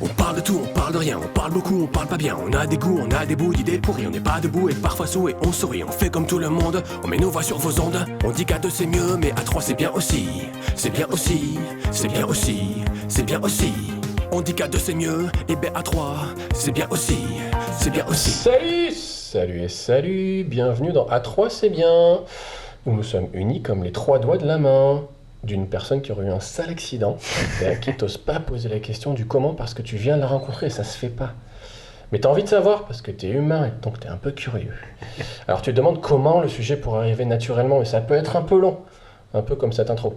On parle de tout, on parle de rien, on parle beaucoup, on parle pas bien. On a des goûts, on a des bouts d'idées pourries. On n'est pas debout et parfois sous et on sourit. On fait comme tout le monde, on met nos voix sur vos ondes. On dit qu'à deux c'est mieux, mais à trois c'est bien aussi. C'est bien aussi, c'est bien aussi, c'est bien aussi. On dit qu'à deux c'est mieux, et ben à trois c'est bien aussi, c'est bien aussi. Salut et salut, bienvenue dans A3 c'est bien, où nous sommes unis comme les trois doigts de la main d'une personne qui aurait eu un sale accident et à qui t'oses pas poser la question du comment parce que tu viens de la rencontrer et ça se fait pas. Mais t'as envie de savoir parce que t'es humain et donc t'es un peu curieux. Alors tu te demandes comment le sujet pourrait arriver naturellement et ça peut être un peu long, un peu comme cette intro,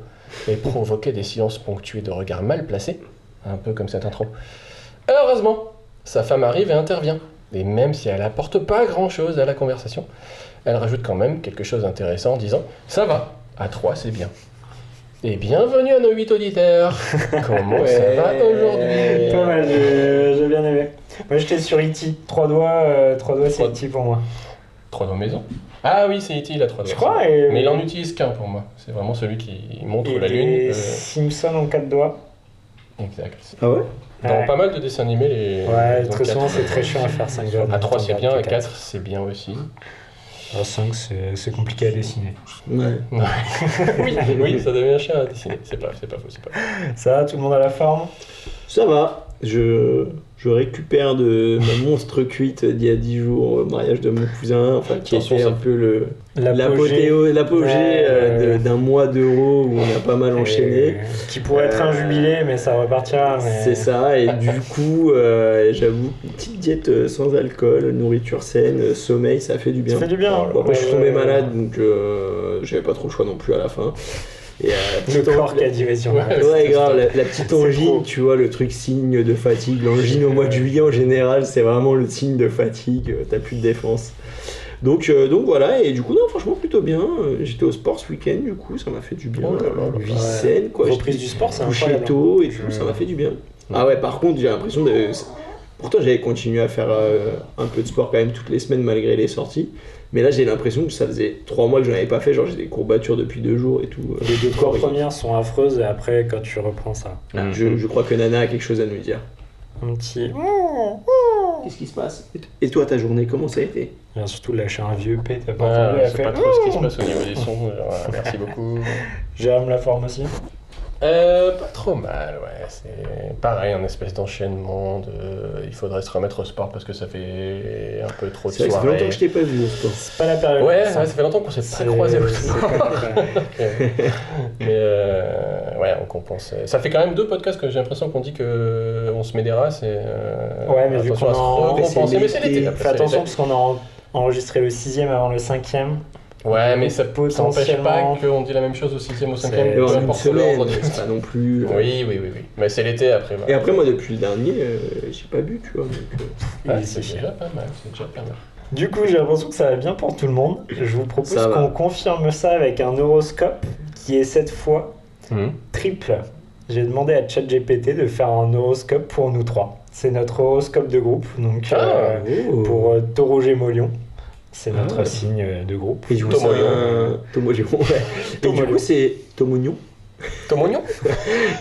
et provoquer des silences ponctués de regards mal placés, un peu comme cette intro. Heureusement, sa femme arrive et intervient. Et même si elle apporte pas grand-chose à la conversation, elle rajoute quand même quelque chose d'intéressant en disant « Ça va, à 3 c'est bien ». Et bienvenue à nos 8 auditeurs. Comment ça va aujourd'hui? Pas mal, j'ai bien aimé. Moi j'étais sur E.T. 3 doigts c'est E.T. pour moi. 3 doigts maison? Ah oui, c'est E.T. il a 3 doigts. Je crois. Mais il en utilise qu'un pour moi. C'est vraiment celui qui montre la lune. Et Simpson en 4 doigts. Exact. Ah ouais? Dans pas mal de dessins animés, les. Ouais, ils ont très souvent 4. c'est très chiant à faire 5 doigts. À 3 c'est bien, à 4 c'est bien aussi. À 5 c'est compliqué à dessiner. Ouais. oui, ça devient chiant à dessiner. C'est pas faux. Ça va, tout le monde a la forme? Ça va. Je récupère de ma monstre cuite d'il y a 10 jours au mariage de mon cousin, enfin qui Attention, était ça- un peu L'apogée. l'apogée d'un mois d'euros où on a pas mal enchaîné. Qui pourrait être un jubilé, mais ça repartira. Mais... C'est ça, et du coup, j'avoue, une petite diète sans alcool, nourriture saine, sommeil, ça fait du bien. Ça fait du bien. Bon, après, je suis tombé malade, donc j'avais pas trop le choix non plus à la fin. Et, Le corps qui a dit vas-y, on arrête. Ouais, grave, la petite C'est angine, trop. tu vois, le truc signe de fatigue. L'angine au mois de juillet, en général, c'est vraiment le signe de fatigue, t'as plus de défense. Donc voilà, et du coup, non, franchement, plutôt bien. J'étais au sport ce week-end, du coup, ça m'a fait du bien. Oh là là là. Vie saine, quoi. Reprise J'étais du sport, c'est couché incroyable. tôt et tout, ça m'a fait du bien. Ah ouais, par contre, j'ai l'impression de... Pourtant, j'avais continué à faire un peu de sport quand même toutes les semaines, malgré les sorties. Mais là, j'ai l'impression que ça faisait 3 mois que je n'en avais pas fait, genre j'ai des courbatures depuis 2 jours et tout. Les 2 premières sont affreuses et après, quand tu reprends ça, Je crois que Nana a quelque chose à nous dire. un petit. Qu'est-ce qui se passe? Et toi, ta journée, comment ça a été? Et surtout lâcher un vieux P, t'as pas Ouais, entendu, elle c'est fait, pas trop ce qui se passe au niveau des sons. Merci beaucoup. Jérôme la forme aussi. Pas trop mal, ouais. C'est pareil, un espèce d'enchaînement. Il faudrait se remettre au sport parce que ça fait un peu trop de C'est vrai que ça fait longtemps soirées. que je t'ai pas vu au sport. C'est pas la période. Ouais, ça fait longtemps qu'on s'est C'est- pas croisés aussi. c'est pas la période. Mais ouais, on compense. Ça fait quand même 2 podcasts que j'ai l'impression qu'on dit qu'on se met des races et. Ouais, mais vu attention qu'on à se en- recompenser. Mais c'est l'été. après, Fais c'est attention l'été. parce qu'on a enregistré le 6ème avant le 5ème. Ouais, mais ça n'empêche pas potentiellement- qu'on dit la même chose au 6ème, au 5ème. C'est- peu En une importe semaine, l'ordre. c'est pas non plus... Oui. Mais c'est l'été après. Et après, moi, depuis le dernier, j'ai pas bu, tu vois. Donc, C'est déjà pas mal. Du coup, j'ai l'impression que ça va bien pour tout le monde. Je vous propose Ça va. qu'on confirme ça avec un horoscope qui est cette fois Mhm. triple. J'ai demandé à ChatGPT de faire un horoscope pour nous 3. C'est notre horoscope de groupe, donc pour Taureau Gémeaux Lion. C'est notre signe de groupe. Et du coup, Tomolion. Tomolion, ouais. Et du Tomolion. coup, c'est... Tomonion. Ton oignon?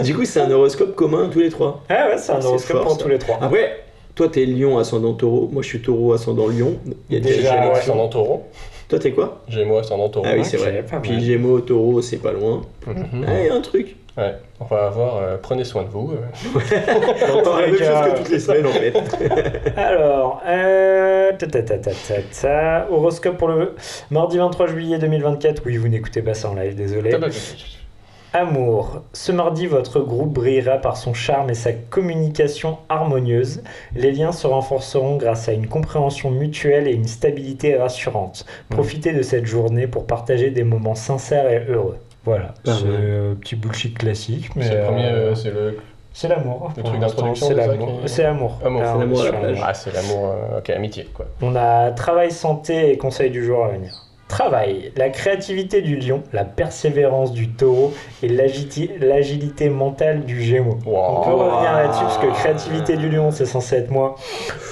Du coup, c'est un horoscope commun tous les 3. Ah ouais, c'est un C'est horoscope fort, pour ça. tous les 3. Après, toi, t'es Lion ascendant Taureau. Moi, je suis Taureau ascendant Lion. Il y a des Déjà, Gémeaux ouais. ascendant taureau. Toi, t'es quoi? Gémeaux ascendant taureau. Ah oui, c'est Ok, vrai. pas Puis mal. Gémeaux, Taureau, c'est pas loin. Mhm. Ah, il y a un truc. Ouais, on va avoir. Prenez soin de vous. On parle la même chose que toutes les semaines, en fait. Alors, horoscope pour le mardi 23 juillet 2024. Oui, vous n'écoutez pas ça en live, désolé. Amour. Ce mardi, votre groupe brillera par son charme et sa communication harmonieuse. Les liens se renforceront grâce à une compréhension mutuelle et une stabilité rassurante. Profitez de cette journée pour partager des moments sincères et heureux. Voilà, Pas c'est mal. un petit bullshit classique, mais C'est le premier, c'est le. c'est l'amour. le Pour truc l'instant, d'introduction, c'est c'est ça l'amour. qui- C'est l'amour. Amour. Ah, C'est l'amour à la sur plage. Ah, c'est l'amour. Ok, amitié, quoi. On a travail, santé et conseil du jour à venir. Travail, la créativité du lion, la persévérance du taureau et l'agilité mentale du gémeaux. Wow. On peut revenir là-dessus parce que créativité du lion, c'est censé être moi.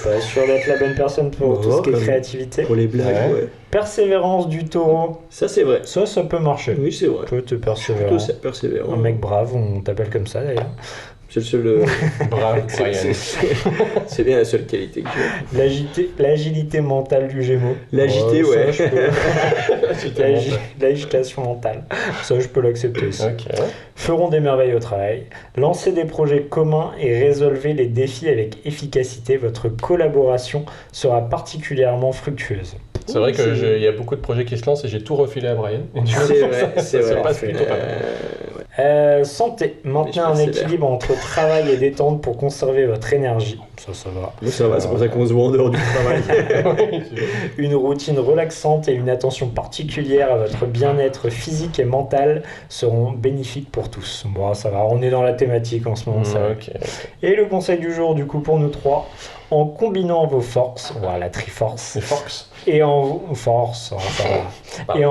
Pas sûr d'être la bonne personne pour tout ce qui est comme- créativité. Pour les blagues, Ouais. ouais. Persévérance du taureau, Ça, c'est vrai. ça peut marcher. Oui, c'est vrai. Peut te Plutôt persévérant. persévérant. Un mec brave, on t'appelle comme ça d'ailleurs. C'est le seul. Bravo, Brian. C'est bien la seule qualité que j'ai. L'agilité mentale du Gémeaux. L'agité, ouais. L'agitation mentale. Ça, je peux l'accepter aussi. Ok. Feront des merveilles au travail. Lancez des projets communs et résolvez les défis avec efficacité. Votre collaboration sera particulièrement fructueuse. C'est vrai qu'il y a beaucoup de projets qui se lancent et j'ai tout refilé à Brian. C'est vrai. Ça passe plutôt pas mal. Santé. Maintenez un équilibre entre travail et détente pour conserver votre énergie. Ça va. Moi, ça va, c'est pour ça qu'on se voit en dehors du travail. Une routine relaxante et une attention particulière à votre bien-être physique et mental seront bénéfiques pour tous. Bon, ça va, on est dans la thématique en ce moment. Ça va. Ok. Et le conseil du jour, du coup, pour nous trois, en combinant vos forces, voilà, Triforce, C'est Fox. et en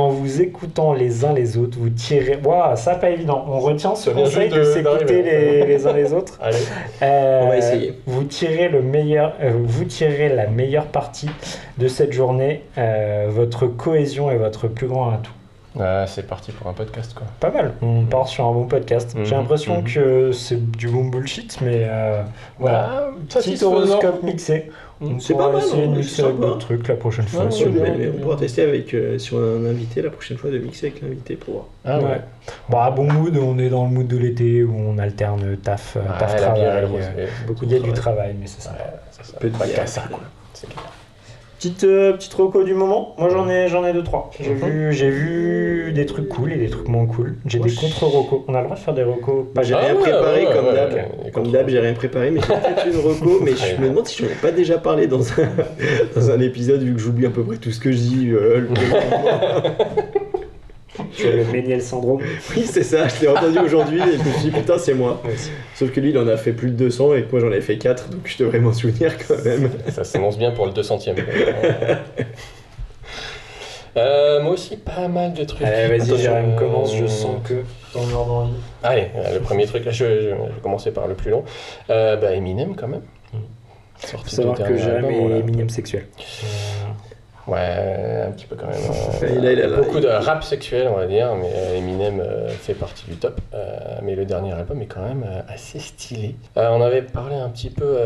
vous écoutant les uns les autres, vous tirez. Waouh, ça pas évident. On retient ce conseil de s'écouter les uns les autres. Allez. On va essayer. Vous tirez la meilleure partie de cette journée, votre cohésion et votre plus grand atout. C'est parti pour un podcast, quoi. Pas mal. On part sur un bon podcast. J'ai l'impression que c'est du bon bullshit, mais voilà. Petit horoscope mixé. C'est pas mal, essayer de c'est mixer avec sympa. d'autres trucs la prochaine fois. On pourra tester avec sur un invité la prochaine fois, de mixer avec l'invité pour voir. Ah ouais. Bon, à bon mood, on est dans le mood de l'été où on alterne taf travail. Il y a du travail, mais c'est ça. Ça Peu de pas bière. qu'à ça, quoi. C'est clair. Petite reco du moment. Moi j'en ai 2-3. J'ai vu des trucs cool et des trucs moins cool. J'ai des contre-recos. On a le droit de faire des recos. J'ai rien préparé comme d'hab. Comme d'hab, j'ai rien préparé, mais j'ai peut-être une reco. Mais je me demande si je n'en ai pas déjà parlé dans un épisode, vu que j'oublie à peu près tout ce que je dis. Tu as le Méniel syndrome. Oui, c'est ça, je l'ai entendu aujourd'hui et je me suis dit putain, c'est moi. Sauf que lui, il en a fait plus de 200 et que moi, j'en ai fait 4, donc je devrais m'en souvenir quand même. Ça s'annonce bien pour le 200e. Moi aussi, pas mal de trucs. Allez, vas-y, Attention, Jérémy, commence. Je sens que t'en as envie. Allez, le premier truc, là, je vais commencer par le plus long. Eminem, quand même. Faut savoir que Jérémy est Eminem sexuel. Ouais, un petit peu quand même. Il a beaucoup de rap sexuel, on va dire, mais Eminem fait partie du top. Mais le dernier album est quand même assez stylé. On avait parlé un petit peu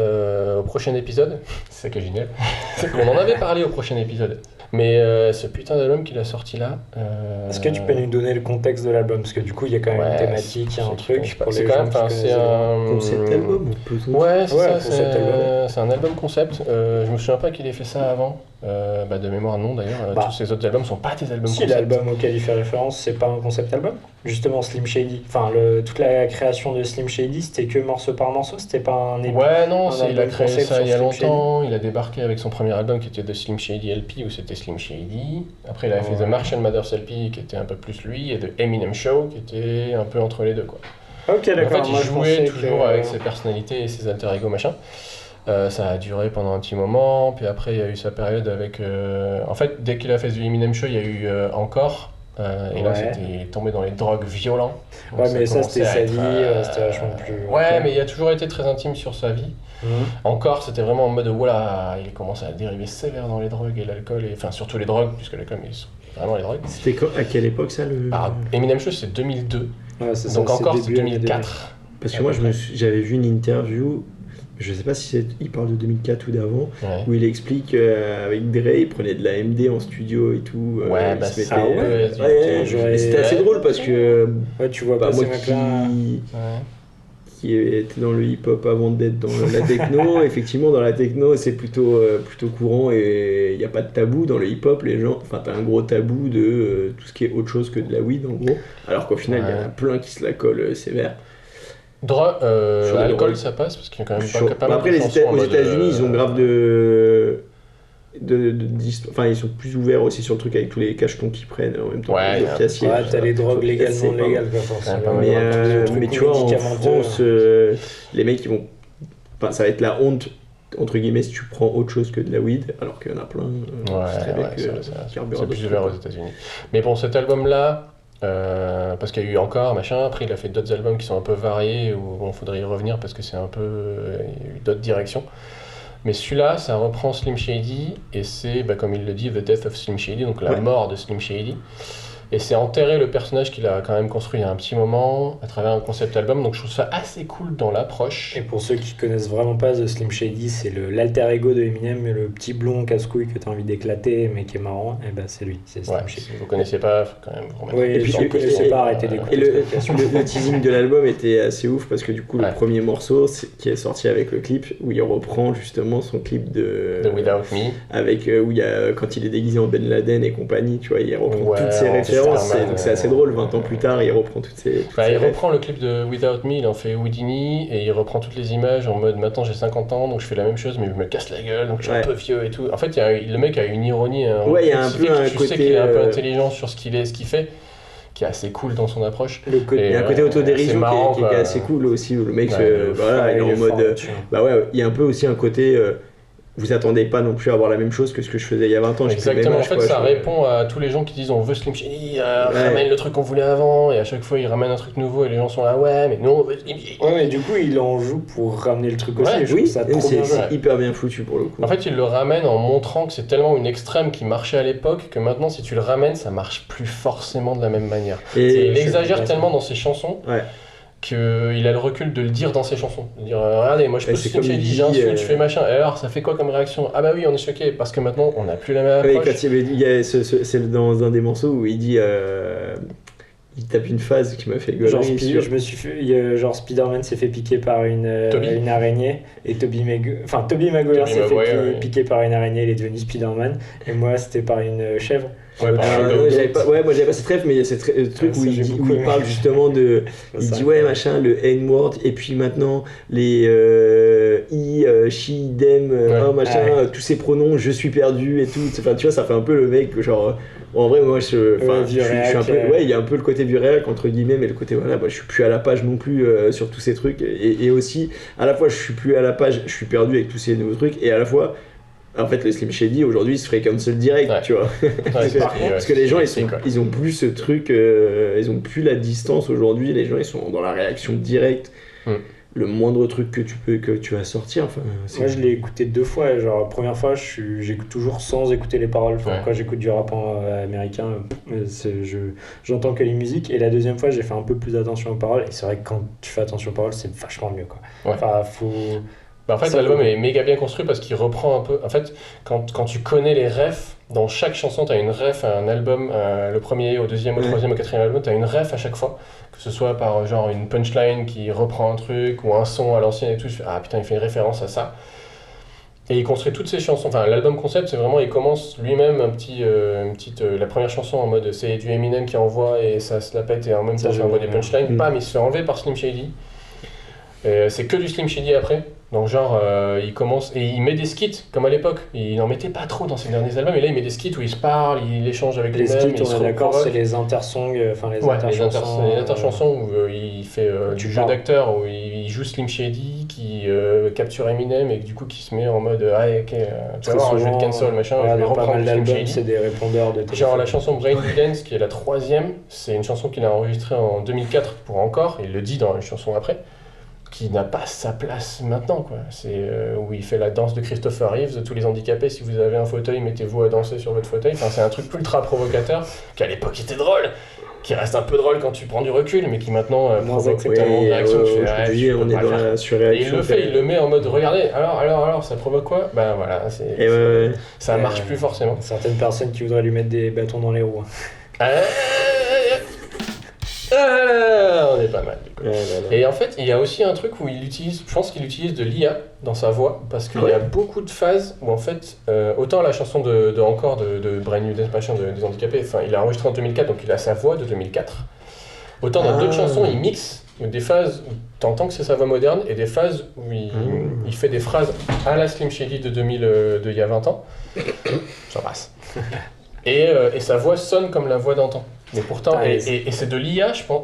au prochain épisode. C'est ça qui est génial. C'est qu'on en avait parlé au prochain épisode. Mais ce putain d'album qu'il a sorti là. Est-ce que tu peux nous donner le contexte de l'album? Parce que du coup, il y a quand même une thématique, il y a un truc. Pour c'est les quand gens même. qui C'est un concept album, peut-on dire. Ouais, c'est ça. concept album. C'est un album concept. Je me souviens pas qu'il ait fait ça avant. De mémoire, non d'ailleurs. Tous ses autres albums sont pas des albums si concept. L'album auquel il fait référence, c'est pas un concept album. Justement, Slim Shady. Enfin, toute la création de Slim Shady, c'était que morceau par morceau, c'était pas un EP. Ouais, non, il a album créé concept ça sur il y a Slim longtemps. Il a débarqué avec son premier album qui était de Slim Shady LP, où c'était Slim Shady. Après, il avait fait The Martian Mathers LP, qui était un peu plus lui, et The Eminem Show, qui était un peu entre les deux, quoi. Ok, d'accord. En fait, il jouait toujours avec ses personnalités et ses alter ego, machin. Ça a duré pendant un petit moment, puis après il y a eu sa période avec... En fait, dès qu'il a fait The Eminem Show, il y a eu Encore, et là il est tombé dans les drogues violents. Donc, ouais, mais ça c'était sa vie, c'était vachement plus... Ouais, mais il a toujours été très intime sur sa vie. Encore, c'était vraiment en mode, voilà, il commence à dériver sévère dans les drogues et l'alcool, enfin surtout les drogues, puisque l'alcool, mais vraiment les drogues. C'était à quelle époque ça Eminem Show, c'est 2002, donc Encore c'est 2004. Parce que moi j'avais vu une interview... Je sais pas si il parle de 2004 ou d'avant, où il explique avec Dre, il prenait de la MD en studio et tout. C'était assez drôle parce que tu vois pas moi qui était dans le hip-hop avant d'être dans la techno, effectivement dans la techno c'est plutôt courant et il n'y a pas de tabou dans le hip-hop, les gens, enfin t'as un gros tabou de tout ce qui est autre chose que de la weed en gros, alors qu'au final il y en a plein qui se la collent sévère. Alcool ça passe parce qu'il y a quand même pas mal après de aux États-Unis ils ont grave enfin ils sont plus ouverts aussi sur le truc avec tous les cachetons qu'ils prennent en même temps. T'as les drogues légalement légales quoi, forcément. Mais tu vois en France les mecs ils vont, enfin ça va être la honte entre guillemets si tu prends autre chose que de la weed, alors qu'il y en a plein. C'est plus ouvert aux États-Unis. Mais bon, cet album là, parce qu'il y a eu Encore, machin, après il a fait d'autres albums qui sont un peu variés, où il faudrait y revenir parce que c'est un peu... il y a eu d'autres directions. Mais celui-là, ça reprend Slim Shady, et c'est, comme il le dit, The Death of Slim Shady, donc la mort de Slim Shady. Et c'est enterrer le personnage qu'il a quand même construit il y a un petit moment à travers un concept album. Donc je trouve ça assez cool dans l'approche. Et pour ceux qui connaissent vraiment pas The Slim Shady, c'est l'alter ego de Eminem, le petit blond casse-couille que t'as envie d'éclater mais qui est marrant. Et ben c'est lui, c'est Slim Shady. Si vous connaissez pas, faut quand même vous remettre. Oui, et puis si vous connaissez pas, arrêtez d'écouter. Et le teasing de l'album était assez ouf parce que du coup, le premier morceau qui est sorti avec le clip où il reprend justement son clip de Without Me. Avec où il y a quand il est déguisé en Ben Laden et compagnie, tu vois, il reprend toutes ses références. Donc c'est assez drôle, 20 ans plus tard, il reprend toutes ces. Il reprend le clip de Without Me, il en fait Houdini et il reprend toutes les images en mode maintenant j'ai 50 ans donc je fais la même chose mais je me casse la gueule donc je suis un peu vieux et tout. En fait, le mec a une ironie. Il y a un peu un côté. Tu sais qu'il est un peu intelligent sur ce qu'il fait. Qui est assez cool dans son approche. Il y a un côté autodérision qui est assez cool aussi où le mec il est en mode. Il y a un peu aussi un côté. Vous attendez pas non plus à avoir la même chose que ce que je faisais il y a 20 ans. Exactement, en fait ça répond à tous les gens qui disent on veut Slim Shady, ramène le truc qu'on voulait avant, et à chaque fois il ramène un truc nouveau et les gens sont là ouais mais nous on veut Slim Shady. Ouais mais du coup il en joue pour ramener le truc aussi, et je trouve ça trop bien. C'est hyper bien foutu pour le coup. En fait il le ramène en montrant que c'est tellement une extrême qui marchait à l'époque que maintenant si tu le ramènes ça marche plus forcément de la même manière. Il exagère tellement dans ses chansons. Qu'il a le recul de le dire dans ses chansons. De dire regardez, moi je peux Slim Shady, j'insulte, je fais machin. Et alors, ça fait quoi comme réaction ? Ah bah oui, on est choqué parce que maintenant on n'a plus la même approche. Quand c'est dans un des morceaux où il dit. Il tape une phase qui m'a fait gueuler. Je me suis fait. Genre Spider-Man s'est fait piquer par une araignée et Tobey Maguire s'est fait piquer par une araignée, il est devenu Spider-Man. Et moi c'était par une chèvre. Moi j'avais pas cette rêve, mais il y a ce truc où il parle justement de. Il dit ouais machin, le N-word, et puis maintenant les she, them, machin, tous ces pronoms, je suis perdu et tout. Enfin tu vois, ça fait un peu le mec, genre. En vrai, moi je suis un peu. Ouais, il y a un peu le côté du réel entre guillemets, mais le côté voilà, je suis plus à la page non plus sur tous ces trucs. Et aussi, à la fois je suis plus à la page, je suis perdu avec tous ces nouveaux trucs, et à la fois. En fait, le Slim Shady aujourd'hui se ferait cancel direct, tu vois. Parce que les gens ils ont plus ce truc, ils ont plus la distance aujourd'hui. Les gens ils sont dans la réaction directe. Le moindre truc que tu vas sortir. Enfin, moi je l'ai écouté 2 fois. Genre la première fois j'écoute toujours sans écouter les paroles. Quand j'écoute du rap américain, j'entends que les musiques. Et la deuxième fois j'ai fait un peu plus attention aux paroles. Et c'est vrai que quand tu fais attention aux paroles c'est vachement mieux quoi. Enfin faut. En fait, l'album est méga bien construit parce qu'il reprend un peu. En fait, quand tu connais les refs, dans chaque chanson, tu as une ref à un album, le premier, au deuxième, au troisième, au quatrième album, tu as une ref à chaque fois. Que ce soit par genre une punchline qui reprend un truc ou un son à l'ancienne et tout. Ah putain, il fait une référence à ça. Et il construit toutes ses chansons. Enfin, l'album concept, c'est vraiment, il commence lui-même la première chanson en mode c'est du Eminem qui envoie et ça se la pète et en même temps, ça envoie des punchlines. Bam, il se fait enlever par Slim Shady. C'est que du Slim Shady après. Donc genre il commence et il met des skits comme à l'époque. Il n'en mettait pas trop dans ses derniers albums et là il met des skits où il se parle, il échange avec les mêmes. Les skits, on est d'accord, c'est les intersongs, enfin les interchansons. Les interchansons où il fait du jeu d'acteur où il joue Slim Shady qui capture Eminem et du coup qui se met en mode tu vas voir, je vais le cancel machin, je vais reprendre Slim Shady. C'est des répondeurs de téléphone. Genre la chanson Brain Dance qui est la 3e, c'est une chanson qu'il a enregistrée en 2004 pour Encore, il le dit dans une chanson après. Qui n'a pas sa place maintenant, quoi. C'est où il fait la danse de Christopher Reeves, tous les handicapés, si vous avez un fauteuil, mettez-vous à danser sur votre fauteuil. Enfin, c'est un truc ultra provocateur, qui à l'époque était drôle, qui reste un peu drôle quand tu prends du recul, mais qui maintenant provoque tellement de réactions. On est dans la surréaction. Et il le fait, il le met en mode, regardez, alors, ça provoque quoi ? Ben voilà, ça marche plus forcément. Certaines personnes qui voudraient lui mettre des bâtons dans les roues. On est pas mal. Et en fait, il y a aussi un truc où je pense qu'il utilise de l'IA dans sa voix, parce qu'il y a beaucoup de phases où en fait, autant la chanson de Encore de Brand New Dance machin des handicapés, enfin il a enregistré en 2004, donc il a sa voix de 2004. Autant dans d'autres chansons, il mixe des phases où t'entends que c'est sa voix moderne et des phases où il fait des phrases à la Slim Shady de 2000 il y a 20 ans. J'en passe. Et sa voix sonne comme la voix d'antan. Mais pourtant, et c'est de l'IA, je pense.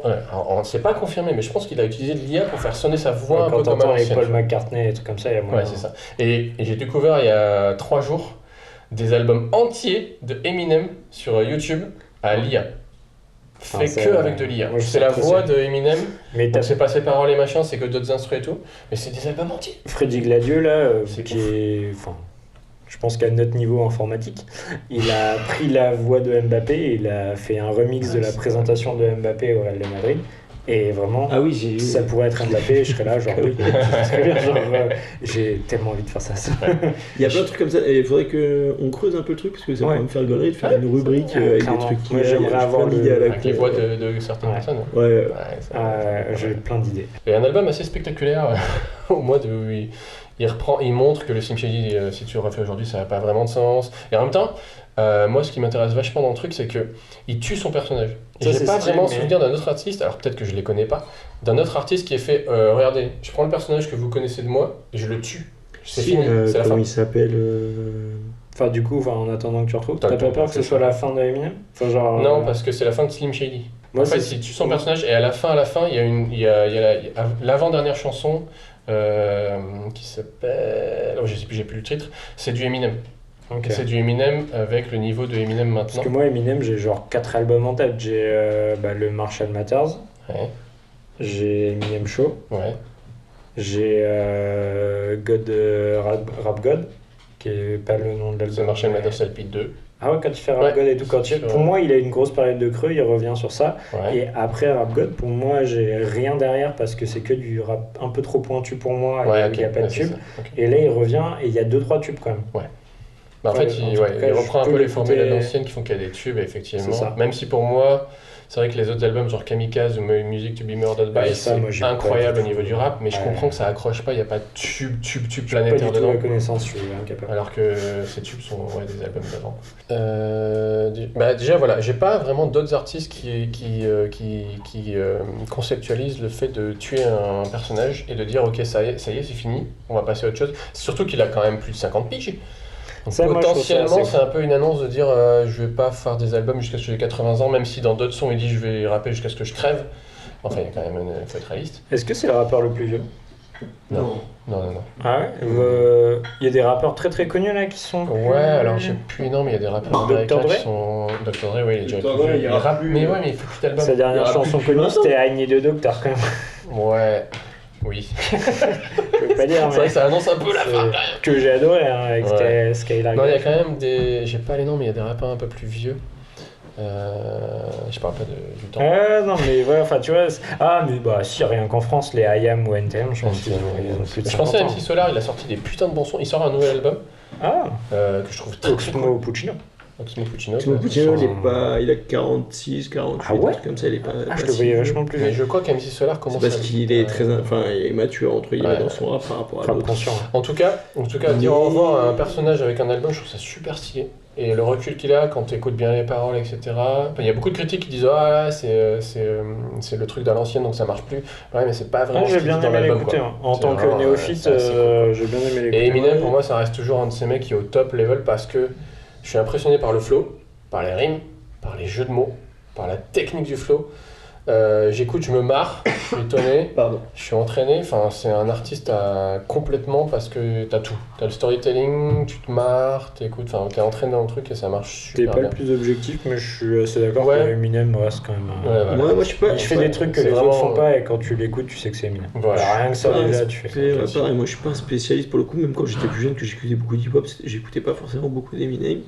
C'est pas confirmé, mais je pense qu'il a utilisé de l'IA pour faire sonner sa voix un peu comme à l'ancienne. Paul McCartney et tout comme ça, il y a moyen. Ouais, c'est ça. Et j'ai découvert il y a 3 jours des albums entiers de Eminem sur YouTube à l'IA. Fait que avec de l'IA. C'est la voix de Eminem. Mais c'est pas ses paroles et machin, c'est que d'autres instruments et tout. Mais c'est des albums entiers. Freddy Gladieux là, je pense qu'à notre niveau informatique, il a pris la voix de Mbappé et il a fait un remix de la présentation de Mbappé au Real de Madrid. Et vraiment, ça pourrait être Mbappé, je serais là, genre oui, très bien, genre, j'ai tellement envie de faire ça. Il y a plein de trucs comme ça, et il faudrait qu'on creuse un peu le truc, parce que ça pourrait me faire gaulerie de faire une rubrique avec des trucs. Moi j'aimerais avoir l'idée avec les voix de certaines personnes. J'ai plein d'idées. Il y a un album assez spectaculaire, au mois où il montre que le Slim Shady, si tu le refais aujourd'hui, ça n'a pas vraiment de sens. Et en même temps, moi, ce qui m'intéresse vachement dans le truc, c'est qu'il tue son personnage. Et j'ai pas vraiment souvenir d'un autre artiste, alors peut-être que je les connais pas, d'un autre artiste qui ait fait regardez, je prends le personnage que vous connaissez de moi et je le tue. C'est fini, c'est la fin. Comment il s'appelle Enfin, du coup, en attendant que tu retrouves, t'as pas peur que ce soit la fin de Eminem Non, parce que c'est la fin de Slim Shady. Moi, en fait, il tue son personnage et à la fin, il y a l'avant-dernière chanson qui s'appelle. Oh, je sais plus, j'ai plus le titre. C'est du Eminem. Okay. C'est du Eminem avec le niveau de Eminem maintenant. Parce que moi, Eminem, j'ai genre 4 albums en tête. J'ai le Marshall Mathers. Ouais. J'ai Eminem Show. Ouais. J'ai Rap God, qui est pas le nom de l'album. C'est Marshall Mathers LP 2. Ah ouais, quand il fait Rap God et tout. Pour moi, il a une grosse période de creux, il revient sur ça. Ouais. Et après Rap God, pour moi, j'ai rien derrière parce que c'est que du rap un peu trop pointu pour moi. Il n'y a pas de tube. Okay. Et là, il revient et il y a 2-3 tubes quand même. Ouais. Bah en fait, il reprend un peu les formules à l'ancienne qui font qu'il y a des tubes, effectivement. Même si pour moi, c'est vrai que les autres albums, genre Kamikaze ou Music to Be Murdered By, c'est incroyable au niveau du rap, mais je comprends que ça accroche pas, il n'y a pas de tube planétaire dedans. Pas du tout la connaissance, je suis incapable. Alors que ces tubes sont des albums d'avant. Déjà, voilà, j'ai pas vraiment d'autres artistes qui conceptualisent le fait de tuer un personnage et de dire ok, ça y est, c'est fini, on va passer à autre chose. Surtout qu'il a quand même plus de 50 piges. Ça, potentiellement, c'est un peu une annonce de dire je vais pas faire des albums jusqu'à ce que j'ai 80 ans, même si dans d'autres sons il dit je vais rapper jusqu'à ce que je crève. Enfin, il y a quand même faut être réaliste. Est-ce que c'est le rappeur le plus vieux ? Non. Ah ouais il y a des rappeurs très très connus là qui sont. Ouais, alors je sais plus, non, mais il y a des rappeurs américains qui sont. Dr. Dre, oui, il est déjà plus vieux. Il rappe, mais ouais, mais il fait plus d'albums. Sa dernière chanson connue c'était I Need a Doctor quand même. Ouais. Oui. Je veux pas dire, mais. C'est vrai que ça annonce un peu la fin. Que j'ai adoré avec Skylar. Non, il y a quand même des. J'ai pas les noms, mais il y a des rappeurs un peu plus vieux. Je parle pas du temps. Non, mais ouais, enfin tu vois. Mais si, rien qu'en France, les IAM ou NTM, je pense qu'ils ont plus de 50 ans. Je pensais à MC Solar, il a sorti des putains de bons sons. Il sort un nouvel album. Que je trouve très cool. Puccino. Oxmo Puccino, il a 46, 48, un truc comme ça, il est pas. Je le voyais vachement plus. Mais je crois qu'MC Solar commence parce qu'il est très. Enfin, il est mature entre guillemets dans son rap par rapport à l'autre. En tout cas, dire au revoir à un personnage avec un album, je trouve ça super stylé. Et le recul qu'il a quand tu écoutes bien les paroles, etc. Il y a beaucoup de critiques qui disent c'est le truc d'à l'ancienne donc ça marche plus. Ouais, mais c'est pas vraiment. J'ai bien aimé l'écouter. En tant que néophyte, j'ai bien aimé l'écouter. Et Eminem, pour moi, ça reste toujours un de ces mecs qui est au top level parce que je suis impressionné par le flow, par les rimes, par les jeux de mots, par la technique du flow. J'écoute, je me marre, je suis étonné, je suis entraîné. Enfin, c'est un artiste complètement parce que t'as tout. T'as le storytelling, tu te marres, t'écoutes, enfin, t'es entraîné dans le truc et ça marche super bien. T'es pas le plus objectif, mais je suis assez d'accord que Eminem reste quand même. Moi, je suis pas. Il fait des trucs que les autres font pas et quand tu l'écoutes, tu sais que c'est Eminem. Voilà. Rien que ça, déjà, tu fais. Pareil, moi, je suis pas un spécialiste pour le coup, même quand j'étais plus jeune, que j'écoutais beaucoup d'hip-hop, j'écoutais pas forcément beaucoup d'Eminem.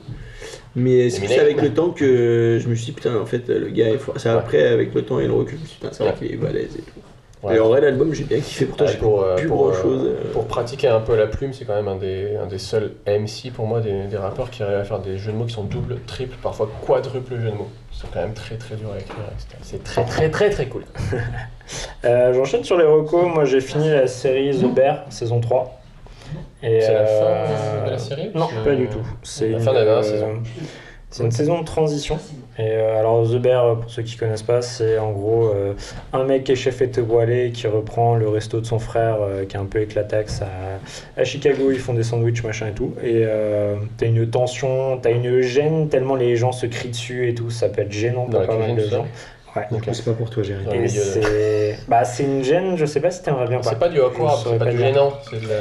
Mais c'est plus avec le temps que je me suis dit, putain, en fait, le gars est fort. C'est après, avec le temps et le recul, je me suis dit, putain, c'est vrai qu'il est balèze et tout. Ouais. Et en vrai, l'album, j'ai bien kiffé. Pourtant, j'ai plus grand chose. Pour pratiquer un peu la plume, c'est quand même un des seuls MC pour moi, des rappeurs qui arrivent à faire des jeux de mots qui sont double, triple, parfois quadruple jeux de mots. C'est quand même très très dur à écrire. C'est très très très très cool. J'enchaîne sur les recos. Moi, j'ai fini la série The Bear, saison 3. Et c'est la fin de la série ? Non, pas du tout. C'est la fin de la dernière saison. C'est une saison de transition. Et alors The Bear, pour ceux qui connaissent pas, c'est en gros un mec qui est chef étoilé qui reprend le resto de son frère qui est un peu éclataxe à Chicago. Ils font des sandwichs machin et tout. Et t'as une tension, t'as une gêne tellement les gens se crient dessus et tout. Ça peut être gênant pour pas mal de gens. Ouais. Donc c'est pas pour toi, Jérémy. Et c'est une gêne, je sais pas si t'aimerais bien pas. C'est pas du awkward, c'est pas du gênant, c'est de la...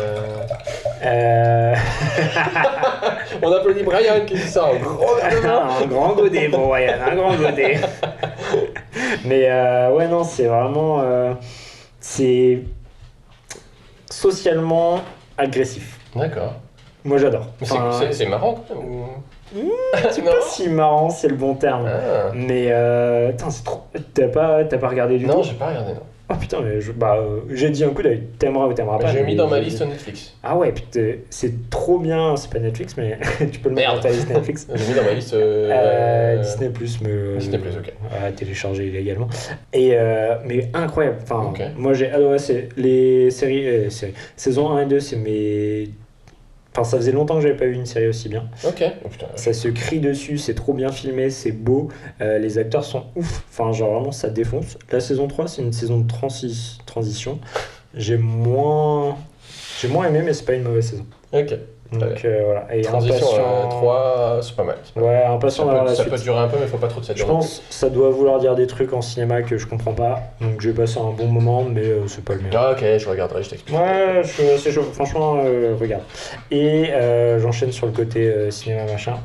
On applaudit Brian qui dit ça en gros un grand godet, bon Brian, un grand godet. Mais ouais non, c'est vraiment... c'est socialement agressif. D'accord. Moi j'adore. Mais Enfin, c'est marrant quand même. c'est pas si marrant, c'est le bon terme. Ah. Mais putain, c'est trop. T'as pas regardé du tout? Non, j'ai pas regardé, non. Oh putain, mais j'ai dit un coup d'œil. T'aimeras ou t'aimeras pas. J'ai mis dans ma j'ai liste dit- Netflix. Ah ouais, putain, c'est trop bien. C'est pas Netflix, mais tu peux le mettre Merde. dans ta liste Netflix. J'ai mis dans ma liste. Disney Plus, mais Disney+, ok. à télécharger illégalement. Et mais incroyable. Enfin, Ok. moi j'ai adoré les séries, saison 1 et 2, c'est mes. Enfin, ça faisait longtemps que j'avais pas vu une série aussi bien. Ok. Oh, putain. Ça se crie dessus, c'est trop bien filmé, c'est beau. Les acteurs sont ouf. Enfin, genre vraiment, ça défonce. La saison 3, c'est une saison de transition. J'ai moins aimé, mais c'est pas une mauvaise saison. Ok. Donc voilà. Et Transition impatient... 3, c'est pas mal. Ouais, impatient d'avoir la Ça suite. peut durer un peu, mais faut pas trop de ça Je pense que ça doit vouloir dire des trucs en cinéma que je comprends pas. Donc j'ai passé un bon moment, mais c'est pas le meilleur. Ah, ok, je regarderai, je t'explique. Ouais, je suis assez chaud. Franchement, regarde. Et j'enchaîne sur le côté cinéma machin.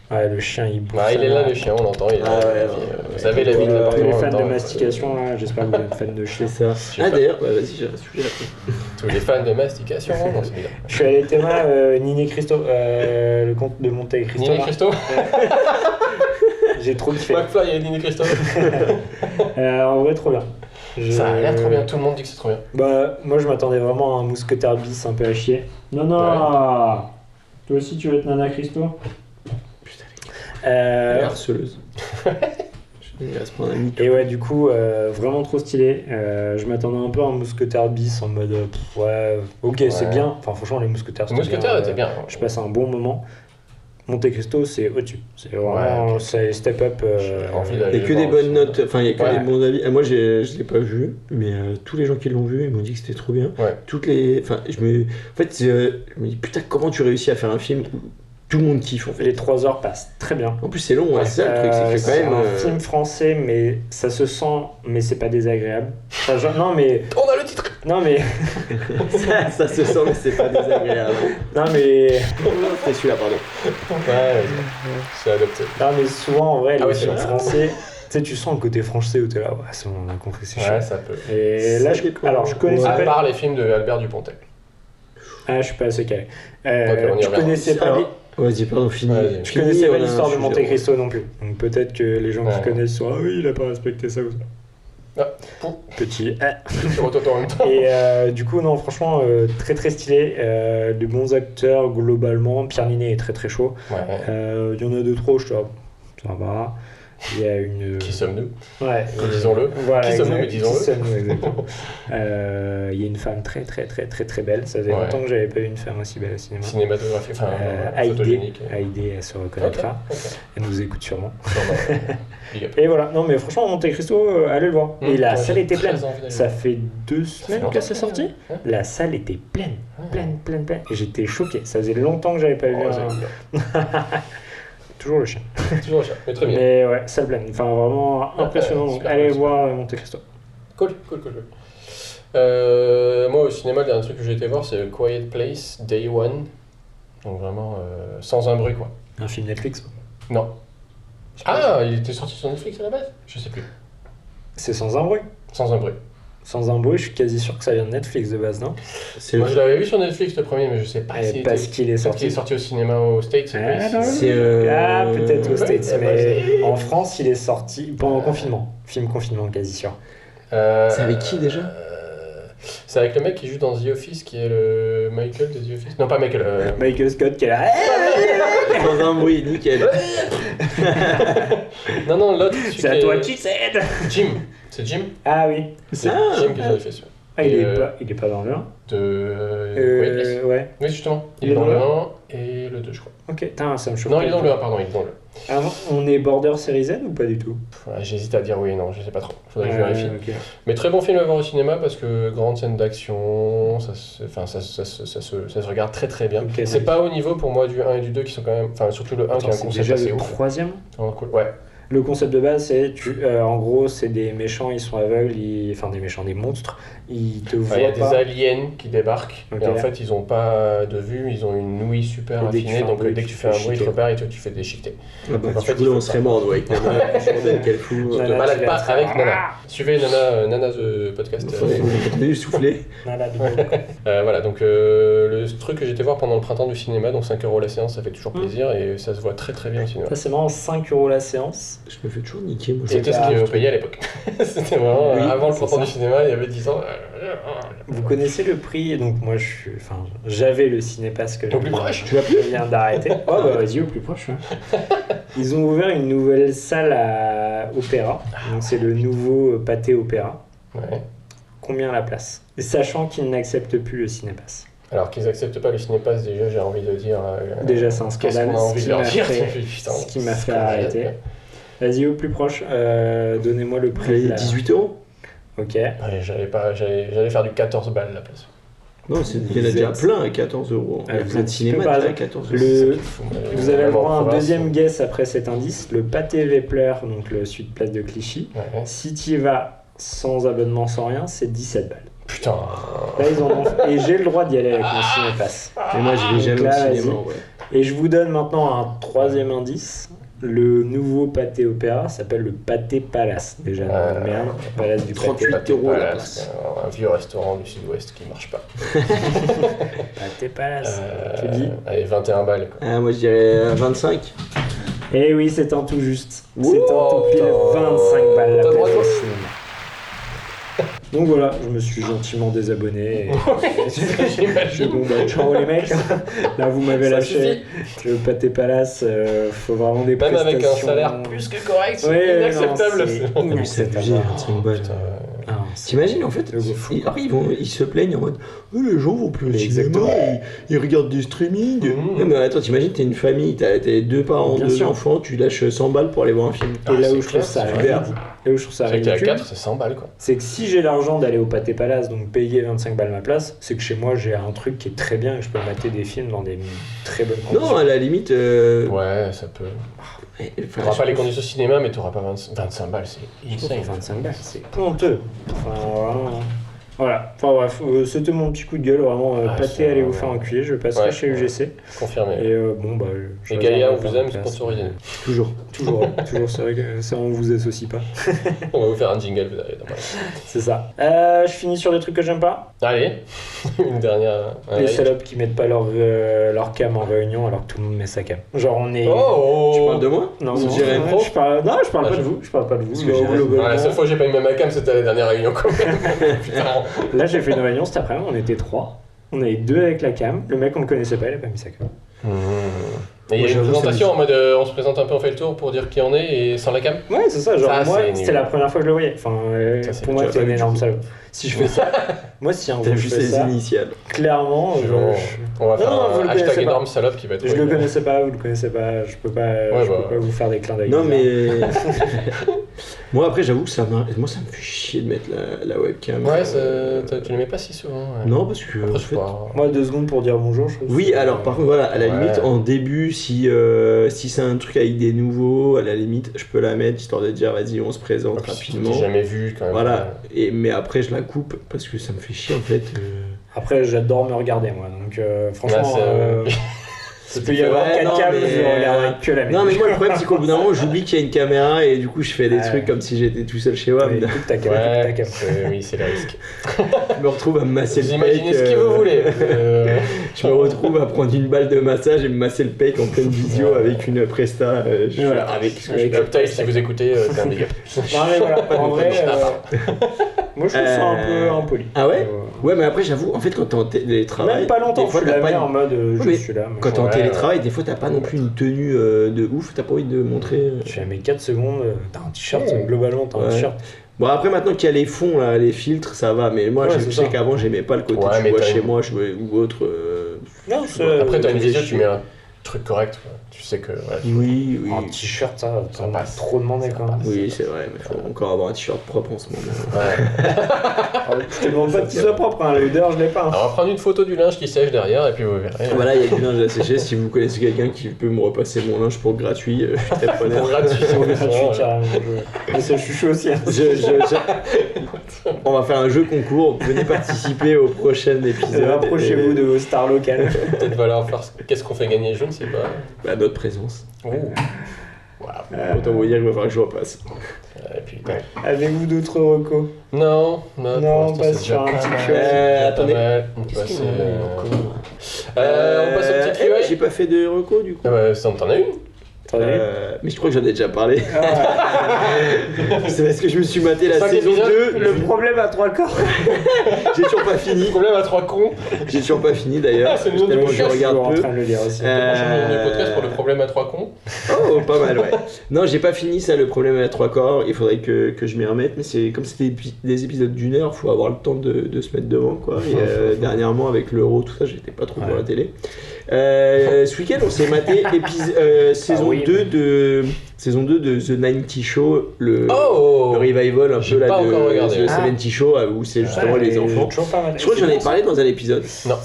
Ouais, le chien il bouffe. Ah, il sa est là, mère. le chien, on l'entend. Il est là. Ah, ouais, Vous savez, la vie de Tous les l'appartement. en fans même de temps, mastication, là, j'espère que vous êtes fans de chien. C'est ça. sais Ah pas. d'ailleurs, vas-y, j'ai un sujet après. Tous les fans de mastication, non, c'est bien. Je suis allé Théma, Niné Christo, le comte de Monte Cristo. Nini là. Christo J'ai trop kiffé. McFly et Nini Christo En vrai, trop bien. Ça a l'air trop bien, tout le monde dit que c'est trop bien. Bah, moi je m'attendais vraiment à un mousquetaire bis un peu à chier. Non, toi aussi tu veux être Nana Christo? Elle est harceleuse. Il va se prendre un micro. Et ouais, du coup, vraiment trop stylé. Je m'attendais un peu à un mousquetaire bis en mode ouais, ok, c'est Ouais. bien. Enfin, franchement, les mousquetaires, Le mousquetaire était bien. Je passe un bon moment. Monte Cristo, c'est au-dessus. C'est vraiment, Ouais, ok. c'est step up. J'ai envie Il d'aller n'y a que voir des bonnes aussi. notes, enfin il n'y a que Ouais. des bons avis. Moi je l'ai pas vu, mais tous les gens qui l'ont vu, ils m'ont dit que c'était trop bien. Ouais. En fait, je me dis putain, comment tu réussis à faire un film où tout le monde kiffe en fait. Les 3 heures passent très bien. En plus c'est long, ouais, c'est ça le truc, c'est que C'est quand même. un film français, mais ça se sent, mais c'est pas désagréable. Enfin, non, mais. On a le titre Non, mais. ça se sent, mais c'est pas désagréable. Non, mais. C'est celui-là, pardon. Ouais, c'est adopté. Non, mais souvent, en vrai, Ah les oui, c'est films vrai. français, tu sais, tu sens le côté français où t'es là, ouais, c'est bon, on a compris, c'est chiant. Ouais, ça peut. Et là, alors, je connaissais À pas. part les films de Albert Dupontel. Ah, je suis pas assez calé. Ok, on y Je reviendra. connaissais pas. Alors, vas-y, pardon, fini. Vas-y. Je connaissais pas on a un l'histoire de sujet, Monte ouais. Cristo non plus. Donc peut-être que les gens Ouais. qui connaissent sont ah oui, il a pas respecté ça ou ça. Ah, pou, Petit. tu retournes en même temps. Et du coup, non, franchement, très très stylé. De bons acteurs globalement. Pierre Ninet est très très chaud. Ouais. Il y en a 2-3, je te ça va. Il y a une. Qui sommes-nous Ouais. Disons-le. Voilà, Qui sommes-nous, exact. mais disons-le. Qui sommes-nous, exactement. Il y a une femme très très très très très belle. Ça faisait Ouais. longtemps que j'avais pas vu une femme aussi belle au cinéma. Cinématographique, enfin, Haïdé, photogénique. Haïdé, elle se reconnaîtra. Ok. Elle nous écoute sûrement. Sûrement. Big up. Et voilà, non mais franchement, Monte Cristo, allez le voir. Et la Ouais, salle j'ai était très pleine. envie d'aller Ça voir. fait 2 Ça fait semaines longtemps que c'est sorti. Ouais. La salle était pleine, Ouais. pleine. Et j'étais choqué. Ça faisait longtemps que j'avais pas vu Oh, un... j'aime Toujours le chien. bien. Toujours cher, mais très bien. Mais ouais, salle pleine. Enfin, vraiment impressionnant. Donc, super allez impressionnant. voir Monte Cristo. Cool. Moi, au cinéma, le dernier truc que j'ai été voir, c'est Quiet Place, Day One. Donc vraiment, sans un bruit, quoi. Un film Netflix. Non. Ah, il était sorti sur Netflix à la base? Je sais plus. C'est sans un bruit. Sans un bruit. Sans un bruit, je suis quasi sûr que ça vient de Netflix de base, non? C'est Moi, je l'avais vu sur Netflix le premier, mais je sais pas Et si parce qu'il est peut-être qu'il est sorti. sorti au cinéma aux States. c'est Ah, pas ici. non. C'est, Ah, peut-être aux ouais, States, ouais, mais ouais. en France, il est sorti pendant confinement. Film confinement, quasi sûr. C'est avec qui, déjà C'est avec le mec qui joue dans The Office, qui est le Michael de The Office. Non, pas Michael. Michael Scott qui est là. Dans un bruit, nickel. Non, l'autre. celui C'est à qui toi est- qui cède. Jim. C'est Jim. Ah oui. C'est Ah. Jim qui avait fait ça. Ah, il Et, est pas dans le 1. De Quiet Place. Ouais. Oui, justement. Il est dans le 1 et le 2, je crois. Ok, putain, ça me choque. Non, pas il est du dans tout. le 1, pardon, il est dans le 1. Ah, on est border série Z ou pas du tout? Ouais, j'hésite à dire oui et non, je sais pas trop. Faudrait que je vérifie. Ok. Mais très bon film à voir au cinéma parce que grande scène d'action, ça se regarde très très bien. Ok, c'est nice. pas au niveau pour moi du 1 et du 2 qui sont quand même. Enfin, surtout le 1 qui a Attends, un c'est concept déjà assez le ouf. 3e. Vraiment cool. Ouais. Le concept de base, c'est en gros, c'est des méchants, ils sont aveugles, enfin des méchants, des monstres, ils te Enfin, il y a voient des pas. aliens qui débarquent Ok. et en fait ils ont pas de vue, ils ont une ouïe super Et dès que tu affinée fais un donc bruit, dès que tu tu fais un fais bruit ils te chiquer. repèrent et toi tu fais déchiqueter. Ah bah, En du fait, coup, il là, faut on serait pas. mort, nous, avec Nana. Bordel, quel fou. Ne te Nana, tu balade vas pas faire- avec Nana. Suivez Nana the podcast. On est soufflé. Voilà, de Voilà, donc le le truc que j'étais voir pendant le printemps du cinéma, donc 5 € la séance, ça fait toujours plaisir et ça se voit très très bien au cinéma. Ça, c'est vraiment 5 € la séance. Je me fais toujours niquer, moi. C'était ce qu'ils payaient à l'époque. C'était vraiment, Oui, avant le c'est printemps ça. du cinéma, il y avait 10 ans. Vous connaissez le prix? Donc moi, j'avais le Cinépass que Au plus proche. je viens d'arrêter. Oh bah vas-y, au plus proche. Ouais. Ils ont ouvert une nouvelle salle à Opéra. Donc c'est le nouveau Pathé Opéra. Ouais. Combien la place? Et sachant qu'ils n'acceptent plus le Cinépass. Alors qu'ils acceptent pas le cinépass, déjà j'ai envie de dire. Déjà c'est un Qu'est-ce scandale. qu'on a envie de leur dire Ce qui m'a fait arrêter. Vas-y, au plus proche, donnez-moi le prix. Allez, là. 18 €. Ok. Ouais, j'allais faire du 14 balles la place. Non, il y en a déjà plein à 14 €. Il y a vous plein êtes de cinémas pas déjà à hasard. 14 €. Vous avez le droit à un deuxième guess après cet indice. Le Pathé Vepler, donc le sud place de Clichy. Ouais. Si tu y vas sans abonnement, sans rien, c'est 17 balles. Putain. Là, ils en ont... Et j'ai le droit d'y aller avec mon Cinépass. Mais moi, je vais Donc jamais là, au cinéma. vas-y. Ouais. Et je vous donne maintenant un troisième indice. Le nouveau Pathé Opéra s'appelle le Pathé Palace. Déjà, non, merde. Palace du 38 Pathé. € la Palace, place. un vieux restaurant du sud-ouest qui marche pas. Pathé Palace. Tu dis? Allez, 21 balles. Quoi. Ah, moi, je dirais 25. Eh oui, c'est un tout juste. C'est Ouh, un tout pile putain. 25 balles la T'as le droit place de au vote. cinéma. Donc voilà, je me suis gentiment désabonné. Et... J'imagine. Bon bah ciao les mecs, là vous m'avez Ça lâché. Le Pathé Palace, faut vraiment des Même avec un prestations. salaire plus que correct, c'est Ouais, inacceptable. non, c'est Mais c'est abusé, inacceptable. 25 balles. Putain, Ah, c'est- T'imagines en fait, Le goût fou, quoi. ils se plaignent en mode les gens vont plus au Mais cinéma, exactement. ils regardent du streaming. Mmh. Non, mais attends, t'imagines, t'es une famille, t'as 2 parents, Bien 2 sûr. enfants, tu lâches 100 balles pour aller voir un film. Ah, Et là c'est où je trouve clair, ça c'est ridicule, super. là où je trouve ça C'est que t'es à ridicule, 4, c'est 100 balles quoi. c'est que si j'ai l'argent d'aller au Pathé Palace, donc payer 25 balles ma place, c'est que chez moi j'ai un truc qui est très bien et je peux mater des films dans des très bonnes conditions. Non, à la limite. Ouais, ça peut. Enfin, T'auras pas les conditions cinéma, mais t'auras pas 25 balles, c'est insane. 25 balles, c'est honteux. Enfin, vraiment. Voilà. Enfin bref, c'était mon petit coup de gueule, vraiment. Ah, Pathé, c'est allez vous vraiment- faire enculer, je passerai Ouais, chez UGC. Confirmé. Et bon, bah. je Et reviens Galia, à on vous la aime, place. sponsorisez-nous. toujours. Toujours, toujours, c'est vrai que ça, on vous associe pas. On va vous faire un jingle, vous allez. C'est ça. Je finis sur des trucs que j'aime pas. Allez, une dernière. un Les like. salopes qui mettent pas leur cam en réunion alors que tout le monde met sa cam. Genre, on est. Oh, Tu parles de moi Non, C'est non, Jérémy Pro je parle Ah, pas de vous. Je parle pas de vous. Parce que Jérémy- Globalement, La seule fois que j'ai pas mis ma cam, c'était à la dernière réunion quand même. Putain. Là, j'ai fait une réunion cet après-midi, on était 3. On avait 2 avec la cam. Le mec, on le connaissait pas, il a pas mis sa cam. Et il y a une j'avoue, présentation en mode on se présente un peu, on fait le tour pour dire qui on est et sans la cam. Ouais, c'est ça. Genre, Ça, moi, c'est c'était nul. la première fois que je le voyais. Enfin, Ça, c'est pour moi, nul. c'était une Tu l'as pas énorme vu, salope. Si je fais ça, moi, si un T'as jour je juste fais les ça, initiales. clairement, On va faire Non, vous un le hashtag connaissez pas. énorme salope qui va être. je le connaissais pas, vous le connaissez pas, je peux pas, je bah. peux pas vous faire des clins d'œil. Non, bizarres. mais. Moi, après, j'avoue que ça me fait chier de mettre la webcam. Ouais, tu le mets pas si souvent. Ouais. Non, parce que. Après, en c'est fait- pas. Moi, 2 secondes pour dire bonjour, je trouve. Oui, alors par contre, voilà, à la Ouais. limite, en début, si c'est un truc avec des nouveaux, à la limite, je peux la mettre histoire de dire, vas-y, on se présente Après, si tu rapidement. t'es jamais vu quand même. Voilà, mais après, je la coupe parce que ça me fait chier en fait. Après, j'adore me regarder, moi, donc franchement, Là, il peut y avoir Ouais, 4 non, cams, mais- je regarderai que la mienne. Non, mais moi, le problème, c'est qu'au bout d'un moment, j'oublie qu'il y a une caméra et du coup, je fais des Ouais. trucs comme si j'étais tout seul chez moi. Ouais, coupe ta cam, coupe ta Ouais, cam. oui, c'est le risque. Je me retrouve à me masser Vous le imaginez pec, ce que vous voulez. Je me retrouve à prendre une balle de massage et me masser le pec en pleine visio avec une presta. Voilà. Avec ce que Avec je Uptile, si vous écoutez, t'es un big up. Non, mais voilà, en vrai, moi, je trouve ça un peu impoli. Ah ouais Ouais, mais après, j'avoue, en fait, quand t'es en télétravail. Même pas longtemps, des fois, je t'as la pas mets une- en mode je mais suis là. Quand t'es en Ouais, télétravail, des fois, t'as pas non plus une tenue de ouf, t'as pas envie de montrer. Je fais mes 4 secondes, t'as un t-shirt, Ouais. globalement, t'as un Ouais. t-shirt. Bon, après, maintenant qu'il y a les fonds, là, les filtres, ça va, mais moi, Ouais, je c'est sais ça. qu'avant, j'aimais pas le côté Ouais, tu mais vois t'as chez une- moi ou autre. Non, Après, t'as une Ouais, visio, je- tu mets un truc correct. Quoi. Tu sais que. Voilà, Oui, oui. un t-shirt, ça Ça va passe. trop demander Ça quand même. passe. Oui, c'est vrai, mais faut encore avoir un t-shirt propre en ce moment. Ouais. Je te demande pas qu'il soit propre, hein, l'odeur, je l'ai pas. hein. Alors, on va prendre une photo du linge qui sèche derrière et puis vous verrez. Voilà, il y a du linge à sécher. Si vous connaissez quelqu'un qui peut me repasser mon linge pour gratuit, je suis très Pour preneur. gratuit, Gratuit, ouais. carrément. Mais ça, je suis chaud aussi. hein. On va faire un jeu concours. Venez participer au prochain épisode. Rapprochez-vous de vos stars locales. Peut-être va leur faire. Qu'est-ce qu'on fait gagner? Je ne sais pas. Bah, notre présence. Oh. Voilà. Autant vous dire qu'il va falloir que je repasse. Et puis, ouais. Avez-vous d'autres recos? Non, pour on l'instant, passe c'est sur déjà un petit pas QA. mal. Attendez. On peut passer, On passe au petit QA. J'ai pas fait de reco du coup. Ah bah, t'en as une. Mais je crois que j'en ai déjà parlé. Ah, C'est parce que je me suis maté la 5 saison épisodes, 2. le problème à 3 corps. J'ai toujours pas fini. Problème à 3 cons. J'ai toujours pas fini d'ailleurs. Ah, c'est le nom du Tellement je podcast, regarde en peu. train de le lire aussi. Prochain du podcast pour le problème à 3 cons. Oh, pas mal, ouais. Non, j'ai pas fini ça, le problème à 3 corps. Il faudrait que je m'y remette. Mais c'est comme c'était des épisodes d'1 heure, faut avoir le temps de se mettre devant, quoi. Et dernièrement, avec l'euro, tout ça, j'étais pas trop pour la télé. Ce week-end, on s'est maté saison 2 de The 90 Show, le revival un peu là pas de encore regardé. The 70 Show, où c'est justement les enfants. Je crois que j'en ai parlé dans un épisode. Non.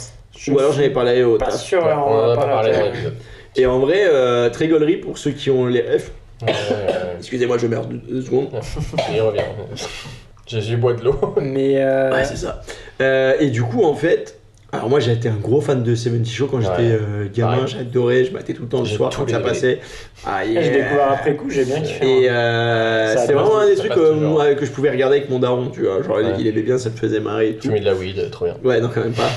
Ou alors j'en ai parlé au Pas taf. sûr, Ouais, on en a pas parlé dans dans l'épisode. Et en vrai, très gaulerie pour ceux qui ont les F. Excusez-moi, je meurs 2 secondes. Il revient. Jésus boit de l'eau. Mais Ouais, c'est ça. Et du coup, en fait, alors moi j'ai été un gros fan de 70 Show quand j'étais gamin, Pareil. j'adorais, je battais tout le temps le J'ai soir tous quand les ça DVD. passait. Ah, j'ai découvert après coup, j'ai bien kiffé. Et Ça c'est passe- vraiment un des ça trucs passe toujours. moi, que je pouvais regarder avec mon daron, tu vois. Genre, Ouais. il aimait bien, ça me faisait marrer et tout. Fumer de la weed, trop bien. Ouais, non, quand même pas.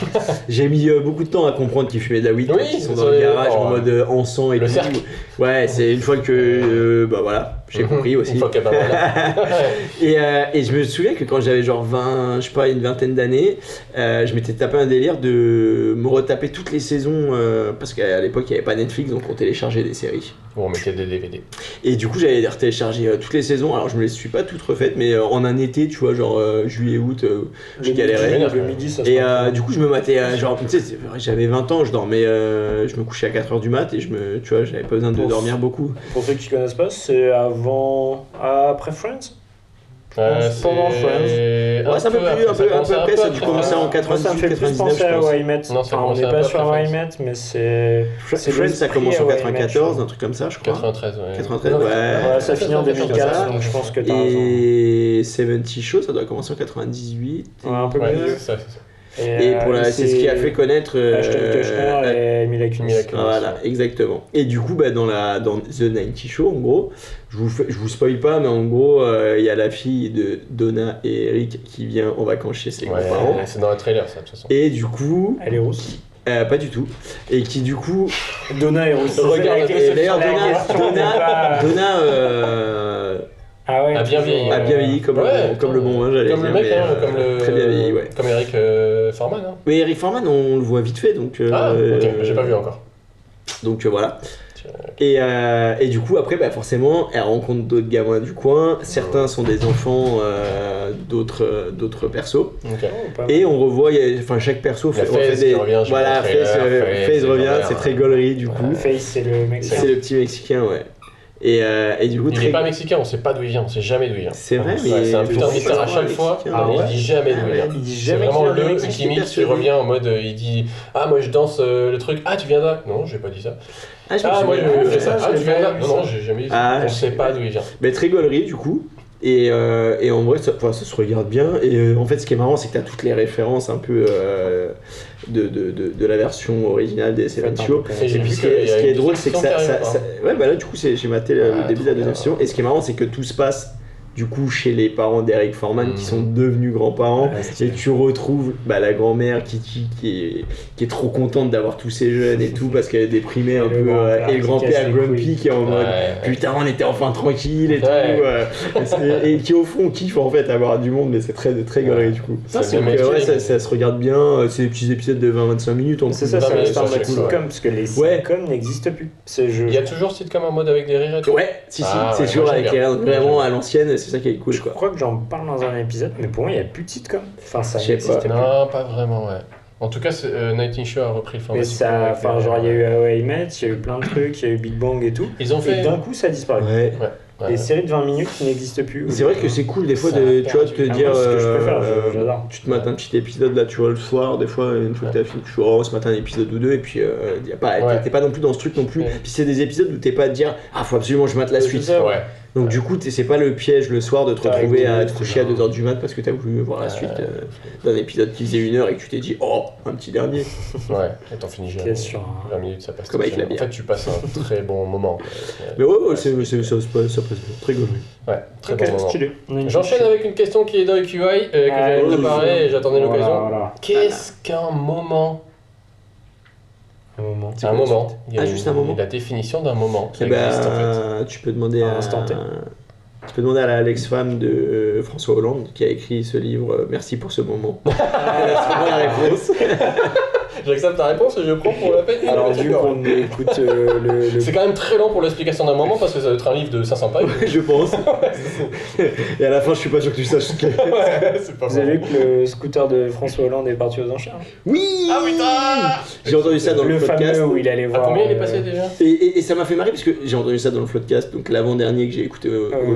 J'ai mis beaucoup de temps à comprendre qu'ils fumaient de la weed, Oui, qu'ils sont c'est dans le ça, garage en ouais. mode encens et Le tout. cercle. Ouais, c'est une fois que. Bah voilà, j'ai compris aussi. Une fois qu'elle va voilà. Et je me souviens que quand j'avais genre 20, je sais pas, une vingtaine d'années, je m'étais tapé un délire de me retaper toutes les saisons, parce qu'à l'époque il n'y avait pas Netflix, donc on téléchargeait des séries. Bon, on mettait des DVD. Et du coup j'avais téléchargé toutes les saisons, alors je me les suis pas toutes refaites, mais en un été, tu vois, genre juillet-août, je galérais. Le midi, ça se Et passe. du coup je me matais, genre, tu sais, c'est vrai, j'avais 20 ans, je dormais, je me couchais à 4h du mat et tu vois, j'avais pas besoin de dormir beaucoup. Pour ceux qui connaissent pas, c'est après Friends. Pendant Friends. Ouais, c'est un peu après, ça a dû commencer en Moi, ça me 98, fait plus 99, penser je à pense. How I Met. Non, ça Enfin, on commence n'est un pas peu sur après How I Friends. Met, mais c'est. Friends, ça commence en 94, un truc comme ça, je crois. 93, ouais. 93, Non, ouais. Ouais, ça finit en comme ça. 2004, donc je pense que t'as raison. Et 70 Show, ça doit commencer en 98. Ouais, un peu Ouais, mieux. c'est ça, c'est ça. Et c'est ce qui a fait connaître. Ashton Kutcher et Mila Kunis. Mila Kunis. Voilà, exactement. Et du coup, dans The 90 Show, en gros, je vous spoil pas, mais en gros, il y a la fille de Donna et Eric qui vient en vacances chez ses grands-parents. Ouais, c'est dans le trailer, ça, de toute façon. Et du coup, Elle est rousse. pas du tout. Et qui du coup, Donna est rousse. Regarde, et d'ailleurs Donna. Donna Ah ouais. A bien vieilli. a bien vieilli comme, Ouais, comme le bon vin, j'allais Comme dire. le mec, mais, hein, comme le. très bien vieilli, ouais. Comme Eric Forman, hein. Mais Eric Forman, on le voit vite fait, donc. Ah, ok, j'ai pas vu encore. Donc voilà. Et du coup, après, forcément, elle rencontre d'autres gamins du coin. Certains sont des enfants d'autres persos. Ok. Et on revoit, chaque perso La fait Faze qui revient, j'ai voilà, vu le trailer, Faze revient, Faze, c'est très gaulerie du coup. Face, c'est le mec. C'est le petit Mexicain, ouais. Et du coup, Il est pas mexicain, on sait pas d'où il vient, on sait jamais d'où il vient. C'est vrai, Ouais, mais. c'est un putain de mystère à chaque fois, Ah mais ouais. il dit jamais d'où il vient. Il dit C'est jamais vraiment qu'il vient de le Mexique, qui imite, qui persuadé. revient en mode, il dit ah moi je danse le truc, ah tu viens là? Non, j'ai pas dit ça. Ah, je me Ah moi souviens. je fais ça, ah j'ai tu viens là? jamais Non vu non, ça. j'ai jamais dit Ah, ça. On je sait sais. pas d'où il vient. Mais très gaulerie du coup. Et en vrai, ça se regarde bien. Et en fait, ce qui est marrant, c'est que tu as toutes les références un peu de la version originale des Seven Show. Et j'ai Et puis vu ce qui est drôle, c'est que ouais, là, du coup, j'ai maté le début de la deuxième saison. Et ce qui est marrant, c'est que tout se passe du coup chez les parents d'Eric Forman qui sont devenus grands-parents. Et tu retrouves la grand-mère qui est trop contente d'avoir tous ces jeunes et tout parce qu'elle est déprimée un peu. Et le grand-père Grumpy qui est en mode putain, on était enfin tranquille et tout. Et qui au fond kiffe en fait avoir du monde, mais c'est très gaulerie du coup. Ça se regarde bien. C'est des petits épisodes de 20-25 minutes. C'est ça, c'est un mode sitcom, parce que les sitcoms n'existent plus. Il y a toujours sitcom en mode avec des rires et tout. Ouais, si, c'est toujours avec les rires vraiment à l'ancienne, c'est ça qui est cool Je quoi. crois que j'en parle dans un épisode, mais pour moi, il n'y a plus de sitcom. Enfin, ça Je sais n'existe plus. Non, pas vraiment, ouais. En tout cas, Night Show a repris le format. Mais ça, enfin, genre, il y a eu How I Met, il y a eu plein de trucs, il y a eu Big Bang et tout. Ils ont fait. Et d'un coup, ça a disparu. Ouais. Les séries de 20 minutes qui n'existent plus. C'est vrai que c'est cool des fois Ça de, a tu vois, de te perdu. dire, Ah, moi, c'est ce que je préfère, j'adore. tu te mates un petit épisode là, tu vois, le soir, des fois, une fois que t'as fini, tu vois, on se mate un épisode ou deux, et puis y a pas, t'es pas non plus dans ce truc non plus. Ouais. Puis c'est des épisodes où t'es pas à te dire, ah, faut absolument que je mate la suite. Ça, Ouais. Donc du coup, c'est pas le piège le soir de te retrouver à te coucher à c'est 2h du mat parce que t'as voulu voir la suite d'un épisode qui faisait 1 heure et que tu t'es dit oh, un petit dernier. Ouais, et t'en finis jamais. 20 minutes, ça passe. Comme avec la bière. En fait, tu passes un très bon moment. Mais ouais, ça passe très gaulerie. Ouais, très bon moment. Stylé. J'enchaîne avec une question qui est dans le QI que j'avais préparée et j'attendais l'occasion. Voilà. Qu'est-ce qu'un moment? Un moment. Un moment. Il y a juste un moment. La définition d'un moment qui Et existe en fait. tu peux demander à instant T. Tu peux demander à la ex-femme de François Hollande qui a écrit ce livre Merci pour ce moment. C'est la réponse. J'accepte ta réponse et je prends pour la peine. Alors vu qu'on écoute le... C'est quand même très long pour l'explication d'un moment parce que ça va être un livre de 500 pages. Je pense. Et à la fin, je suis pas sûr que tu saches ce qu'est. C'est pas Vous bon. avez vu que le scooter de François Hollande est parti aux enchères? Oui. Ah putain. J'ai entendu ça dans le podcast. fameux où il allait À voir... combien il est passé déjà? Et ça m'a fait marrer parce que j'ai entendu ça dans le podcast, donc l'avant-dernier que j'ai écouté.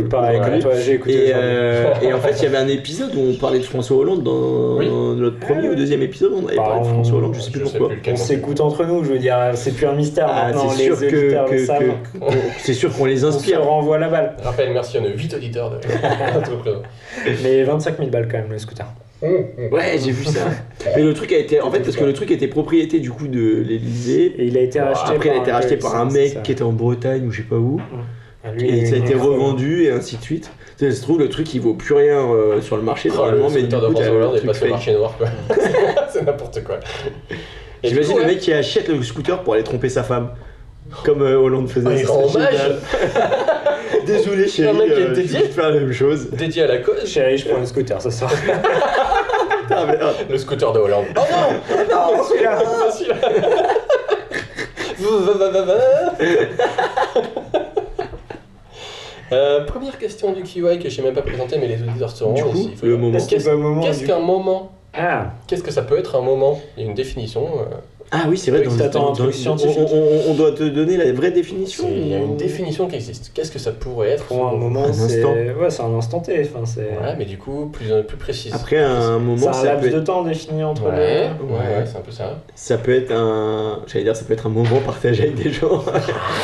pareil, comme toi, j'ai écouté aujourd'hui. Et en fait, il y avait un épisode où on parlait de François Hollande dans notre premier ou deuxième épisode. On avait parlé de François Hollande, je sais plus pourquoi. On s'écoute entre nous, je veux dire, c'est plus un mystère maintenant, c'est les sûr auditeurs le savent. c'est sûr qu'on les On se inspire. renvoie la balle. Rappel, merci, on a 8 auditeurs de l'entreprise. Mais 25 000 balles quand même le scooter. Ouais, j'ai vu ça. Mais le truc a été, en fait, parce que le truc était propriété du coup de l'Elysée. Et il a été racheté Après, il a été racheté par un mec qui était en Bretagne ou je sais pas où. Et ça a été revendu et ainsi de suite. Ça se trouve, le truc il vaut plus rien sur le marché normalement, mais du coup, François Hollande est le passé au truc marché noir quoi. C'est n'importe quoi. Et j'imagine du coup, le mec qui achète le scooter pour aller tromper sa femme. Comme Hollande faisait. Un grand hommage. Désolé chérie, Un mec qui est je dédié. vais faire la même chose. Dédié à la cause. Chérie, je prends le scooter ce soir. Putain, merde. Le scooter de Hollande. Oh non. Non, celui-là. Celui-là. Première question du QI que je n'ai même pas présenté, mais les auditeurs seront Du coup, ici. le moment. Qu'est-ce qu'un moment? Ah, Qu'est-ce que ça peut être un moment? Il y a une définition. Ah oui, c'est vrai, Oui, si t'attends un truc scientifique. on doit te donner la vraie définition. Il y a une définition qui existe. Qu'est-ce que ça pourrait être? pour un moment, Un c'est... instant. Ouais, c'est un instant T. Enfin, c'est... Ouais, mais du coup, plus précise. Après, un moment, C'est un ça laps peut de être... temps défini entre Ouais, les... ouais, c'est un peu ça. Ça peut être un... J'allais dire, ça peut être un moment partagé avec des gens. Ah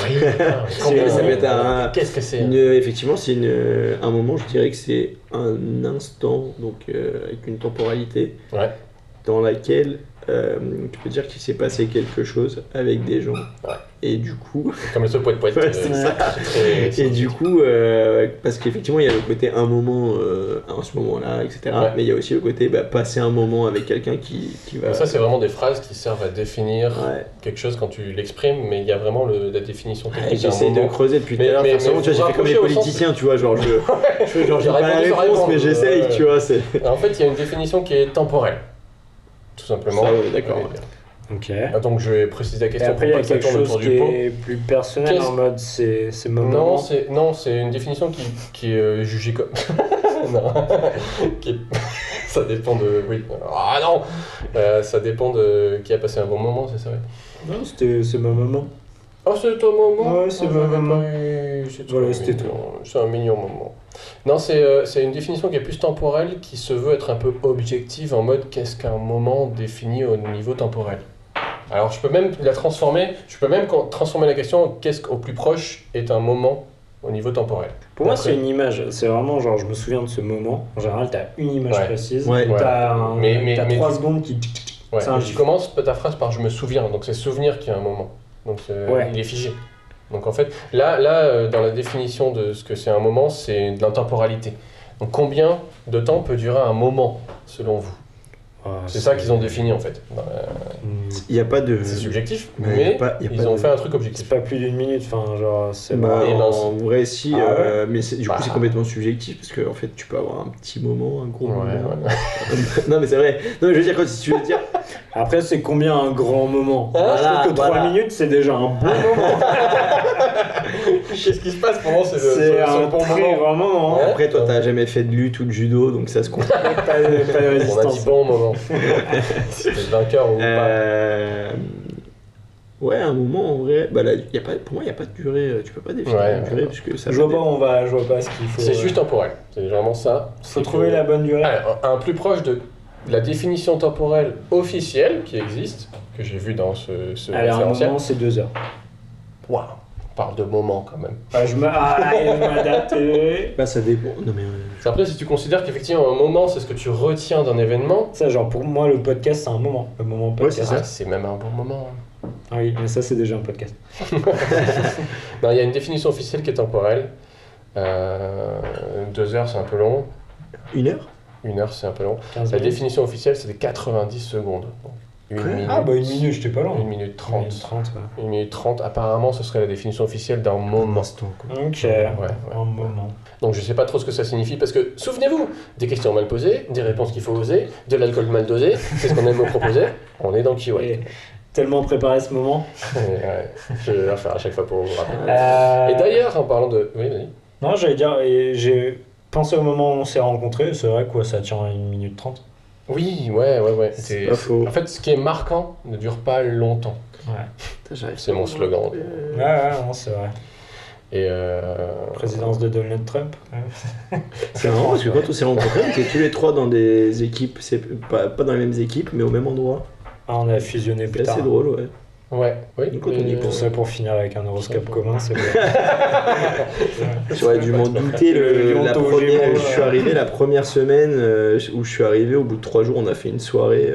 oui, Ça peut être un... Qu'est-ce que c'est? Effectivement, c'est un moment, je dirais que c'est un instant, donc avec une temporalité, Ouais. dans laquelle tu peux dire qu'il s'est passé quelque chose avec des gens. Ouais. Et du coup... Comme le poète poète. Ouais, c'est ça. Et du coup, parce qu'effectivement, il y a le côté un moment, en ce moment-là, etc. Ouais. Mais il y a aussi le côté passer un moment avec quelqu'un qui va... Ça, c'est vraiment des phrases qui servent à définir Ouais. quelque chose quand tu l'exprimes, mais il y a vraiment la définition Ouais, technique d'un j'essaie de moment. creuser depuis tout Mais- à l'heure. mais Forcément, tu vois, j'ai fait comme les rapprocher au sens- politiciens, tu vois, genre je genre, j'ai J'ai pas la répondu sans réponse, répondre. mais j'essaye, Ouais. tu vois, c'est... En fait, il y a une définition qui est temporelle. Tout simplement. Ça, ouais, d'accord. Ok. Ah, donc je vais préciser la Et question après, il y pour a pas que ça quelque tourne chose autour qui du pot. est plus personnel Qu'est-ce- en mode c'est moment. Non, c'est une définition qui est jugée comme. Non. Ça dépend de. Oui. Ah non. Ça dépend de qui a passé un bon moment, c'est ça. Oui. Non, c'est mon moment. Oh, c'est ton moment. Ouais, c'est Ah, mon j'avais moment. pas eu. C'est Voilà, trop c'était mignon. C'est un mignon moment. Non, c'est une définition qui est plus temporelle, qui se veut être un peu objective en mode qu'est-ce qu'un moment défini au niveau temporel. Alors je peux même la transformer, transformer la question qu'est-ce qu'au plus proche est un moment au niveau temporel. Pour moi, Après- c'est une image. C'est vraiment genre, je me souviens de ce moment. En général, t'as une image Ouais. précise. Ouais. Et t'as Mais 3 tu- secondes qui. Ouais, C'est un et tu gif. commences ta phrase par je me souviens, donc c'est souvenir qui a un moment. Donc Ouais. il est figé. Donc en fait, là dans la définition de ce que c'est un moment, c'est de l'intemporalité. Donc combien de temps peut durer un moment selon vous? C'est ça qu'ils ont défini en fait. Il n'y a pas de... C'est subjectif, Mais y a mais pas- y a ils pas ont de- fait un truc C'est objectif. pas plus d'une minute. Enfin, genre, c'est Bah, Et en vrai, si, Ah ouais. mais du coup, Bah. c'est complètement subjectif parce que en fait, tu peux avoir un petit moment, un gros Ouais, moment. ouais. Non, mais c'est vrai. Non, mais je veux dire, quand si tu veux dire. Après, c'est combien un grand moment? Ah, Je trouve que 3 minutes, c'est déjà un bon moment. Qu'est-ce qui se passe pendant C'est un bon très moment? grand moment. Ouais. Après, toi, t'as jamais fait de lutte ou de judo, donc ça se compte. Pas de On a dit résistance. bon moment. C'était vainqueur ou pas. Ouais, un moment en vrai. Bah là, y a pas, pour moi, il n'y a pas de durée. Tu peux pas définir Ouais, une durée parce que ça. Je vois pas ce qu'il faut. C'est juste temporel. C'est vraiment ça. Faut trouver la bonne durée. Alors, un plus proche de la définition temporelle officielle qui existe, que j'ai vu dans ce Alors, un référentiel. moment, c'est 2 heures. Waouh, parle de moment quand même. Je m'adapte. Bah ça dépend. Non mais. Après, si tu considères qu'effectivement un moment c'est ce que tu retiens d'un événement. Ça, genre pour moi, le podcast c'est un moment. Le moment podcast. Ouais, c'est même un bon moment. Ah oui, mais ça c'est déjà un podcast. Non, il y a une définition officielle qui est temporelle. 2 heures c'est un peu long. 1 heure 1 heure c'est un peu long. 15 La minutes. définition officielle c'est des 90 secondes. Donc, une minute. Ah bah 1 minute, j'étais pas loin. 1 minute 30. 1 minute 30, ouais. 1 minute 30, apparemment ce serait la définition officielle d'un moment. Ok, un moment. Donc je sais pas trop ce que ça signifie parce que, souvenez-vous, des questions mal posées, des réponses qu'il faut oser, de l'alcool mal dosé, c'est ce qu'on aime me proposer, on est dans Kiwi. Et tellement préparé ce moment. Ouais, je vais le faire à chaque fois pour vous rappeler. Et d'ailleurs, en parlant de... Oui, vas-y. Non, j'allais dire, j'ai pensé au moment où on s'est rencontrés, c'est vrai que ça tient 1 minute 30. Oui, ouais. C'est pas faux. En fait, ce qui est marquant ne dure pas longtemps. Ouais, C'est mon slogan. non, c'est vrai. Et Présidence de Donald Trump. C'est marrant parce que quand on s'est rencontrés, on était tous les 3 dans des équipes, c'est pas dans les mêmes équipes, mais au même endroit. Ah, on a fusionné plus C'est tard. assez drôle, ouais. Ouais, oui. Donc, quand on y Pour ça, pour finir avec un horoscope commun, c'est bien. J'aurais dû m'en douter. Je suis arrivé la première semaine où je suis arrivé, au bout de 3 jours, on a fait une soirée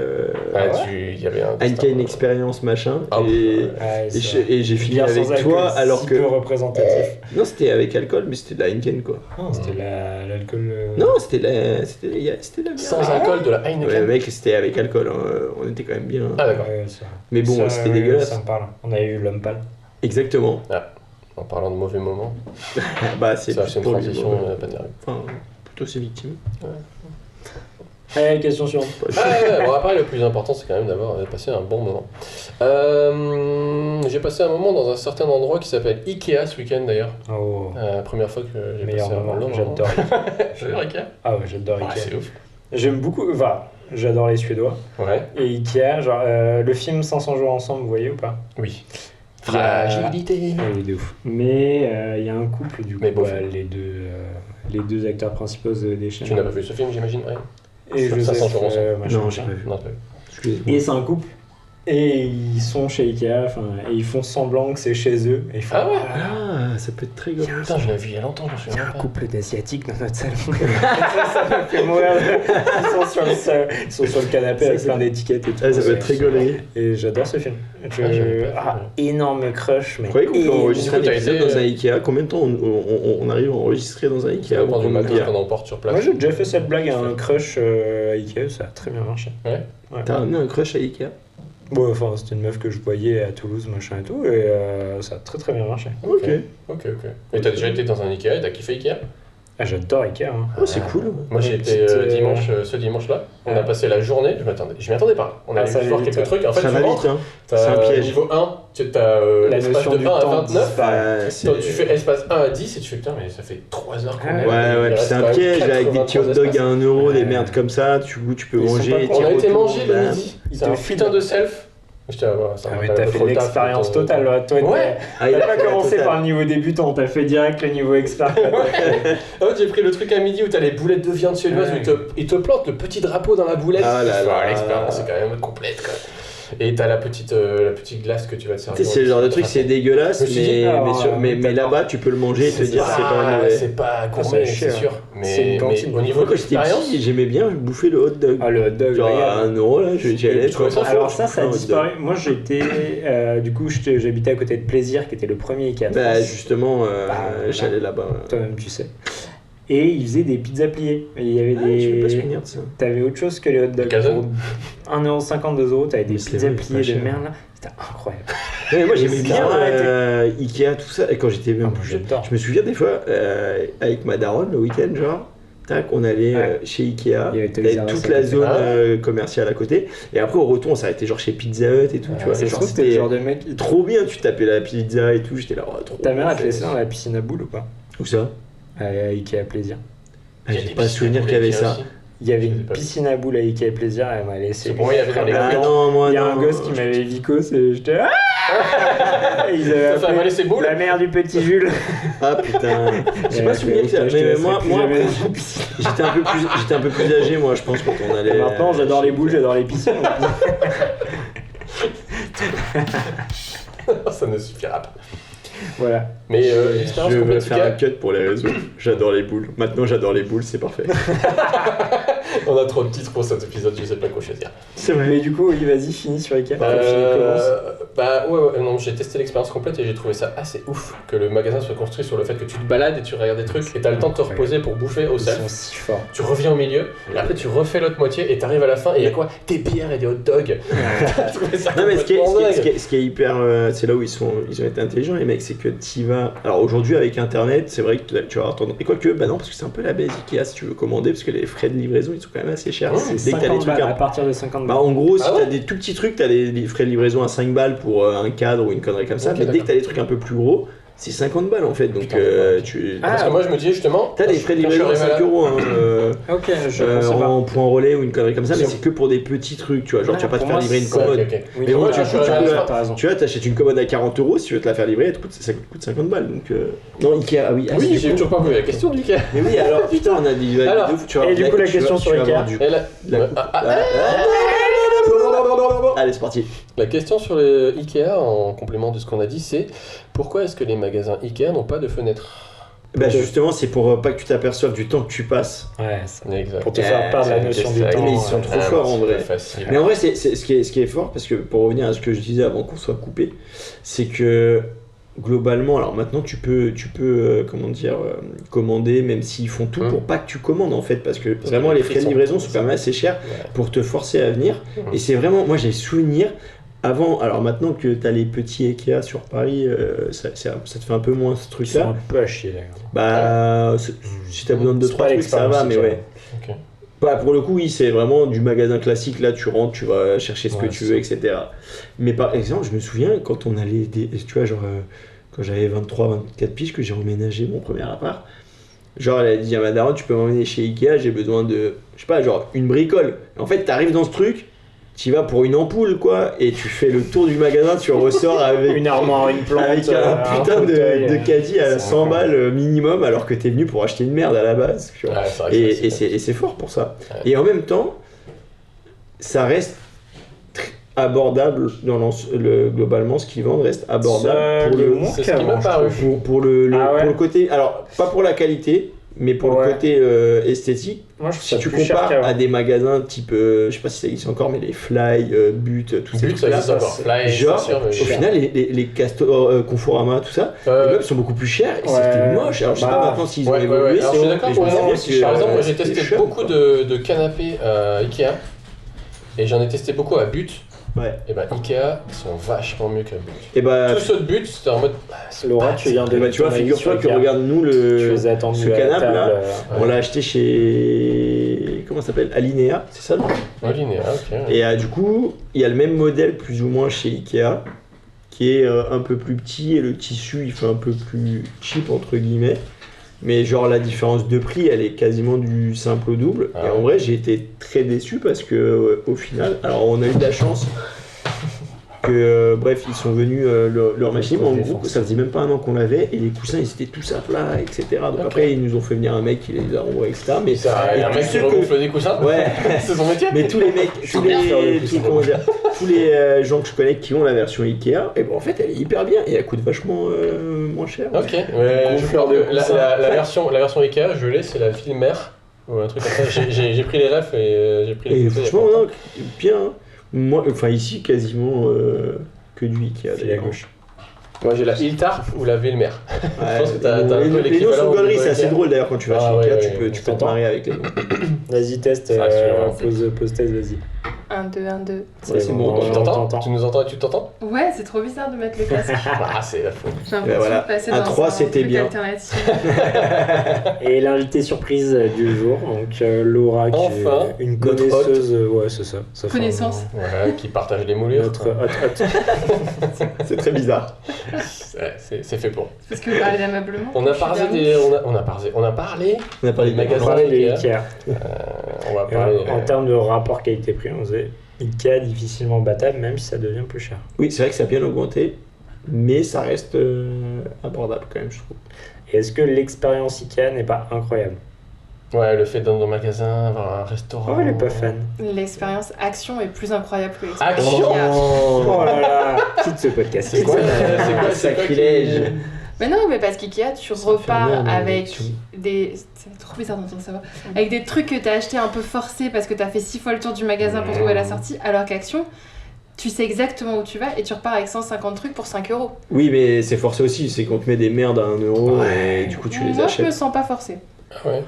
Il y avait un... Heineken Experience machin. Ah, Et j'ai fini Bière sans avec alcool, toi alors si que. peu représentatif. Non, c'était avec alcool, mais c'était de la Heineken quoi. Non, c'était l'alcool. Non, c'était de la bière. Sans alcool de la Heineken. Ouais, mec, c'était avec alcool. Hein. On était quand même bien. Ah d'accord. Ouais, ça- Mais bon, ça, c'était ouais, dégueulasse. Ça me parle. On avait eu l'homme pâle. Exactement. En parlant de mauvais moments, Bah, c'est ça c'est une pour les transition moments. pas terrible. Enfin, plutôt ses victimes. Allez, question suivante. Bon après le plus important c'est quand même d'avoir passé un bon moment. J'ai passé un moment dans un certain endroit qui s'appelle Ikea ce week-end d'ailleurs. Oh, La première fois que j'ai meilleur passé un moment. long J'adore. J'adore Ikea. Ah ouais, j'adore Ah, Ikea. c'est ouf. J'aime beaucoup. Enfin, j'adore les Suédois. Ouais. Et Ikea, genre, le film 500 jours ensemble, vous voyez ou pas? Oui. Il y a- Fragilité. Oui, de ouf. Mais il y a un couple, du coup, Mais beau bah, film. les deux acteurs principaux des chaînes. Tu n'as pas vu ce film j'imagine rien. Et Ça Joseph, sent genre ensemble. machin, Non, j'ai machin. pas vu. Non, t'as pas vu. Excusez-moi. Et c'est un couple. Et ils sont chez Ikea, enfin, et ils font semblant que c'est chez eux. Et ils font, Ah ouais. Ah, ça peut être très rigolo. Putain, je l'ai vu il y a longtemps, je me souviens pas. couple d'asiatiques dans notre salon. ça m'a fait mourir. Ils sont sur le canapé avec plein d'étiquettes et tout. Ah, ça peut être très gaulerie. Et j'adore ce film. j'avais pas vu. Énorme crush, mais. Vous croyez qu'on peut énorme. enregistrer un Du coup, t'as épisode été, dans un Ikea? Combien de temps on arrive à enregistrer dans un Tu Ikea vas prendre du avant qu'on matos nous qu'on emporte sur place. Moi j'ai déjà fait cette blague à un crush à Ikea, ça a très bien marché. Ouais. T'as ramené un crush à Ikea? Bon, enfin, c'était une meuf que je voyais à Toulouse, machin et tout, et ça a très très bien marché. Ok. Et t'as déjà été dans un Ikea et t'as kiffé Ikea? Ah, j'adore Ikea. Hein. Oh, c'est cool. Moi j'ai Une été petite, dimanche, ce dimanche-là. On a ouais. passé la journée, je m'y attendais pas. On Ah, allait ça voir va vite, quelques trucs. En fait, Ça tu va rentres, vite, hein. t'as C'est un piège. niveau 1, tu as La l'espace notion de du 1 à temps 29. disparaît. Toi, tu fais espace 1 à 10 et tu fais putain, mais ça fait 3 heures qu'on est là. Ouais, Il puis c'est reste un quand piège même avec des petits hot 83 dogs à 1 euro, des Ouais. merdes comme ça, tu peux Ils sont manger. pas tu cons. On a été retournes, manger le bah. midi. Ils C'est te un filent. putain de self. J'étais à voir ça. Ah, mais t'as fait l'expérience totale, là. Toi, Ouais. t'as pas commencé par le niveau débutant, t'as fait direct le niveau expert. En fait, j'ai pris le truc à midi où t'as les boulettes de viande suédoise Ouais. où ils te plantent le petit drapeau dans la boulette. Ah là là. L'expérience est quand même complète, quoi. Et t'as la petite glace que tu vas te servir. Tu sais, c'est le genre de truc, c'est dégueulasse, Je me suis dit, mais là-bas, tu peux le manger et te dire c'est pas mauvais. C'est pas gourmet, c'est c'est cher. sûr. C'est une Mais cantine. au niveau Moi, de quand j'étais l'expérience, petit, j'aimais bien bouffer le hot dog. Ah, le hot dog, Genre regarde. à 1 euro, là, j'y allais. tu trouvais ça Alors fou, ça a un hot dog. disparu. Moi j'étais, du coup j'habitais à côté de Plaisir qui était le premier Ikea de Bah, France. justement, j'allais là-bas. Toi-même tu sais. Et ils faisaient des pizzas pliées. Et il y avait Je peux pas se des... souvenir de ça. T'avais autre chose que les hot dogs. Calzone. Pour 1,50€, 2 euros, t'avais des Mais c'est pizzas vrai, c'est pliées pas de cher. merde là. C'était incroyable. Ouais, moi Et j'aimais c'est bien arrêté. Ikea, tout ça. Et quand j'étais même Ah, plus j'adore. je me souviens des fois, avec ma daronne, le week-end, genre, tac, on allait Ouais. chez Ikea, Il y avait Toys R Us toute à la côté. zone Ah. commerciale à côté. Et après, au retour, on s'arrêtait genre chez Pizza Hut et tout, tu vois. C'est Genre, sûr que t'es le c'était genre de mec. trop bien, tu tapais la pizza et tout. J'étais là, oh, trop Ta mère a bien. te laissé dans la piscine à boules ou pas? Où ça? À Ikea Plaisir. Ah, j'ai pas souvenir qu'il y avait ça. Il y avait Je une sais pas. piscine à boules à Ikea Plaisir, elle m'a laissé. C'est pour moi, il y avait dans les Ah clients. non, moi Il y a non. un gosse qui m'avait vicose et j'étais. Ah Ils avaient Ça fait avaler ses boules. la mère du petit Jules. Ah putain, j'ai pas souvenir que ça. Mais moi, après, j'étais un peu plus âgé, moi, je pense, quand on allait. Maintenant, j'adore les boules, j'adore les piscines. Ça ne suffira pas. Voilà. Mais Je l'expérience veux complète faire un Ikea, cut pour les réseaux. J'adore les boules. Maintenant, j'adore les boules, c'est parfait. on a trop de titres pour cet épisode, je sais pas quoi choisir. C'est vrai. Mais du coup, oui, vas-y, finis sur Ikea. Non, j'ai testé l'expérience complète et j'ai trouvé ça assez ouf que le magasin soit construit sur le fait que tu te balades et tu regardes des trucs et t'as le temps de te reposer pour bouffer au Ils self. sont si forts. Tu reviens au milieu et après tu refais l'autre moitié et t'arrives à la fin et il y a quoi? Des bières et des hot dogs. J'ai trouvé ça Non mais ce qui complètement dingue. est hyper, c'est là où ils ont été intelligents les mecs, c'est que t'y vas. Alors aujourd'hui avec internet, c'est vrai que tu vas attendre. Et quoique, bah non, parce que c'est un peu la baisse Ikea si tu veux commander, parce que les frais de livraison ils sont quand même assez chers. C'est Dès que t'as des 50 trucs balles, à partir de 50 Bah balles. en gros, si Ah ouais t'as des tout petits trucs, t'as les frais de livraison à 5 balles pour un cadre ou une connerie comme ça, Ok, mais dès d'accord. que t'as des trucs un peu plus gros, c'est 50 balles en fait. Donc Putain, ouais. tu. Parce que moi je me disais justement. T'as des frais de quand je suis livraison à arrivé 5 euros Ok, je pensais pas. en point relais ou une connerie comme ça, mais Sur- c'est que pour des petits trucs, tu vois. Genre, Ouais, tu vas pas te pour faire moi, livrer une c'est- Ouais, commode. ok. Oui, Mais bon, ouais, tu je peux- suis tu peux- d'accord, t'as raison. Tu vois, t'achètes une commode à 40 euros, si tu veux te la faire livrer, ça coûte 50 balles. Donc, Non, Ikea, ah oui. Oui, du j'ai coup- toujours pas posé la question du Ikea. Mais oui, alors putain, on a dit. Alors, tu vois, et du là, coup, la tu vas- question tu sur vas Ikea. avoir du- Et là- la- Allez, c'est parti. La question sur le Ikea, en complément de ce qu'on a dit, c'est pourquoi est-ce que les magasins Ikea n'ont pas de fenêtres? Bah, justement, c'est pour pas que tu t'aperçoives du temps que tu passes. Ouais, ça. Exact. Pour te faire part de la notion du temps. Mais ils sont trop Ah, forts, en c'est vrai. facile. Mais en vrai, c'est ce qui est fort, parce que pour revenir à ce que je disais avant qu'on soit coupé, c'est que globalement, alors maintenant tu peux comment dire, commander, même s'ils font tout pour pas que tu commandes en fait, parce que vraiment que les les frais de prix livraison sont- sont quand même assez chers Ouais. pour te forcer à venir. Et c'est vraiment, moi j'ai souvenir. Avant, alors maintenant que t'as les petits Ikea sur Paris, ça te fait un peu moins ce Ils sont truc-là. un peu à chier, d'ailleurs. Bah, si t'as besoin de C'est 2-3 pas trucs, ça va, l'expérience mais Ikea. ouais. Ok. Bah, pour le coup, oui, c'est vraiment du magasin classique. Là, tu rentres, tu vas chercher ce que Ouais, tu c'est veux, etc. Mais par exemple, je me souviens quand on allait, tu vois, genre, quand j'avais 23-24 piges, que j'ai emménagé mon premier appart, genre, elle a dit à ma daronne, tu peux m'emmener chez Ikea, j'ai besoin de, je sais pas, genre, une bricole. En fait, t'arrives dans ce truc, tu vas pour une ampoule, quoi, et tu fais le tour du magasin, tu ressors avec Une armoire, une plante. avec un putain fauteuil, de caddie à c'est 100 incroyable. balles minimum, alors que t'es venu pour acheter une merde à la base. Tu vois. Ouais, c'est vrai que Et c'est fort pour ça. Ouais. Et en même temps, ça reste abordable globalement, ce qu'ils vendent reste abordable Ça, pour les le, moins c'est ce qui m'a qu'avant, paru. je trouve. pour Ah ouais. pour le côté, alors pas pour la qualité, mais pour Ouais. le côté esthétique. Moi, je trouve Si ça tu plus cher compares qu'avant. à des magasins type, je sais pas si ça existe encore, mais les Fly, But, tous ces But, ça trucs-là, existe encore. Fly, genre, c'est sûr, mais- au final, les Castor, Conforama, tout ça, les meubles sont beaucoup plus chers et Ouais. c'était moche. Alors je sais Bah, pas maintenant s'ils ont Ouais, ouais, évolué. ouais. Alors, je suis d'accord, mais je me par souviens exemple, que, par exemple, moi j'ai c'était testé cher, beaucoup quoi. de canapés Ikea et j'en ai testé beaucoup à But. Ouais. Et bah Ikea ils sont vachement mieux qu'à But. Et bah, Tous ceux de But c'était en mode. Laura, tu viens de. tu vois, ton avis figure-toi sur que Ikea. regarde nous Tu les as le attendus ce à la canapé table, là, on Ouais. l'a acheté chez comment ça s'appelle, Alinea, c'est ça non? Linéa, ok. Et du coup, il y a le même modèle plus ou moins chez Ikea, qui est un peu plus petit et le tissu il fait un peu plus cheap entre guillemets. Mais genre la différence de prix elle est quasiment du simple au double. Ah Et en ouais. vrai j'ai été très déçu parce que au final, alors on a eu de la chance que bref ils sont venus leur machine, mais en gros ça faisait même pas un an qu'on l'avait et les coussins ils étaient tous à plat, etc. Donc Ok. après ils nous ont fait venir un mec qui les a renvoyés, etc. Mais Ça, et un tous mec qui ceux que- regonfle des coussins. Ouais. C'est son métier. Mais tous les mecs, tous bien faire le coussin. comment dire, tous les gens que je connais qui ont la version Ikea, et ben en fait elle est hyper bien et elle coûte vachement moins cher. Ok, ouais, je Gonfleur crois de que la coussin. version Ikea, je l'ai, c'est la Filmer ou un truc comme ça. J'ai pris les refs et j'ai pris les Et photos. il y a franchement, pas non, bien. hein. Moi, enfin ici quasiment que du Ikea. File à d'ailleurs. gauche. longtemps. Moi j'ai la Hiltarp ou la Vilmer. Ouais, pense que t'as les un peu noms l'équivalent sont au gauleries, niveau c'est assez Ikea. drôle d'ailleurs quand tu vas Ah chez ouais, Ikea, ouais, tu peux te t'entends. marrer avec les noms. Vas-y, test. Ça rassure, hein. Pause test, vas-y. 1, 2, 1, 2. Ouais, c'est bon, Tu on t'entends t'entend. Tu nous entends et tu t'entends Ouais, c'est trop bizarre de mettre le casque. Ah, c'est la faute. J'ai l'impression voilà. de passer Un dans 3, c'était truc bien. alternatif. Et l'invité surprise du jour, donc Laura, qui Enfin, est une notre connaisseuse. Ouais, c'est ça. Ça fait Connaissance. Voilà, qui partage les un- moulures. Notre hot. C'est très bizarre. Ouais, c'est fait pour. Parce que vous parlez d'ameublement. On a je suis parlé dernier. des. On a parlé. On a parlé Des de magasins. On parlait de Ikea. Ikea. On va Et parler. en termes de rapport qualité-prix, on faisait Ikea difficilement battable, même si ça devient plus cher. Oui, c'est vrai que ça a bien augmenté, mais ça reste abordable quand même, je trouve. Et est-ce que l'expérience Ikea n'est pas incroyable? Ouais, le fait d'être dans un magasin, avoir un restaurant. Oh, elle est pas fan. L'expérience action est plus incroyable que l'expérience. Action Ikea. Oh là là, qui écoute ce podcast. C'est quoi sacrilège. Mais non, mais parce qu'IKEA, tu repars avec des... C'est trop bizarre d'entendre ça. Avec des trucs que t'as acheté un peu forcés parce que t'as fait 6 fois le tour du magasin pour trouver la sortie, alors qu'Action, tu sais exactement où tu vas et tu repars avec 150 trucs pour 5 €. Oui, mais c'est forcé aussi, c'est qu'on te met des merdes à 1 € et du coup tu les Moi, je achètes. me sens pas forcée. Ouais.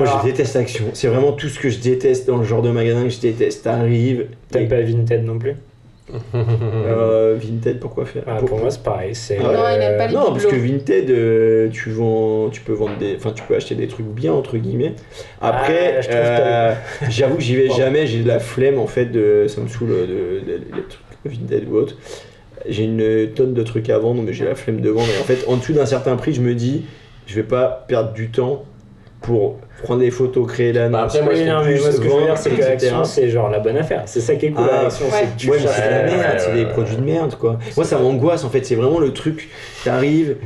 Moi je déteste Action, c'est vraiment tout ce que je déteste dans le genre de magasin que je déteste. T'arrives, T'aimes pas Vinted non plus? Vinted, pourquoi faire? Pour moi c'est pareil. Non, il aime pas les Non, parce que bibelots. Vinted, tu peux vendre tu peux acheter des trucs bien entre guillemets. Après, je trouve j'avoue que j'y vais jamais, j'ai de la flemme en fait ça me saoule les trucs Vinted ou autre. J'ai une tonne de trucs à vendre, mais j'ai la flemme de vendre. Et en fait, en dessous d'un certain prix, je me dis, je vais pas perdre du temps pour prendre des photos, créer l'annonce. Après, moi, Oui, non, mais moi ce que je veux dire c'est que etc. Action c'est genre la bonne affaire. C'est ça qui est cool à Action, c'est que tu Ouais, mais cherches c'est de la merde, ouais, c'est des ouais. produits de merde quoi. Moi ça m'angoisse en fait, c'est vraiment le truc, t'arrives,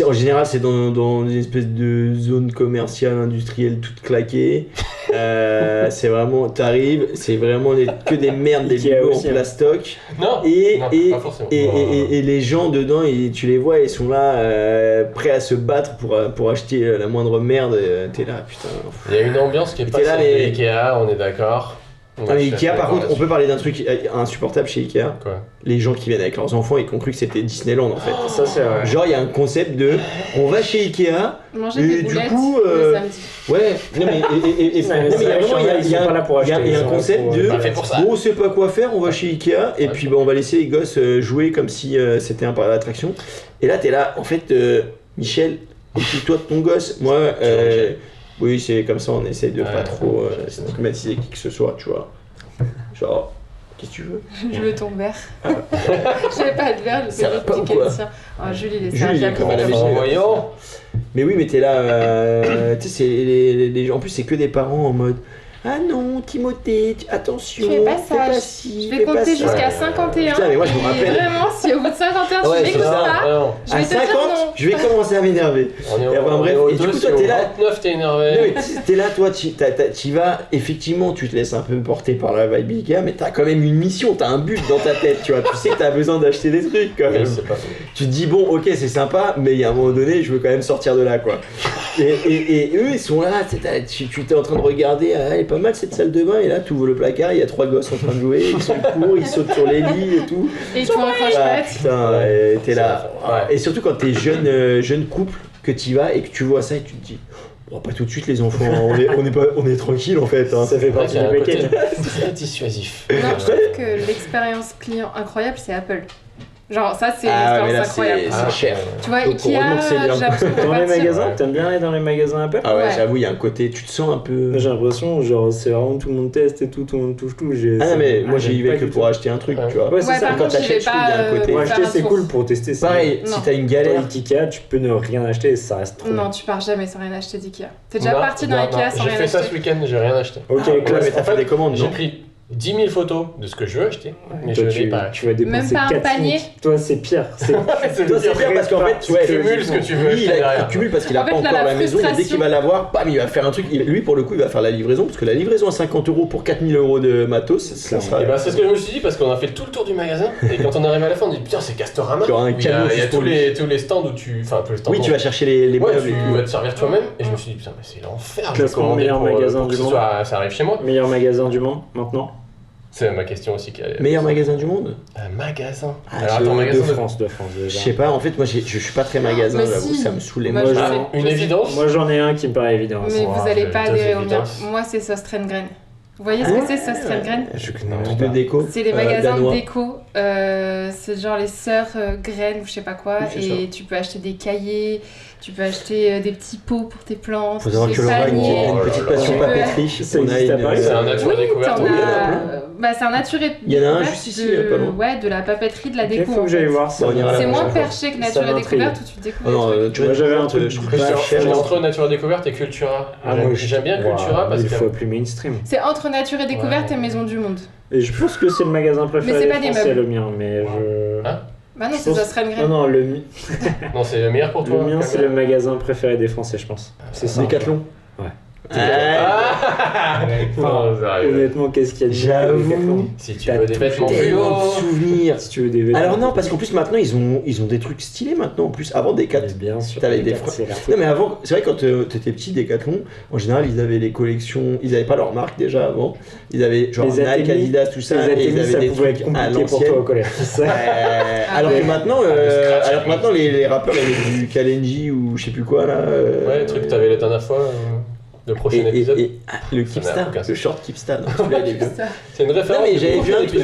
en général c'est dans une espèce de zone commerciale, industrielle toute claquée, c'est vraiment, t'arrives, c'est vraiment que des merdes, des Ikea bibelots en aussi, hein. plastoc, Non, et, non, et, pas forcément. et les gens dedans, tu les vois, ils sont là prêts à se battre pour acheter la moindre merde, t'es là putain. Il y a une ambiance qui est pas T'es là, celle de mais- Ikea, on est d'accord. Ah mais Ikea par contre, on peut parler d'un truc insupportable chez Ikea. Quoi? Les gens qui viennent avec leurs enfants et qui ont cru que c'était Disneyland en fait. Ça c'est vrai. Genre il y a un concept de on va chez Ikea, Manger Et des du boulettes coup, le samedi. ouais, non mais Non, mais il y c'est a vrai que vraiment ils sont pas là pour il y a acheter, un ils sont là concept pour, de pas fait pour ça. bon on sait pas quoi faire, on va chez Ikea et puis bah, on va laisser les gosses jouer comme si c'était un parc d'attraction. Et là t'es là en fait Michel, occupe-toi de ton gosse. Moi oui c'est comme ça, on essaie de pas trop stigmatiser qui que ce soit, tu vois. Genre, qu'est-ce que tu veux? Je veux ton verre. J'avais pas de verre, je Ça vais va pas ou piquer quoi le sien. Oh, Julie, il est Julie, il est sage, comme à la j'aime maison. trop. Voyons. Mais oui, mais t'es là, tu sais, c'est les gens, en plus c'est que des parents en mode ah non, Timothée, attention, Tu es pas fais sage. pas ci, Je fais vais pas compter ça. jusqu'à 51. Putain, mais moi, je me et rappelle. Vraiment, si au bout de 51 Ouais, tu c'est m'écoutes ça. pas, Non, je vais À te dire 50, non. je vais commencer à m'énerver. on est Et enfin, on bref, est au et du 2, coup, c'est toi, au t'es là. 29, t'es énervé. Non, mais t'es là, toi, t'y vas, effectivement, tu te laisses un peu porter par la vibe Ikea, mais t'as quand même une mission, t'as un but dans ta tête, tu vois. Tu sais que t'as besoin d'acheter des trucs quand même. Mais c'est pas faux. Tu te dis, bon, ok, c'est sympa, mais il y a un moment donné, je veux quand même sortir de là, quoi. Et eux, ils sont là, tu t'es en train de regarder, ah, elle est pas mal cette salle de bain, et là, tu ouvres le placard, il y a 3 gosses en train de jouer, ils sont courts, ils sautent sur les lits et tout. Et tu vois un Ah, croche-patte. putain, et t'es là. Ouais. Et surtout quand t'es jeune couple, que t'y vas et que tu vois ça et que tu te dis, bon, pas tout de suite les enfants, on est tranquille en fait. Hein. Ça fait Ouais, partie il y a du un côté package. très dissuasif. Non, je trouve que l'expérience client incroyable, c'est Apple. Genre, ça, c'est Ah, mais là, l'expérience incroyable. c'est cher. Tu vois, Donc, heureusement que c'est Ikea, bien. j'ai l'impression qu'on Dans va les partir. magasins, Ouais. t'aimes bien aller dans les magasins Apple? Ah ouais, Ouais. j'avoue, il y a un côté, tu te sens un peu. Moi, j'ai l'impression, genre, c'est vraiment tout le monde teste et tout le monde touche tout. Ah non, mais moi j'y vais vais que pour acheter un truc, Ouais. tu vois. Ouais, c'est Ouais, ça. par quand contre, j'y t'achètes, vais je trouve, il y a un pas côté. Pour faire acheter, un c'est tour. cool pour tester. c'est- Pareil, Non. si t'as une Dans galère. Ikea, tu peux ne rien acheter et ça reste trop. Non, tu pars jamais sans rien acheter d'Ikea. T'es déjà Non, parti dans non, Ikea non, sans J'ai rien fait ça ce acheter. week-end, j'ai rien acheté. Ok, Ah, ouais, classe. mais t'as En fait fait, des commandes, J'ai non? pris 10 000 photos de ce que je veux acheter, mais Toi, je l'ai pas tu vas dépenser Même pas un 4 panier. SMIC. Toi, c'est pire. C'est Toi, c'est bien parce qu'en fait, Tu ouais, cumules ce que tu veux lui, acheter il derrière. cumule parce qu'il a En fait, pas là, encore la la maison, mais dès frustration. qu'il va l'avoir, bam, il va faire un truc. Lui, pour le coup, il va faire la livraison parce que la livraison à 50 € pour 4 000 € de matos, ça sera. Et bah, c'est ce que je me suis dit parce qu'on a fait tout le tour du magasin et quand on arrive à la fin on dit putain c'est Castorama. Il y aura un Où il y a, camion il y a juste pour tous les stands où tu... Enfin tous les stands. Oui, non. tu vas chercher les Ouais, meubles et tu tout. vas te servir toi-même et je me suis dit putain mais c'est l'enfer. Je vais Classement commander meilleur pour, magasin pour que du ce monde. soit, ça arrive chez moi. Meilleur magasin du monde, maintenant? C'est ma question aussi. Meilleur magasin du monde? Un magasin. Ah, Alors je- attends, magasin De de France Je déjà. sais pas, en fait, moi je suis pas très magasin, Mais j'avoue, si. ça me saoule les Moi, mots. je Ah, sais. une évidence. Moi, j'en ai un qui me paraît évident. Mais Wow, vous allez j'ai pas deux adhérer au mien. évidences. Moi, c'est Sauce Graine. Vous voyez ce que c'est, Sauce Graine? Je connais Non, même Truc de pas. déco. C'est les magasins danois. de déco. C'est genre les sœurs graines ou je sais pas quoi. Oui, c'est Et tu peux acheter des cahiers, tu peux acheter des petits pots pour tes plantes. Faut savoir des que Laura a paniers. une petite Oh là passion là. papeterie. Ça On a existe à une- Paris, C'est un nature Oui, découverte. t'en oui, il y en a as. plein. Bah, c'est un nature Il y en a un découverte juste ici, de- pas loin. Ouais, de la papeterie, de la Ok, déco. faut en que j'aille fait. voir ça. Bon, on ira C'est la moins prochaine perché que Ça nature et m'intrigue. découverte où tu découvres Oh non, des trucs. tu vois, Moi, j'avais un truc je trouve pas ça cher. cher. C'est entre nature découverte et Cultura. J'aime bien Cultura parce il que faut plus mainstream. C'est entre nature et découverte Ouais. et maison du monde. Et je pense que c'est le magasin préféré Mais c'est des pas des Français, meubles. le mien, mais je... Hein Bah non, Je c'est pense- Sauce Graine. Non, non, non c'est le meilleur pour toi. le mien, c'est Camille. le magasin préféré des Français, je pense. C'est ça. Décathlon. Honnêtement, qu'est-ce qu'il y a de J'avoue. Si tu veux des vêtements fluo. Tellement de souvenirs. Si tu veux des vêtements. Alors non, parce qu'en plus maintenant ils ont des trucs stylés maintenant. En plus, avant Decathlon, bien sûr. t'avais des non mais avant, c'est vrai quand t'étais petit, Decathlon, en général ils avaient les collections, ils avaient pas leur marque déjà avant. Ils avaient genre Les Nike, Adidas, tout ça, et ils avaient des trucs à l'ancienne. Alors que maintenant, les rappeurs ils avaient du Kalenji ou je sais plus quoi là. Ouais, le truc que t'avais la dernière fois. Le prochain épisode. Le Keepstar, le short Keepstar. C'est une référence. Non mais j'avais vu un truc,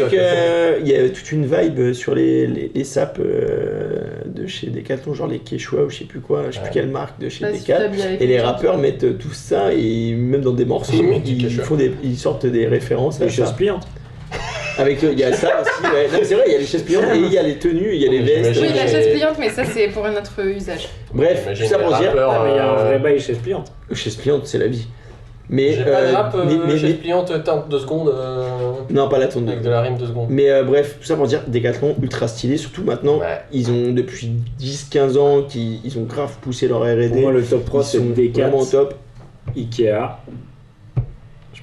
il y a toute une vibe sur les sapes de chez Decathlon, genre les Quechua ou je sais plus quoi, je sais plus quelle marque de chez Decathlon. Et les rappeurs mettent tout ça et même dans des morceaux, ils sortent des références à les choses pliantes. Avec il y a ça aussi, ouais. Non, c'est vrai, il y a les chaises pliantes et il y a les tenues, il y a les vestes. Oui, la chaise pliante, mais ça c'est pour un autre usage. Bref, tout ça pour dire. Il y a un vrai bail chaise pliante. Chaise pliante, c'est la vie. Mais j'ai pas de rap chaise pliante teinte 2 secondes. Non, pas la tonne. Avec de la rime 2 secondes. Mais bref, tout ça pour dire Decathlon ultra stylé, surtout maintenant. Ils ont depuis 10-15 ans qu'ils ont grave poussé leur R&D. Pour moi, le top 3 c'est Decathlon, vraiment top. Ikea.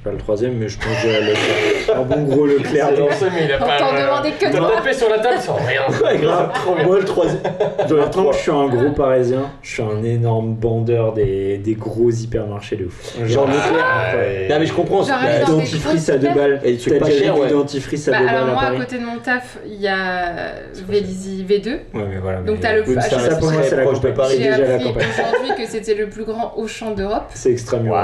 Pas le troisième, mais je pense que j'ai Leclerc. Un bon gros Leclerc. On t'en demandait que toi. Tapé sur la table sans rien. Ouais, grave. Moi, le troisième. Maintenant, je suis un gros parisien. Je suis un énorme bandeur des gros hypermarchés de ouf. Genre Leclerc. Non, mais je comprends. Dentifrice à 2 balles. Et tu pas cher, ouais. Dentifrice à 2 balles. Alors, moi, à côté de mon taf, il y a Vélizy V2. Ouais, mais voilà. Donc, t'as le plus. Ça, pour moi, c'est la campagne. J'ai appris aujourd'hui que c'était le plus grand Auchan d'Europe. C'est extrêmement.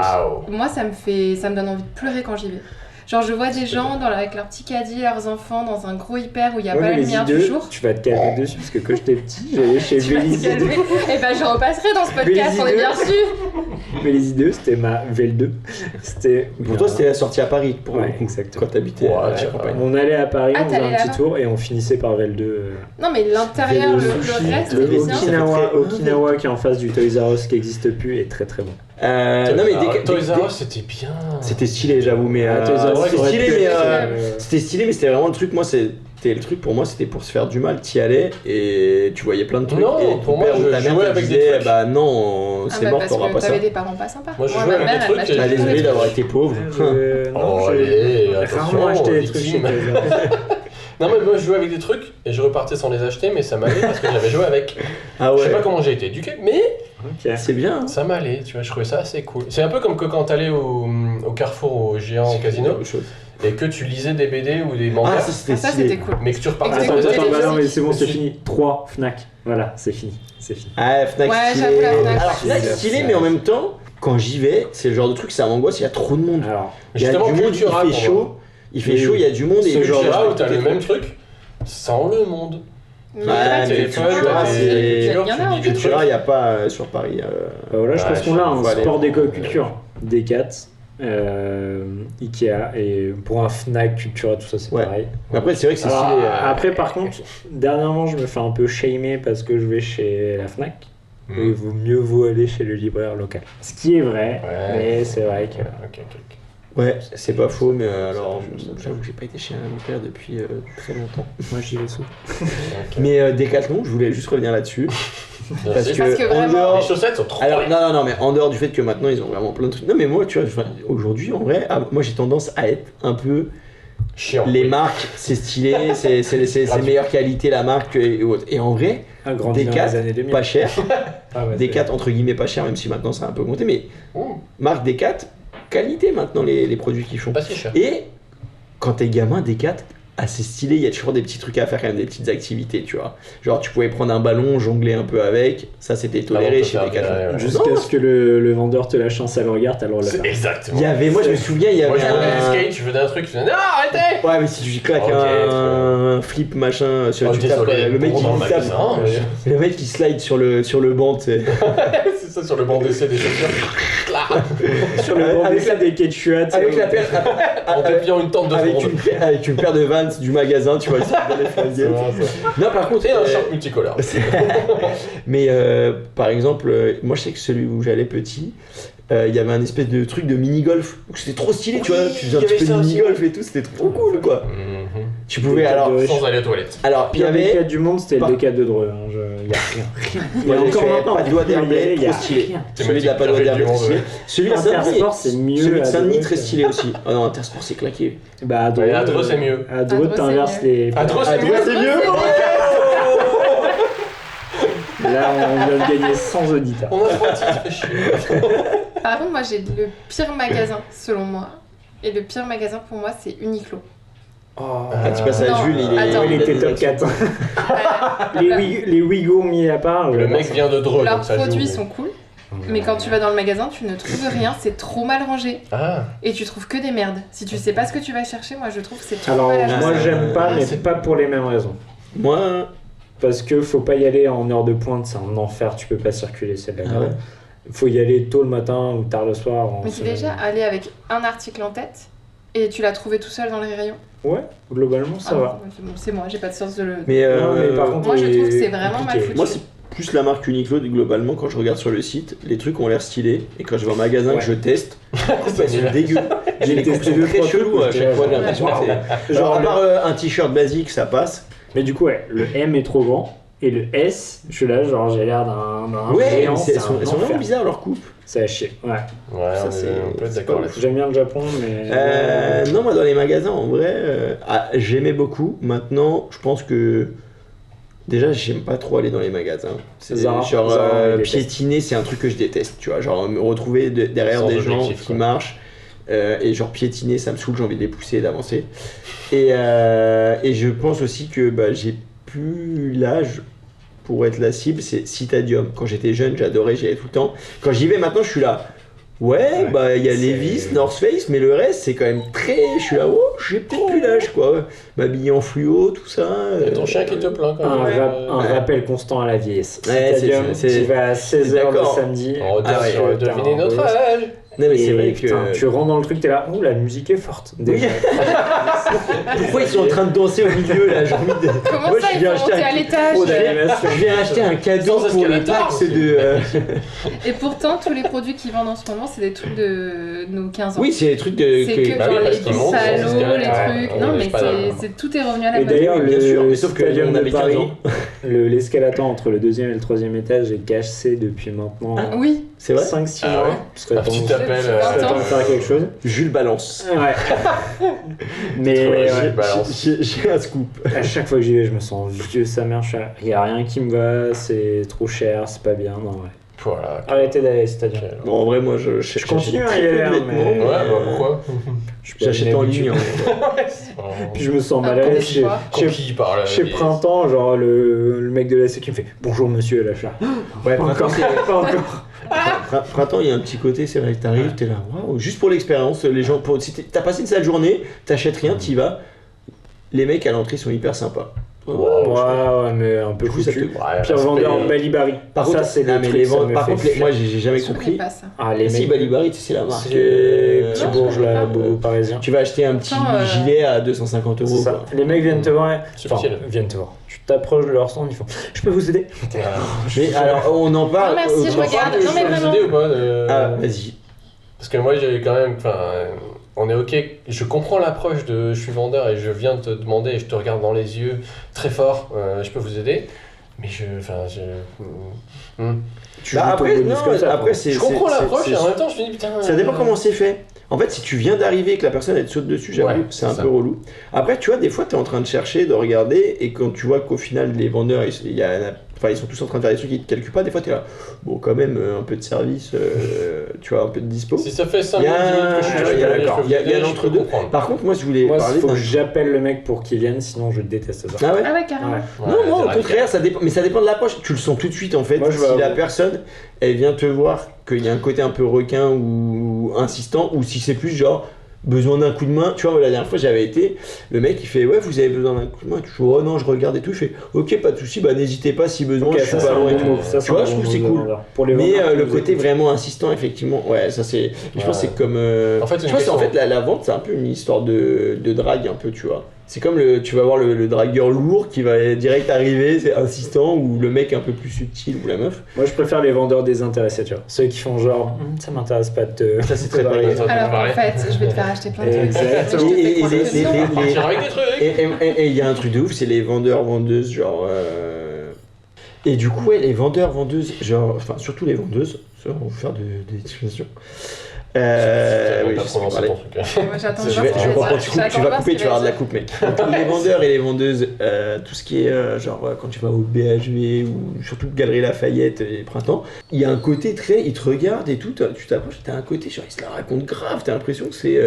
Moi, ça me donne envie de pleurer quand j'y vais. Genre je vois des gens avec leur petit caddie, leurs enfants dans un gros hyper où il n'y a pas la lumière du jour. Tu vas te calmer dessus parce que quand j'étais petit, j'allais chez Vélizy 2. Et ben j'en repasserai dans ce podcast, on est bien sûr. Vélizy 2, c'était ma VL2. Pour toi, c'était la sortie à Paris exactement. Quand t'habitais à campagne. On allait à Paris, on faisait un petit tour et on finissait par VL2. Non mais l'intérieur, le reste, le Okinawa qui est en face du Toys R Us qui n'existe plus est très très bon. Non mais Toys R Us c'était bien. C'était stylé, j'avoue, mais c'était stylé, mais c'était vraiment le truc. Moi, c'était le truc pour moi, c'était pour se faire du mal. T'y allais et tu voyais plein de trucs. Non, et pour moi, je jouais avec des trucs. Bah non, c'est mort, t'auras pas ça. T'avais des parents pas sympas. Moi, je jouais avec des trucs. Désolé d'avoir été pauvre. Non, allez, rarement acheté des trucs. Non mais moi je jouais avec des trucs et je repartais sans les acheter, mais ça m'allait parce que j'avais joué avec. Ah ouais. Je sais pas comment j'ai été éduqué, mais c'est bien. Ça m'allait, tu vois, je trouvais ça assez cool. C'est un peu comme que quand t'allais au Carrefour, au Géant, au Casino, et que tu lisais des BD ou des mangas. Ah ça c'était cool. Mais que tu repartais sans les acheter. Non mais c'est bon, c'est fini. 3 Fnac. Voilà, c'est fini. Ah Fnac stylé. Alors Fnac stylé, mais en même temps, quand j'y vais, c'est le genre de truc, ça m'angoisse, il y a trop de monde. Alors, il y a du monde, il fait chaud. Il fait chaud, il y a du monde et ce genre là où t'as le même truc sans le monde. Mais Cultura, il n'y a pas sur Paris. Voilà, je pense qu'on a un sport d'éco-culture. Decat, Ikea et pour un Fnac, Cultura, tout ça c'est pareil. Après, c'est vrai que c'est stylé. Après, par contre, dernièrement, je me fais un peu shamer parce que je vais chez la Fnac. Il vaut mieux aller chez le libraire local. Ce qui est vrai, mais c'est vrai que. Ouais, c'est pas faux, mais alors j'avoue que j'ai pas été chez un père depuis très longtemps. Moi j'y vais souvent. Mais Decathlon, je voulais juste revenir là-dessus. Parce que vraiment, dehors, les chaussettes sont trop. Alors non, mais en dehors du fait que maintenant ils ont vraiment plein de trucs. Non, mais moi, tu vois, aujourd'hui, en vrai, moi j'ai tendance à être un peu. Chiant. Les marques, c'est stylé, c'est meilleure qualité la marque et autres. Et en vrai, Decat, pas cher. Decat entre guillemets pas cher, même si maintenant ça a un peu augmenté, mais marque Decat. Qualité maintenant les produits qu'ils font. Pas si cher. Et quand t'es gamin, Decat, assez stylé, il y a toujours des petits trucs à faire, quand même des petites activités, tu vois. Genre tu pouvais prendre un ballon, jongler un peu avec, ça c'était toléré chez Decat. Jusqu'à ce que le vendeur te lâche un sale regard, t'as le droit de le faire. Exactement. Il y avait, moi je me souviens, il y avait moi je faisais skate, je faisais un truc, je faisais non arrêtez. Ouais mais si tu claques un flip machin sur le mec qui tape, le mec qui slide sur le banc, tu sais. C'est ça, sur le banc d'essai des chaussures. Sur le banc d'essai des Quechua, avec la paire en dépliant une tente de avec une paire de Vans du magasin, tu vois, dans les fringues. Non, par contre, et un short multicolore. Mais par exemple, moi je sais que celui où j'allais petit, il y avait un espèce de truc de mini-golf. C'était trop stylé, tu vois, tu faisais un petit peu de mini-golf et tout, c'était trop cool quoi. Tu pouvais alors. Sans aller aux toilettes. Alors, il y Pire avait. décade du monde, c'était le décade de Dreux. Hein. Il y a rien. Moi, Et j'ai encore fait maintenant, pas de doigt d'herbier, il y a trop stylé. rien. Celui de la pas de doigt d'herbier, trop stylé. Celui de Saint-Denis, Intersport, c'est mieux. celui de à Saint-Denis, Dreux très que- stylé aussi. Ah non, Intersport, c'est claqué. Bah, à Dreux, Ouais, à Dreux, c'est mieux. À Dreux, Dreux, t'inverses c'est les. À Dreux, c'est Ah, mieux. Dreux, c'est mieux. Là, on vient de gagner 100 auditeurs. On a 3 titres, fait chier. Par contre, moi, j'ai le pire magasin, selon moi. Et le pire magasin, pour moi, c'est Uniqlo. Ah, tu passes à Non, Jules, il est. attends. Il était top 4. Les Ouïghours mis à part. Le mec vient de Dreux, Leurs donc ça joue. produits sont cool, mais quand tu vas dans le magasin, tu ne trouves rien, c'est trop mal rangé. Ah, Et tu trouves que des merdes. Si tu sais pas ce que tu vas chercher, moi, je trouve que c'est trop Alors, mal agencé. moi, j'aime pas, mais c'est- pas pour les mêmes raisons. Moi. Parce que faut pas y aller en heure de pointe, c'est un enfer, tu peux pas circuler, c'est de la Ah ouais. merde. Faut y aller tôt le matin ou tard le soir. en Mais t'es semaine. déjà allé avec un article en tête et tu l'as trouvé tout seul dans les rayons. Ouais, globalement ça va. Bon, c'est moi, j'ai pas de sens de le. Mais, Non, mais par contre, Moi, je trouve que c'est les- vraiment mal compliqué. foutu. moi, c'est plus la marque Uniqlo, globalement, quand je regarde sur le site, les trucs ont l'air stylés. Et quand je vais en magasin Ouais. que je teste, c'est c'est nul. dégueu. J'ai les testé coupes deux, très trois chelous trucs, à chaque fois, j'ai l'impression que c'est. Genre, à le- part un t-shirt basique, ça passe. Mais du coup, ouais, le M est trop grand. Et le S, je suis là, genre j'ai l'air d'un Ouais, géant, mais c'est elles sont un vraiment enfer. bizarres leurs coupes. Ça a chier, ouais. Ouais, Ça, on c'est- peut être c'est d'accord pas là-dessus. J'aime bien le Japon, mais... Non, moi dans les magasins, en vrai, j'aimais beaucoup. Maintenant, je pense que. Déjà, j'aime pas trop aller dans les magasins. C'est Zara, genre Zara, il déteste. piétiner, c'est un truc que je déteste. Tu vois, genre me retrouver derrière Sans des gens objectif, qui quoi. marchent et genre piétiner, ça me saoule, j'ai envie de les pousser et d'avancer. Et je pense aussi que bah, j'ai plus l'âge pour être la cible, c'est Citadium. Quand j'étais jeune, j'adorais, j'y allais tout le temps. Quand j'y vais maintenant, je suis là. Ouais, bah il y a c'est- Levi's, North Face, mais le reste c'est quand même très. Je suis là, oh, j'ai peut-être plus l'âge quoi. M'habiller en fluo, tout ça. Il y a ton chien qui te plaint quand Un, même. un rappel constant à la vieillesse. Ouais, Stadium, c'est- tu vas à 16h le d'accord. samedi. On Ah ouais, sur putain, deviner notre ouais. âge. Non, mais Et c'est vrai putain, que. tu rentres dans le truc, t'es là, ouh, la musique est forte. Déjà. Pourquoi ils sont en train de danser au milieu là? J'ai envie de. Comment Moi, ça, je il viens faut acheter monter un à l'étage Trop d'animation. Je viens acheter un cadeau Sans pour les escalator taxes aussi. de. Et pourtant, tous les produits qu'ils vendent en ce moment, c'est des trucs de nos 15 ans. Oui, c'est des trucs de. C'est que Bah genre oui, parce les qu'ils montent sans salauds, les escalator. trucs. Ouais, Non, on mais est pas d'accord. tout est revenu à la Et base. d'ailleurs, bien sûr, le mais sauf que Stadium on de avait 15 Paris, ans. l'escalator entre le deuxième et le troisième étage est cassé depuis maintenant Oui, C'est vrai? 5-6 Ah mois. ouais Ce serait Un temps petit de- appel. ce serait temps de faire quelque chose. Jules balance. Ouais. Mais Ouais, ouais, Jules balance. J'ai un scoop. à chaque fois que j'y vais, je me sens vieux sa mère. Il n'y a rien qui me va, c'est trop cher, c'est pas bien. Non, ouais. Voilà. Arrêtez d'aller au stadium. Bon, en vrai, moi je continue à y très peu aller, de hein, vêtements, mais- Ouais, bah pourquoi J'achète en ligne. hein. Puis je me sens Ah, mal à pour l'aise. des Chez, choix. Conquis par la chez vieillesse. Printemps, genre le mec de la sécu me fait bonjour monsieur, là je suis là. Ouais, Pas printemps, encore, c'est- pas encore. Printemps, il y a un petit côté, c'est vrai que t'arrives, t'es là, waouh, juste pour l'expérience. Les gens, si t'as passé une sale journée, t'achètes rien, t'y vas. Les mecs à l'entrée sont hyper sympas. Ouais, mais un peu Du coup, ça te- foutu. Ouais, Pire là, vendeur, c'est- Balibari. Par ça, contre, c'est non, le mais truc, les ça ventes- me par fait contre, moi fuir. j'ai jamais je connais compris. pas ça. Ah, les Si mecs, Balibari, c'est la marque. les petits Non, bourges là, je bobo parisien. Tu vas acheter un petit Attends, gilet à 250 C'est euros. ça. quoi. Les mecs viennent te voir. Subtil. Viennent te voir. Tu t'approches de leur stand, ils font je peux vous aider. Mais alors, on en parle. Non, merci, je on en regarde. parle- Non, mais Je peux vous vraiment. aider ou pas de- Ah, vas-y. Parce que moi, j'ai quand même. Enfin, on est ok. Je comprends l'approche de je suis vendeur et je viens te demander et je te regarde dans les yeux très fort. Je peux vous aider. Mais je. Enfin, je. Tu Bah, joues ton après, bonus non, comme ça, après quoi. c'est. Je comprends c'est- l'approche c'est- et en même temps, je me dis putain. Ça dépend comment c'est fait. En fait, si tu viens d'arriver et que la personne elle te saute dessus, j'avoue, Ouais, c'est c'est un ça. peu relou. Après, tu vois, des fois, tu es en train de chercher, de regarder, et quand tu vois qu'au final, les vendeurs, ils sont tous en train de faire des trucs qui te calculent pas, des fois, tu es là, bon, quand même, un peu de service, tu vois, un peu de dispo. Si ça fait 5 Il y a minutes que je suis un- là, il y a- je peux d'accord. vous Il y a aider, je peux l'entre-deux. comprendre. Par contre, moi, je voulais Moi, il parler faut d'un. que j'appelle le mec pour qu'il vienne, sinon je déteste ça. Ah ouais? Ah ouais, carrément. Ouais. Ouais, Non, moi, au direct. contraire, ça dépend, mais ça dépend de l'approche. Tu le sens tout de suite, en fait. Moi, je si vais la avouer. personne, elle vient te voir qu'il y a un côté un peu requin ou insistant, ou si c'est plus genre besoin d'un coup de main. Tu vois, la dernière fois, j'avais été, le mec, il fait, ouais, vous avez besoin d'un coup de main. Tu fais, oh non, je regarde et tout. Je fais, ok, pas de souci, bah n'hésitez pas si besoin, Ok, je suis ça, pas c'est un loin et bon tout. move. Ça, Tu vois, un je bon trouve que c'est move de cool. vendeur. Pour les Mais vendeurs, le vous côté écoutez. vraiment insistant, effectivement, ouais, ça c'est. Je pense que c'est comme. En fait, c'est tu une vois, c'est en question. fait la vente, c'est un peu une histoire de drague, un peu, tu vois. C'est comme tu vas voir le dragueur lourd qui va direct arriver, c'est insistant, ou le mec un peu plus subtil, ou la meuf. Moi je préfère les vendeurs désintéressés, tu vois. Ceux qui font genre, ça m'intéresse pas de te... Ça c'est très pareil. Alors en fait, je vais te faire acheter plein de trucs. Exactement. Et il y a un truc de ouf, c'est les vendeurs-vendeuses, genre... Et du coup, ouais, les vendeurs-vendeuses, genre... Enfin, surtout les vendeuses, ça, on va faire des discussions. Oui, je sais pas parler. Je comprends, tu vas couper, tu vas avoir de la coupe, mec. Donc, les vendeurs et les vendeuses, tout ce qui est genre quand tu vas au BHV ou surtout Galerie Lafayette et Printemps, il y a un côté très, ils te regardent et tout, tu t'approches, t'as un côté genre ils se la racontent grave, t'as l'impression que c'est...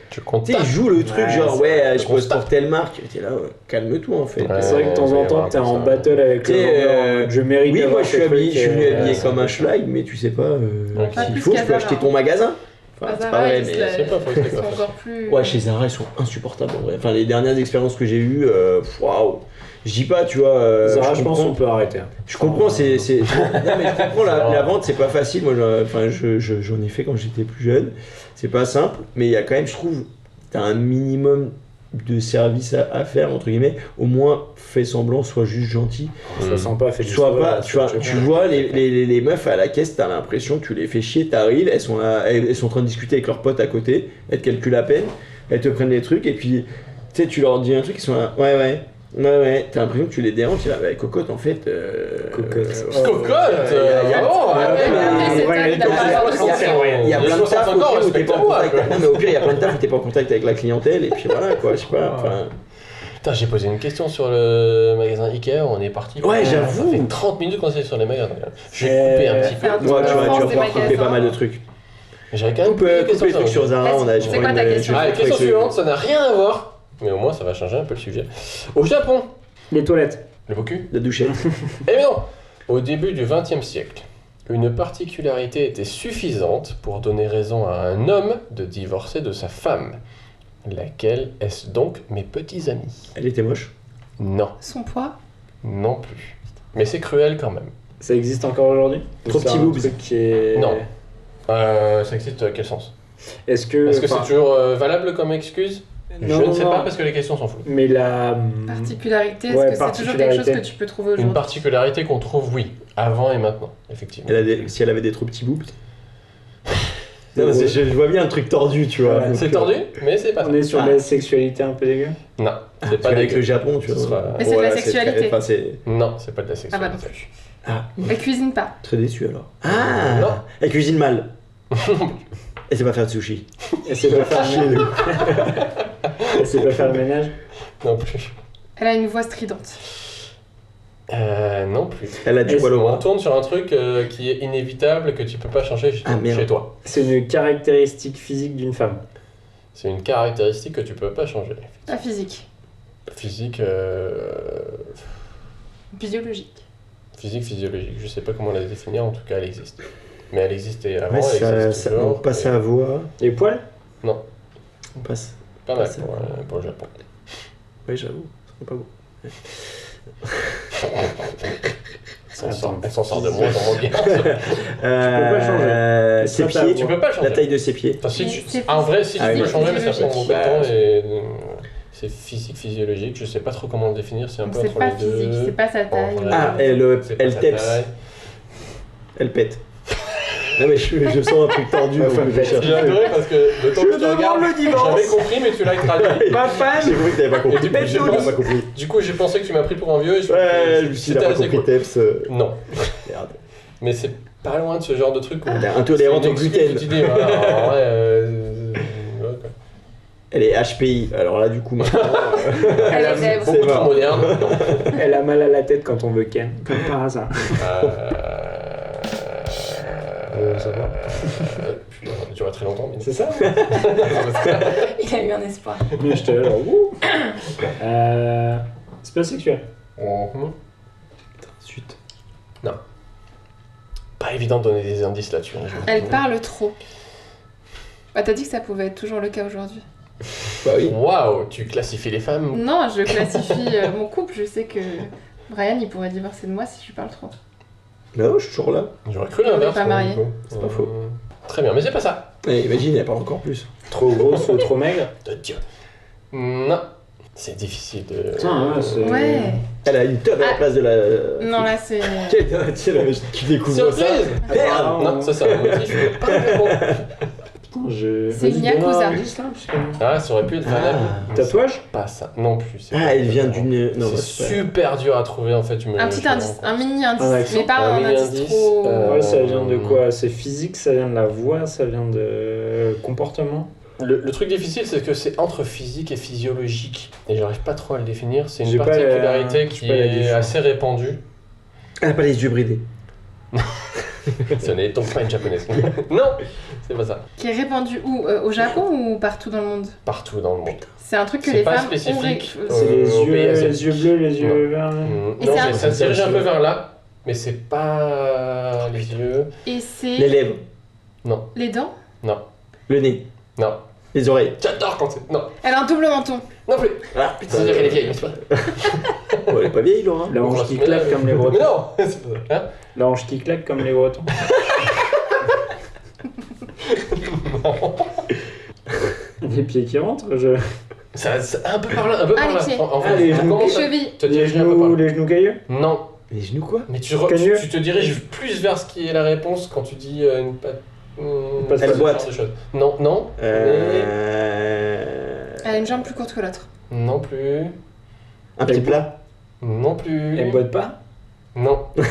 Tu sais, ils jouent le truc genre ouais, je pose pour telle marque, et t'es là, calme-toi en fait. C'est vrai que de temps en temps t'es en battle avec le vendeur, je mérite. Oui, moi je suis venu habillé comme un schlag, mais tu sais pas s'il faut, je peux acheter ton magasin. Enfin, c'est pas vrai, mais c'est pas faux, c'est pas encore plus. Ouais, chez Zara, ils sont insupportables en vrai. Enfin, les dernières expériences que j'ai eues, waouh! Je dis pas, tu vois. Zara, je pense qu'on peut arrêter. Je comprends, c'est. Non, mais je comprends, la vente, c'est pas facile. Moi, j'en ai fait quand j'étais plus jeune. C'est pas simple, mais il y a quand même, je trouve, t'as un minimum de service à faire, entre guillemets. Au moins, fais semblant, sois juste gentil. Sois sympa, fais du sois pas, tu vois les meufs à la caisse, t'as l'impression que tu les fais chier, t'arrives, elles sont en train de discuter avec leurs potes à côté, elles te calculent à peine, elles te prennent des trucs, et puis, tu sais, tu leur dis un truc, ils sont là, ouais, t'as l'impression que tu les déranges, tu es là, bah, cocotte en fait. Cocotte Il y a plein de taf où t'es pas en contact. Non, mais au pire, il y a plein de taf où t'es pas en contact avec la clientèle, et puis voilà, quoi, je sais pas. Putain, j'ai posé une question sur le magasin Ikea, on est parti. Ouais, j'avoue. Ça fait 30 minutes qu'on est sur les magasins. J'ai coupé un petit peu. Moi, tu vas pouvoir couper pas mal de trucs. J'avais quand même coupé les trucs sur Zara, on a. C'est quoi ta question? La question suivante, ça n'a rien à voir. Mais au moins, ça va changer un peu le sujet. Au Japon, les toilettes. le boku. La douchette. Eh bien non. Au début du XXe siècle, une particularité était suffisante pour donner raison à un homme de divorcer de sa femme. Laquelle est-ce donc, mes petits amis? Elle était moche? Non. Son poids? Non plus. Mais c'est cruel quand même. Ça existe encore aujourd'hui? Trop petit boobs. Non. Ça existe quel sens? Est-ce que c'est toujours valable comme excuse? Je ne sais pas parce que les questions sont floues. Mais la particularité, est-ce que c'est toujours quelque chose que tu peux trouver aujourd'hui? Une particularité qu'on trouve, oui, avant et maintenant, effectivement. Si elle avait des trop petits boobs. Non, je vois bien un truc tordu, tu vois. C'est tordu, mais c'est pas ça. On est sur la sexualité un peu dégueu? Non, c'est pas avec le Japon, tu vois. Mais c'est de la sexualité. Non, c'est pas de la sexualité. Ah bah non plus. Elle cuisine pas. Très déçu alors. Ah non. Elle cuisine mal. Elle sait pas faire de sushi. Elle sait pas faire le ménage. Elle sait pas faire le ménage. Non plus. Elle a une voix stridente. Non plus. Elle a du poil au bras. On tourne sur un truc qui est inévitable, que tu peux pas changer chez toi. C'est une caractéristique physique d'une femme. C'est une caractéristique que tu peux pas changer. La physique. Physique. Biologique. Physique, physiologique. Je sais pas comment la définir, en tout cas elle existe. Mais elle existait avant, ouais, elle existe toujours. On passe à voix. Les poils? Non. On passe. Pas mal pour le Japon. Oui, j'avoue, c'est pas beau. Elle s'en sort de moins en moins bien. Tu peux pas changer. Ses pieds, tu peux pas changer. La taille de ses pieds. Enfin, en vrai, si tu peux changer, mais ça prend beaucoup de temps et c'est physique, physiologique. Je sais pas trop comment le définir, c'est un peu entre les deux. C'est pas physique, c'est pas sa taille. Elle teps. Elle pète. Non mais je sens un truc tordu. J'ai adoré parce que le temps que tu regardes, j'avais compris mais tu l'as traduit. Ma femme. J'ai compris que t'avais pas compris. Du coup j'ai pensé que tu m'as pris pour un vieux. Je me suis dit, t'as pas compris teps. Non. Merde. Mais c'est pas loin de ce genre de truc. Elle est intolérante au gluten. Elle est HPI, alors là du coup maintenant... Elle est beaucoup trop moderne. Elle a mal à la tête quand on veut ken, comme par hasard. Ça va. Ça dure très longtemps. Mais... C'est ça. Il a eu un espoir. Mais je te alors, c'est pas sexuel. Suite. Non. Pas évident de donner des indices là-dessus. Elle parle trop. Bah t'as dit que ça pouvait être toujours le cas aujourd'hui. Bah oui. Waouh, tu classifies les femmes? Non, je classifie mon couple. Je sais que Brian il pourrait divorcer de moi si je lui parle trop. Non, je suis toujours là. J'aurais cru l'inverse. Pas marié. C'est pas faux. Très bien, mais c'est pas ça. Et imagine, elle parle encore plus. Trop grosse ou trop maigre? De Dieu. Non. C'est difficile de... Putain, ouais, c'est... Ouais. Elle a une teub à la place de la. Non, là, c'est... Tu découvres ça. Surprise. Merde. Non, ça c'est un motif. Pas vraiment. Putain, je... C'est Vas-y, une Yakuza. donne un indice, là, parce que- Ah, ça aurait pu être valable. Tatouage? Pas ça, non plus. c'est Ah, pas elle vient exactement. d'une. Non, C'est c'est pas- super dur à trouver en fait. Un petit indice, un mini indice, Un accent. mais pas Un un mini indice indice, trop... Ouais, ça vient de quoi? C'est physique, ça vient de la voix, ça vient de comportement? Le truc difficile, c'est que c'est entre physique et physiologique. Et j'arrive pas trop à le définir. C'est une J'ai pas particularité la- qui j'ai pas la est définition. assez répandue. Elle a pas les yeux bridés. Ce n'est donc pas une japonaise. Non, c'est pas ça. Qui est répandu où? Au Japon ou partout dans le monde? Partout dans le monde. C'est un truc que C'est les pas femmes spécifique. ont... C'est Au pays les asiatique. yeux bleus, les yeux Non. verts. Et Non, c'est un- mais ça se dirige un peu vers là. Mais c'est pas les yeux. Et c'est Les lèvres. Non, les dents? non, Le nez. non. Les oreilles. J'adore quand c'est. Non, Elle a un double menton. non plus. Ah, Ça veut dire qu'elle est vieille, n'est-ce pas? Oh, elle est pas vieille, Laura. La hanche qui claque comme les Mais Bretons. non, c'est pas ça. Hein? La hanche qui claque comme les Bretons. Des pieds qui rentrent, je... C'est un peu par là, un peu Ah, par les là. pieds. En fait, Ah, les tu genoux. commences Les à chevilles. te Les diriger un peu par genoux, là. les genoux cailleux? Non, Les genoux, quoi? mais Cagneux. tu te diriges plus vers ce qui est la réponse quand tu dis une patte. Patte ce genre boîte. de choses. Non, non. Elle a une jambe plus courte que l'autre. Non plus. Un petit plat. Non plus. Elle boite pas? Non. C'est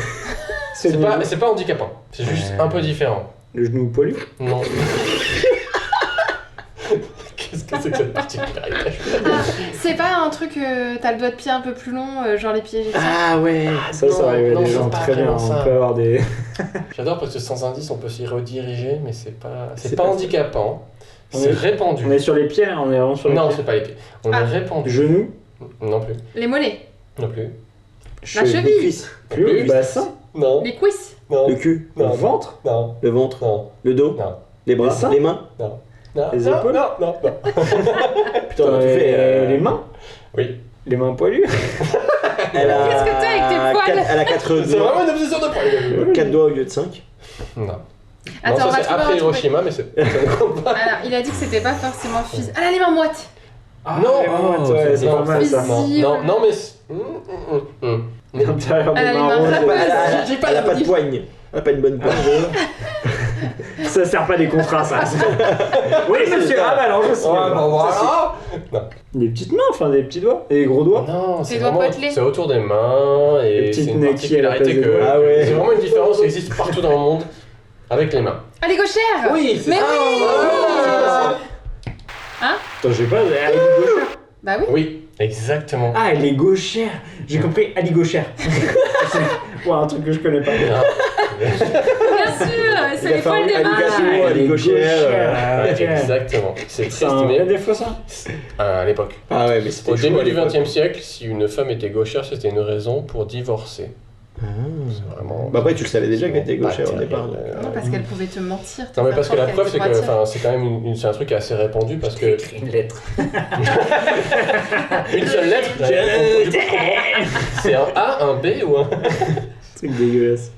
C'est le pas, niveau- c'est pas handicapant. C'est juste un peu différent. Le genou poilu? Non. Qu'est-ce que c'est que cette particularité? Ah, c'est pas un truc, t'as le doigt de pied un peu plus long, genre les pieds égyptiens. Ah ouais. Ça Non, arrive à non, des c'est gens pas très bien. vraiment ça. On peut avoir des... J'adore parce que sans indice, on peut s'y rediriger, mais c'est pas C'est pas pas ça. handicapant. On C'est est- répandu. On est sur les pieds, on est vraiment sur les Non, pieds. c'est pas les pieds. On Ah. est répandu. Genoux? Non plus. Les mollets, Non plus. la Les cheville, cuisses. Plus Plus. le bassin? Non. les cuisses. Non. Le cul. Le Non. ventre? Non. Le ventre. Non. Le dos. Non. Les bras. Les seins. Les mains. Non. Non. Les Non, épaules. Non. Non. Non. Putain, on a tout fait. Les mains? Oui. Les mains poilues? Elle a... Qu'est-ce que t'as avec tes poils? Elle a 4 C'est doigts. vraiment une obsession de poil. 4 doigts au lieu de 5. Non. Attends, non, on ça va c'est trouver, on après va trouver. Hiroshima, mais c'est. ça ne compte pas. Alors, il a dit que c'était pas forcément physique. Elle a les mains moites. Ah, Non. les mains, ouais, c'est non, pas mal ça. Physique. Non, non, mais. L'intérieur des Elle a les mains mains roses. râpeuses. J'ai pas Elle a le pas de motif. poigne. Elle a pas une bonne poigne. Ça sert pas des contrats, ça. Oui, monsieur. Ah, bah alors je sais. Ouais, bon, voilà. Des petites mains, enfin des petits doigts. Et des gros doigts. Non, c'est Des doigts vraiment. potelés. C'est autour des mains Les et petites c'est une naquilles à la particularité place des que. doigts. Ah ouais. C'est vraiment une différence qui existe partout dans le monde avec les mains. Ah, les gauchères. Oui, c'est Mais ça. oui. Ah, Attends, j'ai pas. Elle est gauchère. Bah oui. oui, exactement. Ah, elle est gauchère. J'ai compris, elle est gauchère. Ouais, un truc que je connais pas. Bien sûr, c'est les poils des mains. éducation, Ah, elle est gauchère. Ah, ok. Exactement. C'est C'est triste, un vrai mais défaut ça? à l'époque. Ah ouais, mais c'était Au chaud début à du l'époque. XXe siècle, si une femme était gauchère, c'était une raison pour divorcer. C'est vraiment. Bah après, tu le savais déjà qu'elle était pas gauchère au terrible. départ. donc. Non, parce qu'elle pouvait te mentir. te Non mais faire parce que la croire preuve c'est qu'elle que était droitière. c'est quand même c'est un truc assez répandu parce que Écris une lettre. une seule lettre du coup, je comprends. C'est un A, un B ou un Truc dégueulasse.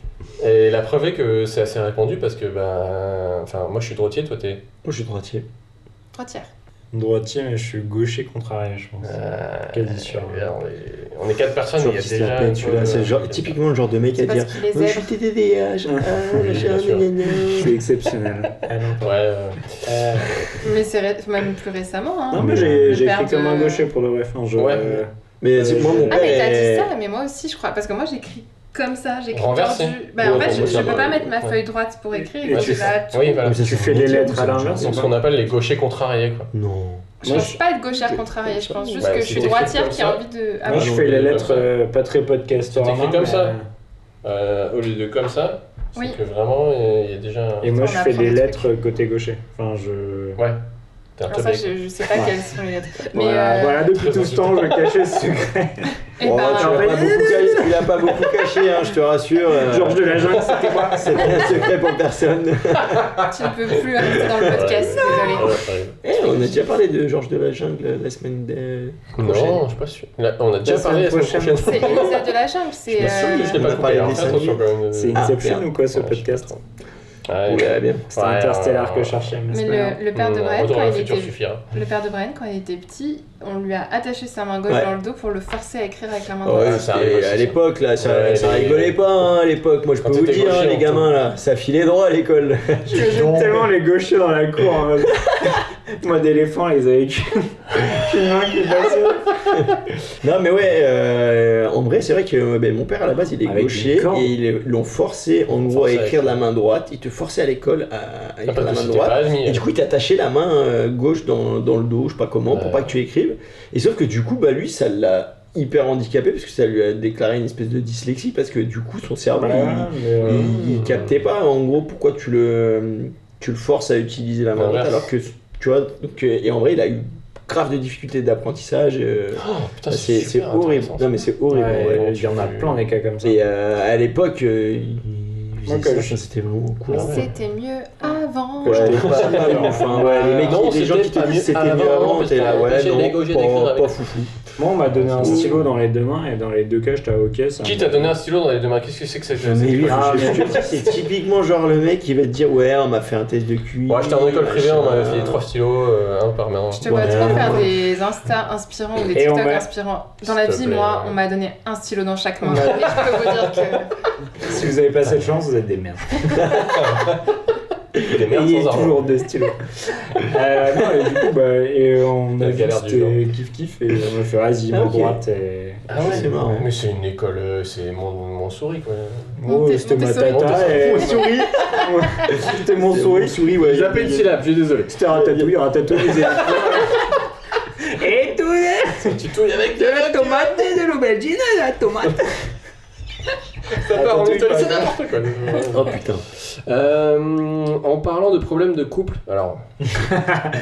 Et la preuve est que c'est assez répandu parce que enfin moi je suis droitier, toi t'es Moi, je suis droitier. Droitière. Droitier, mais je suis gaucher contrarié, je pense. Quasi sûr. on est 4 personnes, Genre, il y a qui se la déjà pète, un celui-là. peu, C'est le genre- typiquement le genre de mec à C'est parce dire qu'il les Oh, je aime. suis TDDH. Oui, bien sûr. Je suis exceptionnel. Ouais, Mais c'est même plus récemment. Hein. Non, mais Le j'ai père écrit comme de- un gaucher pour le ref. Hein, Ouais. Mais c'est- moi, mon Ah, père. mais t'as dit est- ça, mais moi aussi, je crois. Parce que moi, j'écris comme ça. J'écris Renversé. tordu. Bah, Ouais, en fait, bon, je ça peux va. pas mettre ma Ouais. feuille droite pour écrire. Ouais, Et je c'est suis là, tout. oui voilà. Mais ça, Tu c'est fais mon les métier, lettres ça, à genre. l'inverse. C'est ce qu'on appelle les gauchers contrariés quoi. Non. Je pense pas être gauchère contrariée. Je pense juste Bah, que je si suis t'écris droitière comme qui a ça. envie de. Ah Moi, bon. je non, fais les comme lettres ça. pas très podcaster. C'est écrit comme ça. Au lieu de comme ça, c'est Oui. que vraiment il y a déjà un... Et moi, On je fais apprend les des lettres côté gaucher. Enfin, je. Ouais, t'es un Alors ça, teubé. je sais pas quelles sont les lettres. Mais Voilà, depuis Très tout ce temps, je cachais ce secret. et Oh, bah, tu l'as pas beaucoup caché, tu l'as pas beaucoup caché, hein, je te rassure. Georges de la Jungle, c'était quoi? C'était un secret pour personne. tu ne peux plus rester dans le podcast. Désolée. Ouais, ça arrive. Eh, on a déjà parlé de Georges de la Jungle la semaine prochaine. Non, je suis pas sûr. Là, on a déjà La parlé la semaine semaine prochaine. C'est Elisa de la jungle. C'est. Je me souviens, Je l'ai On pas a compris, parlé alors des fais attention quand même. C'est Ah, Inception merde. ou quoi ce Ouais, je sais podcast? pas trop. Ouais, On verrait bien. C'était Interstellar que je cherchais. Mais le père de Brian, Retour quand vers le il futur était... suffira. Le père de Brian, quand il était petit, on lui a attaché sa main gauche Ouais. dans le dos pour le forcer à écrire avec la main droite. Ouais, ça arrive aussi, à ça. l'époque, là, ça Ouais, rigolait pas, hein, à l'époque. Moi, je Quand peux vous t'étais dire, gaucher, les on gamins, là, ça filait droit à l'école. J'aime tellement les gauchers dans la cour. En mode... Moi, d'éléphant, ils avaient qu'une main qui passait. Non, mais ouais, en vrai, c'est vrai que mon père, à la base, il est Avec gaucher une corde. et ils l'ont forcé, en gros, à Forcé à écrire de la main droite. Il te forçait à l'école à écrire de la main droite. Et du coup, il t'attachait la main gauche dans le dos, je sais pas comment, pour pas que tu écrives. Et sauf que du coup, bah lui, ça l'a hyper handicapé parce que ça lui a déclaré une espèce de dyslexie parce que du coup, son cerveau, il captait pas. En gros, pourquoi tu le forces à utiliser la main droite alors que, tu vois, et en vrai, il a eu grave de difficultés d'apprentissage. Putain, c'est super horrible. intéressant, Non, mais c'est horrible. en vrai. Il y en a plein des cas comme ça. Et à l'époque, Moi, quand je- c'était vraiment cool. Mais ouais. c'était mieux avant. Ouais, enfin, ouais, les mecs, Non, les gens qui te c'était pas disent mieux c'était mieux avant, avant, parce t'es qu'on là, a ouais, empêché les non, gauchers d'écrire avec. pas foufou. Moi, on m'a donné un stylo dans les deux mains et dans les deux cas, j'étais ok. Ça Qui t'a donné un stylo dans les deux mains? Qu'est-ce que c'est que ça? Mais lui, Ah, je te dis, c'est typiquement genre le mec qui va te dire ouais, on m'a fait un test de QI. Ouais, j'étais en école privée, on m'avait filé 3 stylos, un par main. Je te vois Ouais. trop faire des Insta inspirants ou des Et on TikTok va- inspirants. Dans la S'il te vie, plaît, moi, ouais. on m'a donné un stylo dans chaque main. Et je peux vous dire que Si vous avez pas cette chance, vous êtes des merdes. Des merdes Il y sans a argent. toujours deux stylos. Non, et du coup, et on a La vu galère du c'était kiff et on a fait vas-y, Ah, main ok. droite. Et... Ah ouais, c'est marrant. Mais c'est une école, c'est mon souris quoi. C'était ma Montessori. tata et... Mon souris. C'était mon souris, ouais. J'appelle une syllabe, je suis désolé. C'était ratatouille, les Et tout Tu touilles avec de la tomate, de l'aubergine, de la tomate. ça part en Ratatouille, Italie, c'est pas n'importe quoi. Oh putain. En parlant de problèmes de couple, alors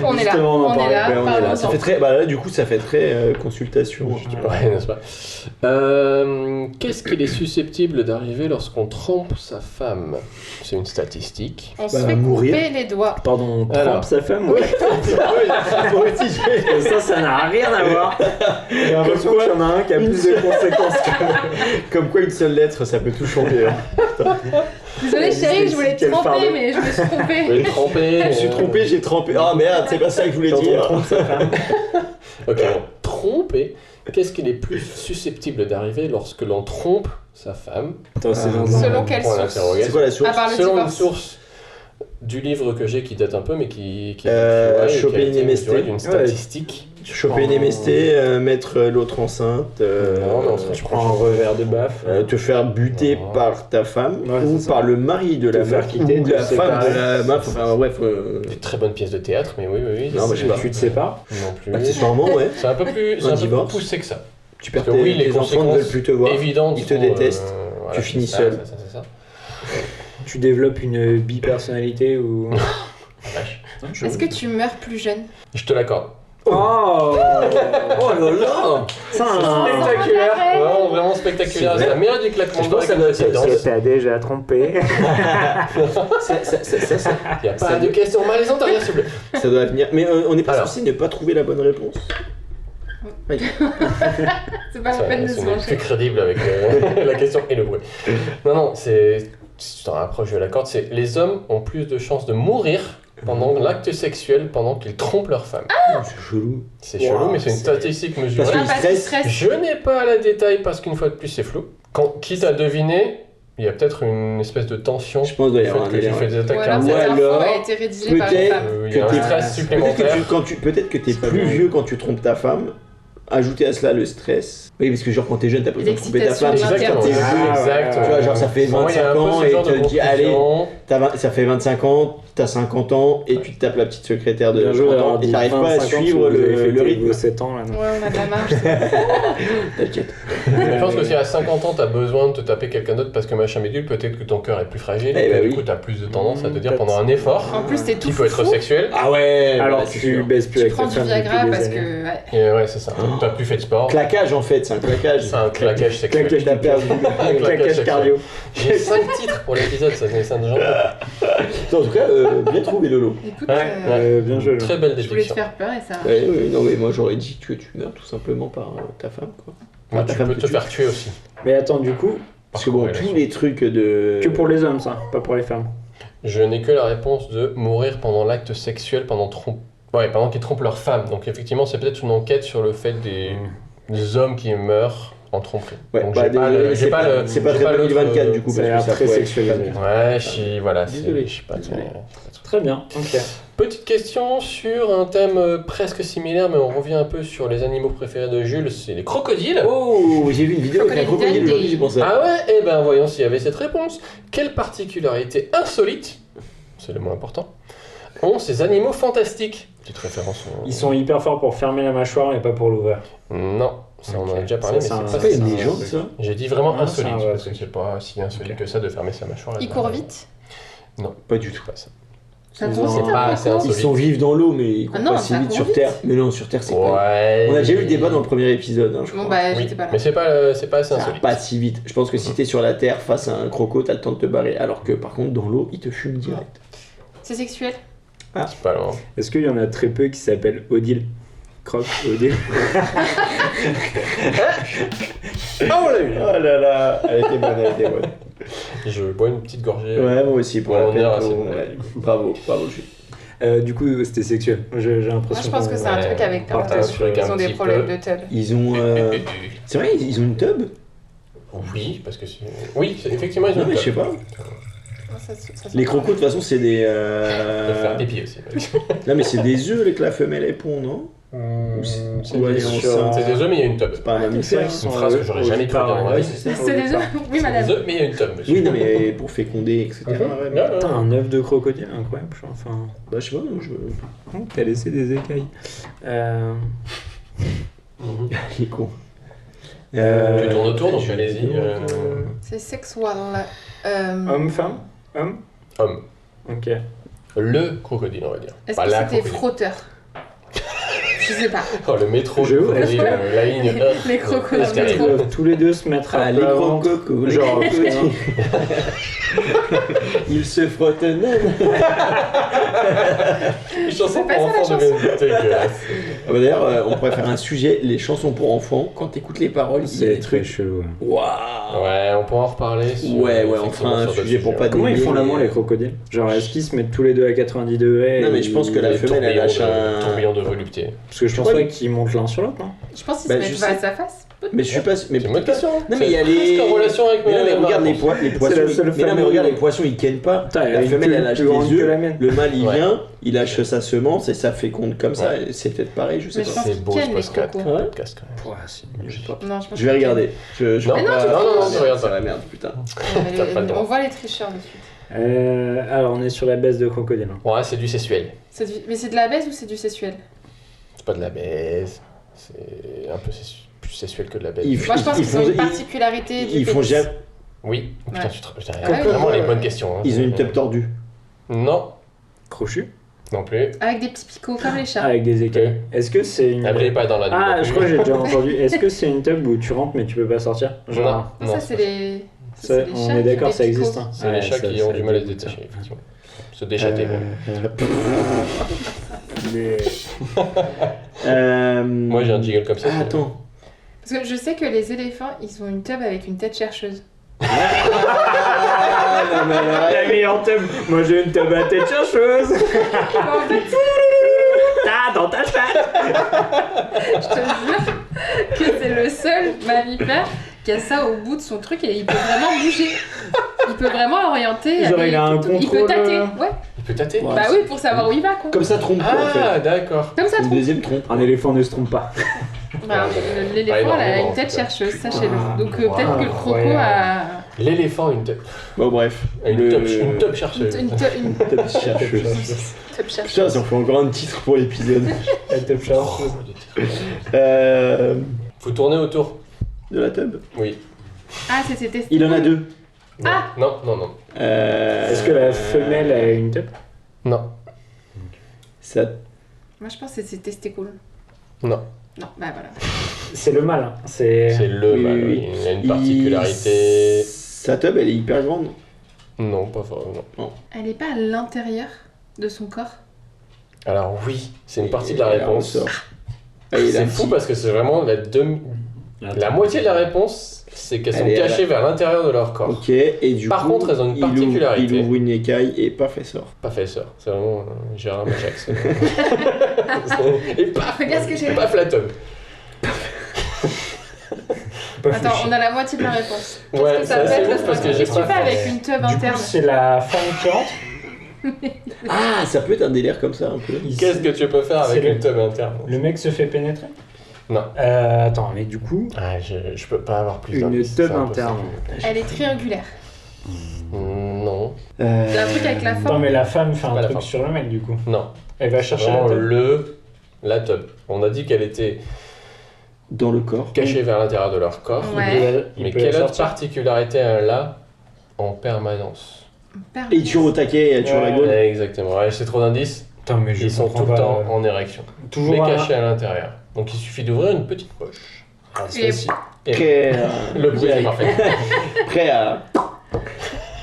on est là. Justement, on en On est parlait. là. Ben, on est là. parlons-en. Ça fait très, bah là du coup ça fait très consultation. ouais, n'est-ce pas qu'est-ce qu'il est susceptible d'arriver lorsqu'on trompe sa femme? C'est une statistique. On se Bah, fait mourir. couper les doigts. Pardon, on Alors. trompe sa femme, ouais. Moi aussi j'ai. Ça n'a rien à voir. J'ai l'impression qu'il y en a un qui a plus de conséquences que... Comme quoi une seule lettre ça peut tout changer. Hein. Désolée chérie, je voulais te Quel tromper, fardeau. mais je me suis trompée. Je vais me tromper. Je me suis trompé, j'ai trempé. Ah merde, c'est pas ça que je voulais Quand on dire. trompe sa femme. Ok, tromper. Qu'est-ce qu'il est plus susceptible d'arriver lorsque l'on trompe sa femme? Attends, c'est dans Selon un... quelle Point source d'interrogation. C'est quoi la source À part le Selon une divorce. source du livre que j'ai qui date un peu, mais qui choper a une été MST. mesuré d'une Ouais. statistique. Choper une MST, mettre l'autre enceinte, Non, Tu prends un revers de baffe. te faire buter Non. par ta femme Ouais, ou c'est ça. par le mari de Te la faire meuf quitter, ou te la femme séparer. de la meuf. Enfin bref, Des très bonnes pièces de théâtre, mais oui. Non, bah, je sais pas. Tu te sépares. Non plus. accessoirement, ouais. C'est un peu plus, c'est un peu plus divorce. poussé que ça. Tu perds Parce que oui, tes les enfants ne conséquences veulent plus te voir. Évidentes. ils te sont, détestent. voilà, Tu finis c'est seul. C'est ça. Tu développes une bipersonnalité ou... Vache. Est-ce que tu meurs plus jeune? Je te l'accorde. Oh Oh là là Ça, Spectaculaire. Vraiment, vraiment spectaculaire. C'est C'est la meilleure du claquement Je de doigts pense que avec ça une doit- petite danse. t'as déjà trompé. Il n'y a pas de questions malaisantes à rien, s'il vous plaît. Ça doit venir. Mais on n'est pas Alors. censé ne pas trouver la bonne réponse. C'est pas la peine de se C'est plus manger. crédible avec la question et le bruit. Non, c'est. Si tu t'en rapproches, je l'accorde. C'est les hommes ont plus de chances de mourir pendant l'acte sexuel pendant qu'ils trompent leur femme. C'est chelou. C'est Wow, chelou, mais c'est une c'est- statistique mesurée. Parce que- Ah, parce qu'il stress. stresse. Je n'ai pas la détail parce qu'une fois de plus, c'est flou. Quitte à deviner, il y a peut-être une espèce de tension. Je pense qu'il doit y Du fait avoir un que tu délire. fais des attaques Ou alors cardiaques. cette info alors, a été rédigée par une peut-être femme. Il y a que un t'es- stress supplémentaire. Peut-être que t'es C'est pas plus bon. vieux quand tu trompes ta femme. Ajouter à cela le stress. Oui, parce que genre quand t'es jeune, t'as pas besoin de tromper ta femme. L'excitation Quand t'es vieux, Exactement. tu vois, genre ça fait Bon, il y a 25 un peu ans ce et genre de te dis allez, confusion. ça fait 25 ans, t'as 50 ans et tu te tapes la petite secrétaire de Bien 30 joué ans d'avoir et dit t'arrives pas à 25 ans, suivre parce que vous avez le fêté rythme. vos 7 ans là. non. Ouais, on a de la marge. T'inquiète. Mais je pense que si à 50 ans, t'as besoin de te taper quelqu'un d'autre parce que machin bidule, peut-être que ton cœur est plus fragile Eh et que bah du oui. coup, t'as plus de tendance à te dire Peut-être. pendant un effort En plus, t'es tout qui peut être foufou. sexuel. Ah ouais. Alors bah, c'est tu sûr. baisses plus Tu avec prends ta du femme Viagra depuis parce des années. que. Ouais. Et ouais, c'est ça. Oh. T'as plus fait de sport. Claquage en fait, c'est un claquage. C'est un claquage sexuel. Claquage T'as perdu. Claquage cardio. J'ai 5 titres pour l'épisode, ça c'est un genre. En tout cas, bien trouvé Lolo. Écoute, Ouais. Bien joué. Très belle je voulais te déduction. faire peur et ça. Ouais, ouais, non mais moi j'aurais dit que tu meurs tout simplement par ta femme quoi. Moi, Ta tu femme peux que te tu- faire tuer aussi. Mais attends, du coup, Parce que bon, tous les trucs de. que pour les hommes ça, pas pour les femmes. Je n'ai que la réponse de mourir pendant l'acte sexuel pendant qu'ils trompent leur femme. Donc effectivement, c'est peut-être une enquête sur le fait des hommes qui meurent en tromperie. Ouais, donc c'est pas très 2024 du coup, c'est parce que ça très pourrait sexuel. être- Ouais, Désolé. je sais pas. Très bien, ok. Petite question sur un thème presque similaire, mais on revient un peu sur les animaux préférés de Jules, c'est les crocodiles. Oh, j'ai vu une vidéo avec un Crocodile crocodile Dundee. aujourd'hui, j'ai pensé. Ah ouais, eh ben voyons s'il y avait cette réponse. Quelle particularité insolite, c'est le mot important, ont ces animaux fantastiques? Petite référence. Ils sont hyper forts pour fermer la mâchoire et pas pour l'ouvrir. Non, ça on en a Ok. déjà parlé, Ça, mais c'est c'est C'est pas pas ça. une légende ça. J'ai dit vraiment Ah, insolite, c'est un vrai parce que truc. c'est pas si insolite Ok. que ça de fermer sa mâchoire. Ils courent vite. Pas du tout. Pas ça. Ça Ils tombe ont- vite, c'est pas un assez croco. insolite. Ils sont vifs dans l'eau, mais ils courent Ah non, pas si ça vite court sur vite. Terre. Mais non, sur Terre, c'est pas. Ouais. On a déjà eu le débat dans le premier épisode, hein, je Bon, crois. bah, Oui, j'étais pas là. mais c'est pas assez Ça va insolite. pas si vite. Je pense que si t'es sur la Terre face à un croco, t'as le temps de te barrer. Alors que par contre, dans l'eau, il te fume direct. C'est sexuel. C'est pas loin. Est-ce qu'il y en a très peu qui s'appellent Odile? Croc, Odile. Oh là Oh là là, elle était bonne, elle était bonne. Je bois une petite gorgée. Ouais, moi aussi, pour Ouais, la on peine. ira, c'est ouais. bon. Bravo, Jules. Du coup, c'était sexuel. J'ai l'impression. Moi, je pense que c'est un truc avec partage plein de sur Ils ont un des petit problèmes peu. de tub. Ils ont. C'est vrai, ils ont une tub. Oui, parce que c'est... Oui, effectivement, ils ont Non, mais une je sais tub. pas. Ça se Les sent. crocos, de toute façon, c'est des. Ils peuvent faire des pieds aussi. Non, mais c'est des œufs que la femelle elle pond, non C'est Ouais, des on œufs, sent- c'est des œufs, mais il y a une tub. C'est pas un mammifère. Une phrase que j'aurais jamais cru dire dans ma vie. c'est ça. C'est des œufs. Oui, C'est madame. des œufs, mais il y a une tub, monsieur. Oui, non, mais pour féconder, etc. Mhm. ouais, mais- Ouais, ouais. Putain, un œuf de crocodile, incroyable. Enfin, Bah, je sais pas, je. t'as laissé des écailles. Mhm. Il est con. Tu tournes autour, donc allez-y. C'est sexual. Homme, femme? Homme? Homme. Ok. Le crocodile, on va dire. Est-ce Pas que la c'était crocodile. frotteur? Je sais pas. Oh, le métro, Je le vois. crocodile, la ligne 1. Les crocos dans Est-ce le qu'ils métro. doivent tous les deux se mettre à Ah, les plat ventre? crocos, Genre, Il se frotte naine. Les chansons C'est pour pas ça, la enfants chanson. deviennent dégueulasses. Ah bah D'ailleurs, on pourrait faire un sujet, les chansons pour enfants. Quand t'écoutes les paroles, il y a c'est des très trucs. chelou. Waouh. Ouais, on pourra en reparler. Sur, Ouais, on fera un effectivement, sur sujet d'autres pour pas Comment ils font Mais- l'amour, les crocodiles? Genre, est-ce qu'ils se mettent tous les deux à 90 degrés? Non, mais je pense que la Les femelle, elle lâche un. tourbillon de volupté. Parce que je pense crois pas qu'ils montent l'un sur l'autre, non? Je pense qu'ils Bah, se je mettent sais. face à face. Mais je suis pas. Mais C'est une bonne question. Non, mais il y a C'est les. presque en relation avec Mais non, mais ma regarde les réponse. poissons. C'est la seule Mais non, mais famille. regarde les poissons, ils kennent pas. Putain, elle a La une femelle, queue elle lâche plus grande des que la œufs. mienne. Le mâle, il Ouais. vient, il lâche sa semence et ça féconde comme ça. Et c'est peut-être pareil, je sais Mais je pas. pense C'est qu'ils beau tiennent, ce les podcast crocos. Ouais. podcast, quand même. Ouais, c'est je sais pas. Non, je pense Je vais qu'ils regarder. Je Non, crois mais non, pas- tu non, regardes. tu regardes C'est pas. la merde, putain. tiennent. T'as pas le droit. On voit les tricheurs de suite. Alors, on est sur la baisse de crocodile. hein. Ouais, c'est du sexuel. Mais c'est de la baise ou c'est du sexuel? C'est pas de la baise. C'est un peu plus sexuel que de la baise. Moi, je pense Ils qu'ils ont font- une particularité du Ils font pénis. jamais. Oui. Putain, Ouais. putain, Ah oui, vraiment ouais. les bonnes questions. hein. Ils ont une tube tordue. Non, Crochu? non plus. Avec des petits picots comme les chats. Avec des écailles. Est-ce que c'est une. Elle brille pas dans la nuit. Ah, non je plus. crois que j'ai déjà entendu. Est-ce que c'est une tub où tu rentres mais tu peux pas sortir? Genre, Non, Ça, c'est les. ça, c'est les on chats est qui d'accord, ont ça des existe. picots. hein. C'est Ouais, les chats ça, qui ça ont du mal à se existe. détacher, effectivement. Se déchatter. Mais- Moi, j'ai un jingle comme ça. Ah, attends. Parce que je sais que les éléphants, ils ont une tub avec une tête chercheuse. Ah, non, mais alors, La meilleure tub. Moi j'ai une tub à tête chercheuse. En fait, Ah, dans ta chatte. je te jure que c'est le seul mammifère qui a ça au bout de son truc et il peut vraiment bouger. Il peut vraiment orienter. Genre, il a un Il peut contrôle, tâter. Ouais. Il peut tâter. Ouais. Bah oui, pour savoir où il va, quoi. Comme ça trompe quoi, en fait. Ah, d'accord. Comme ça, Une trop. deuxième trompe. Un éléphant ne se trompe pas. Bah, l'éléphant, Pas elle a énormément, une tête en tout cas. chercheuse, sachez-le. Ah, Donc peut-être que le croco incroyable. a L'éléphant a une tub. Bon, bref. Une tub chercheuse. une tub Tub chercheuse. chercheuse. Putain, ça en fait encore un titre pour l'épisode. La tub chercheuse. Faut tourner autour. De la tub. Oui. Ah, c'est testé. Il en a deux. Non. Ah. Non, non, non. Est-ce que la femelle a une tub? Non. Ça... Moi, je pense que c'est testicool. Non. Non, bah voilà. C'est le mâle. hein. C'est. C'est le Oui, mâle, oui, oui. oui. Il a une particularité. Sa tub, elle est hyper grande. Non, pas vraiment. Elle est pas à l'intérieur de son corps? Alors oui, c'est une partie de la Et là, on réponse. sort. Ah, il a C'est un fou petit- parce que c'est vraiment la La moitié de la réponse, c'est qu'elles sont Allez, cachées vers l'intérieur de leur corps. Ok, et du Par coup, contre, elles ont une particularité. Il ouvre une écaille et paf, elle sort. Pas fait ça, c'est vraiment Gérard Majax. Et paf, Regarde ce que j'ai. paf la teub. Attends, on a la moitié de la réponse. Ouais, Qu'est-ce que ça c'est peut être ouf parce que j'ai Qu'est-ce que tu pas fais fait. avec une teub Du coup, interne c'est la femme qui rentre. Ah, ça peut être un délire comme ça un peu. Qu'est-ce que tu peux faire avec C'est une teub interne? Le mec se fait pénétrer. Non. Attends, mais du coup, Ah, je peux pas avoir plus Une d'indices, teub c'est impossible. interne. Elle est triangulaire. Non, C'est un truc avec la non forme. mais la femme fait Pas un la truc femme. sur le mec du coup. non. Elle va C'est chercher la vraiment teub. la teub. On a dit qu'elle était Dans le corps. cachée vers l'intérieur de leur corps. Ouais. Il Mais peut quelle la autre sortir. particularité elle a en permanence? Et il tire au taquet et elle tire la Ouais. gaule. Exactement. Ouais, c'est trop d'indices. Putain, mais je Ils sont comprends tout le pas. temps en érection. Toujours Mais un- cachés à l'intérieur. Donc il suffit d'ouvrir une petite poche. Ah, Et- celle-ci. Et Prêt le bruit est parfait. Prêt à.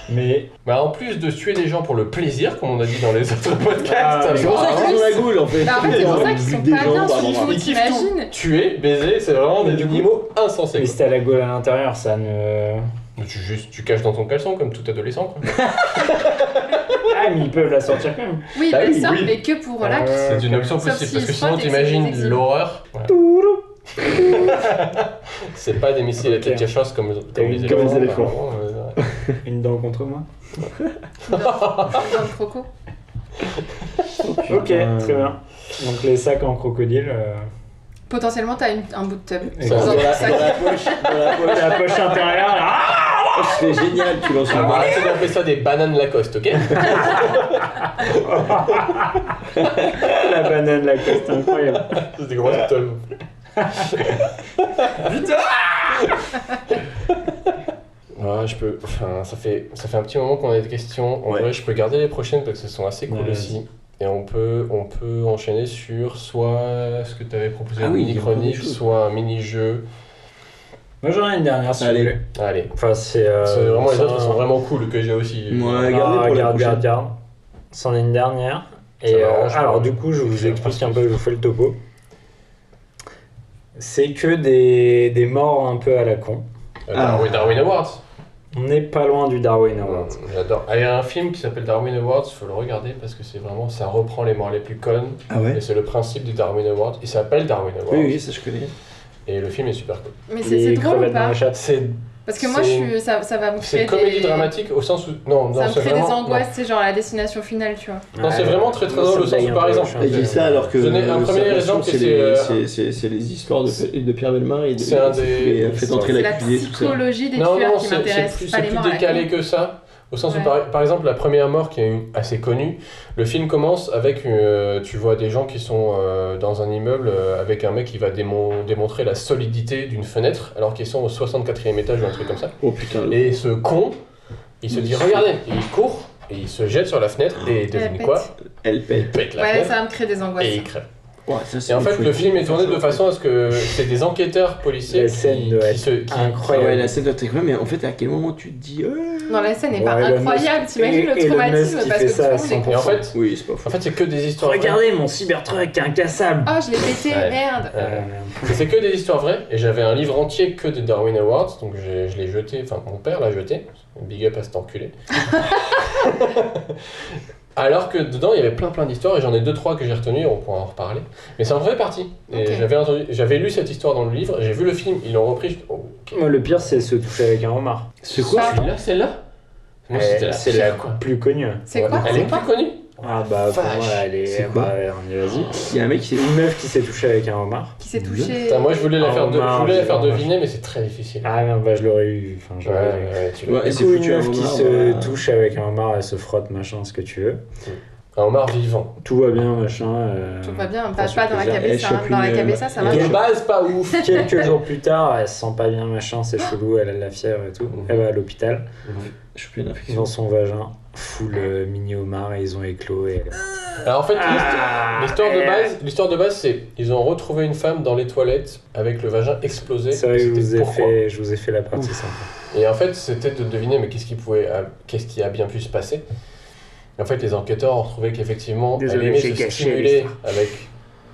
Mais Bah, en plus de tuer des gens pour le plaisir, comme on a dit dans les autres podcasts, Ah, C'est pour ça qu'ils ont la gaule en fait. Bah, en fait, c'est pour ça qu'ils sont Des pas gens, bien bah, sur bon, niveau, ils kiffent tout. t'imagines Tuer, baiser, c'est vraiment des animaux insensés. mais quoi. si t'as la gaule à l'intérieur, ça ne. Mais tu caches dans ton caleçon comme tout adolescent. Quoi. Ah, mais ils peuvent la sortir quand même. Oui, Bah bah oui, ça, oui. mais que pour l'acte. C'est une option Sauf possible s'ils parce que se sinon frottent et que t'imagines c'est des l'horreur. Voilà. C'est pas des missiles à tête cachos comme Comme les les éléphants. éléphants. vraiment, ouais. Une dent contre moi. Dans le croco. Ok, très bien. Donc les sacs en crocodile. Potentiellement, t'as un bout de tub. Et Ça, Dans dans le Dans sac. la poche. Dans la poche. La poche intérieure. Ah Oh, c'est génial, tu lances On une va balle. arrêter d'appeler ça des bananes Lacoste, ok? la banane, la coste, incroyable. C'est des grosses tonnes. Ouais, je peux. Enfin, ça fait un petit moment qu'on a des questions. En Ouais. vrai, je peux garder les prochaines parce que ce sont assez cool Ouais, aussi. Et on peut enchaîner sur soit ce que tu avais proposé, Ah une oui, il y a mini-chronique, beaucoup de choses. soit un mini-jeu. Moi j'en ai une dernière si Allez. vous voulez. Allez. Enfin, c'est. C'est vraiment les ça- autres qui sont vraiment cool que j'ai aussi. Ouais, Ah, gardez pour la prochaine. regarde. C'en est une dernière. Ça Et m'arrange, alors quoi. du coup, je vous Écrire explique pas un plus. peu, je vous fais le topo. C'est que des morts un peu à la con. Darwin Awards. On n'est pas loin du Darwin Award. J'adore. Il y a un film qui s'appelle Darwin Awards, faut le regarder parce que c'est vraiment, ça reprend les morts les plus connes. Ah ouais. Et c'est le principe du Darwin Awards. Il s'appelle Darwin Awards. Oui, oui, ça je connais. Et le film est super cool. Mais Les c'est drôle ou crevettes dans pas la chatte. C'est Parce que moi, ça va me c'est créer comédie des... dramatique au sens où. Non, Ça me c'est crée vraiment. des angoisses, c'est genre à la destination finale, tu vois. Non, c'est vraiment très, très moi, drôle ça au me sens taille où, un par peu, exemple, je suis un Elle peu- dit ça alors que. Donnez un premier sa exemple, passion, c'est les histoires de Pierre Bellemare et de. C'est un des- et elle fait entrer C'est la l'accusé, tout ça. psychologie des Non, tueurs non, qui c'est m'intéresse, plus, pas c'est les plus morts à la décalé con. que ça. Au sens où, Ouais. par exemple, la première mort qui est assez connue, le film commence avec, tu vois des gens qui sont dans un immeuble avec un mec qui va démontrer la solidité d'une fenêtre alors qu'ils sont au 64e étage ou un truc comme ça. Oh putain. Et ce con, il se dit regardez, et il court, et il se jette sur la fenêtre, et devine pète. quoi? Elle Il pète. pète la Ouais, fenêtre, ça va me créer des angoisses. et il crève. Ouais, ça, c'est Et en fait, faut le écouter, film est tourné faire de ça. façon à ce que c'est des enquêteurs policiers La scène doit être Ah incroyable. ouais, la scène doit être incroyable, mais en fait, à quel moment tu te dis. Non, la scène n'est pas Ouais, Elon incroyable, Musk- t'imagines et le Elon traumatisme Musk qui parce fait que ça tout à le monde est 100%. Et en fait, Oui, c'est pas faux. c'est que des histoires vraies. Regardez mon Cybertruck incassable. Oh, je l'ai pété, Ouais. merde. Et c'est que des histoires vraies, et j'avais un livre entier que de Darwin Awards, donc je l'ai jeté, enfin mon père l'a jeté, big up à cet enculé. Alors que dedans il y avait plein d'histoires, et j'en ai 2-3 que j'ai retenues, on pourra en reparler. Mais c'est en vraie partie. Et Ok. j'avais lu cette histoire dans le livre, j'ai vu le film, ils l'ont repris. Oh, ok. Moi, le pire, c'est se toucher avec un homard. C'est quoi Celui-là, celle-là Moi c'était la C'est pire, la quoi. plus connue. C'est Ouais. quoi Elle C'est est quoi plus connue. Ah bah pour Vache. moi, elle est. C'est quoi Bah, on y vas-y. Il y a un mec qui s'est. Une meuf qui s'est touchée avec un homard. Qui s'est touché Putain, moi je voulais la faire, je homard, voulais la faire homard. deviner, mais c'est très difficile. Ah merde, bah je l'aurais eu. Enfin, Ouais, j'aurais eu. ouais, tu Ouais, l'as. elle Du s'est coup, une foutue un meuf qui homard, se voilà. touche avec un homard, elle se frotte, machin, ce que tu veux. Un homard vivant. Tout va bien, machin. Tout va bien, Prends pas son dans la plaisir. cabessa. Elle hein. chope Dans la une- cabessa, ça Et va. De base, pas ouf. Quelques jours plus tard, elle se sent pas bien, machin, c'est chelou, elle a de la fièvre et tout. Elle va à l'hôpital, Je suis une infection. dans son vagin, full mini homard, et ils ont éclos. Et... Alors en fait, Ah, l'histoire de base, c'est ils ont retrouvé une femme dans les toilettes avec le vagin explosé. C'est vrai que C'était pourquoi. je vous ai fait la partie sympa. Et en fait, c'était de deviner mais qu'est-ce qui a bien pu se passer. Et en fait, les enquêteurs ont retrouvé qu'effectivement, Désolé, elle aimait j'ai se gâché stimuler l'histoire. avec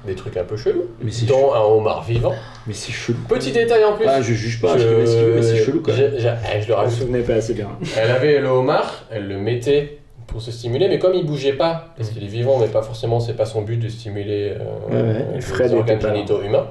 des trucs un peu chelous, Mais c'est dont un homard vivant. Mais c'est chelou. Petit détail en plus. Ah, je juge pas, je sais ce qu'il veut, mais c'est chelou quand même. Je le Je me rajoute. souvenais pas assez bien. Elle avait le homard, elle le mettait pour se stimuler, mais comme il bougeait pas, parce qu'il est vivant, mais pas forcément, c'est pas son but de stimuler Il ferait les des organes pétales. génitaux humains.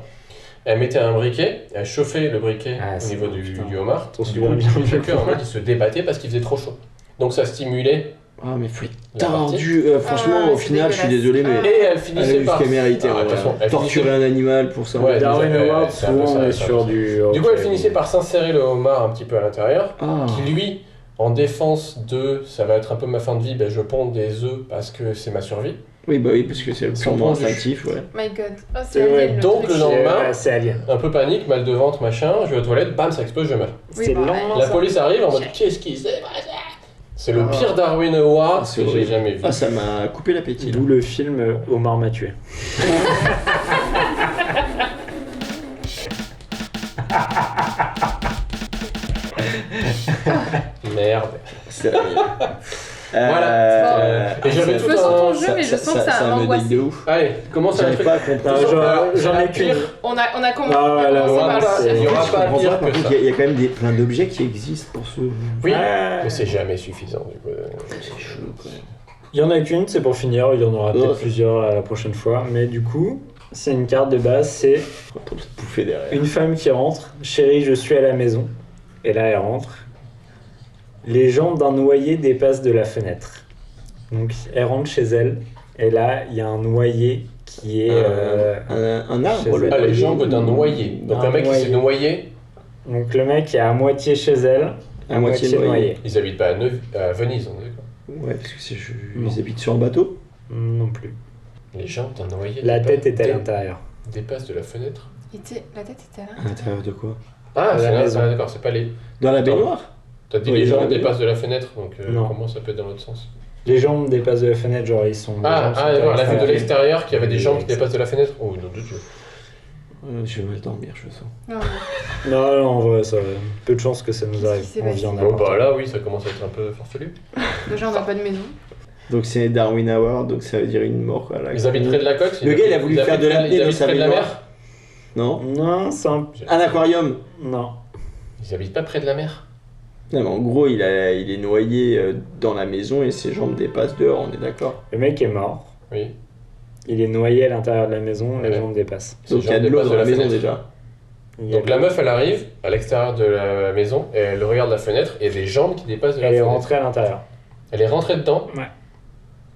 Elle mettait un briquet, elle chauffait le briquet Ah, au c'est niveau bon, du putain. homard. T'en Du souviens coup, bien. chacun en mode, il se débattait parce qu'il faisait trop chaud. Donc ça stimulait Ah, mais faut être la partie. tardu. Franchement, Ah, au c'est final, je suis dégueulasse. désolé, mais. Et elle Elle finissait a par... jusqu'à mériter. Ah, de toute façon, elle Torturer un animal pour ça. Ouais, Darwin déjà, Award, c'est un peu souvent ça, on est c'est un sur peu du. Du coup, elle finissait par s'insérer le homard un petit peu à l'intérieur. Ah. Qui lui, en défense de ça va être un peu ma fin de vie, ben je ponds des œufs parce que c'est ma survie. Oui, bah oui, parce que c'est purement instinctif, ouais. My god. Oh, Et ouais, Alien, donc, truc. le lendemain, C'est Alien. un peu panique, mal de ventre, machin, je vais aux toilettes, bam, ça explose, je meurs. Oui, C'est bon, lent. La ça. police arrive en mode qu'est-ce qui s'est passé? C'est le Ah. pire Darwin Award C'est que j'ai horrible. jamais vu. Ah, ça m'a coupé l'appétit. là. D'où le film Omar m'a tué. Merde. C'est- Voilà. Et j'avais Je tout me sens ton un. jeu, mais je sens que ça ça va me m'angoisser. dégue de ouf. Allez, commence à J'arrive pas à comprendre. Alors, j'en ai la qu'une. pire. On a commencé Ah ouais, là, on a commencé ouais, par ça, le il y pire. aura Je pas comprends pire par que contre, ça. il y a quand même plein d'objets qui existent pour ce. Oui, Ouais. mais c'est jamais suffisant. Du coup. C'est chelou quand même. Il y en a qu'une, c'est pour finir. Il y en aura Oh. peut-être plusieurs la prochaine fois. Mais du coup, c'est une carte de base. C'est Pour se bouffer derrière. une femme qui rentre. Chérie, je suis à la maison. Et là, elle rentre. Les jambes d'un noyer dépassent de la fenêtre. Donc, elle rentre chez elle. Et là, il y a un noyer qui est. Un arbre, chez le elle. Ah, les noyer. jambes d'un noyer. Donc Un un mec qui s'est noyer. noyé, Donc, le mec est à moitié chez elle, à moitié noyé. ils habitent pas à Venise, on est d'accord. Ouais, parce que c'est Non. ils habitent sur un bateau. Non plus. Les jambes d'un noyé. La tête est à dé- l'intérieur. Dépassent de la fenêtre. La tête était là. À l'intérieur de quoi? Ah, À c'est la là, maison. d'accord, c'est pas les. Dans la Attends. baignoire? T'as dit Oui, les dans la jambes baignoire. dépassent de la fenêtre, donc Non. comment ça peut être dans l'autre sens? Les jambes dépassent de la fenêtre, genre ils sont. les jambes sont à D'accord, la vue de l'extérieur. l'extérieur, qu'il y avait des jambes qui dépassent de la fenêtre. Oh, non, de Dieu. Je vais mal dormir, je sens. Non, Non, non, en vrai, ça, peu de chances que ça nous Qu'est-ce arrive. qui s'est On vit en passé Bon, appart. bah là, oui, ça commence à être un peu farfelu. déjà on n'a pas de maison. Donc c'est Darwin Award, donc ça veut dire une mort. Voilà. Ils habitent près de la côte. Le gars, il a voulu faire de l'apnée Ils dans habitent sa près de la baignoire. mer. Non? Non, c'est un. Un aquarium. Non. Ils habitent pas près de la mer. Non, mais en gros, il est noyé dans la maison et ses jambes dépassent dehors, on est d'accord? Le mec est mort. Oui. Il est noyé à l'intérieur de la maison, les Ouais. jambes dépassent. Ses Donc il y a jambes de l'eau dépassent dans la maison fenêtre. déjà. Il y a- Donc la meuf, elle arrive à l'extérieur de la maison et elle regarde la fenêtre et il y a des jambes qui dépassent de la Elle est fenêtre. rentrée à l'intérieur. Elle est rentrée dedans. Ouais.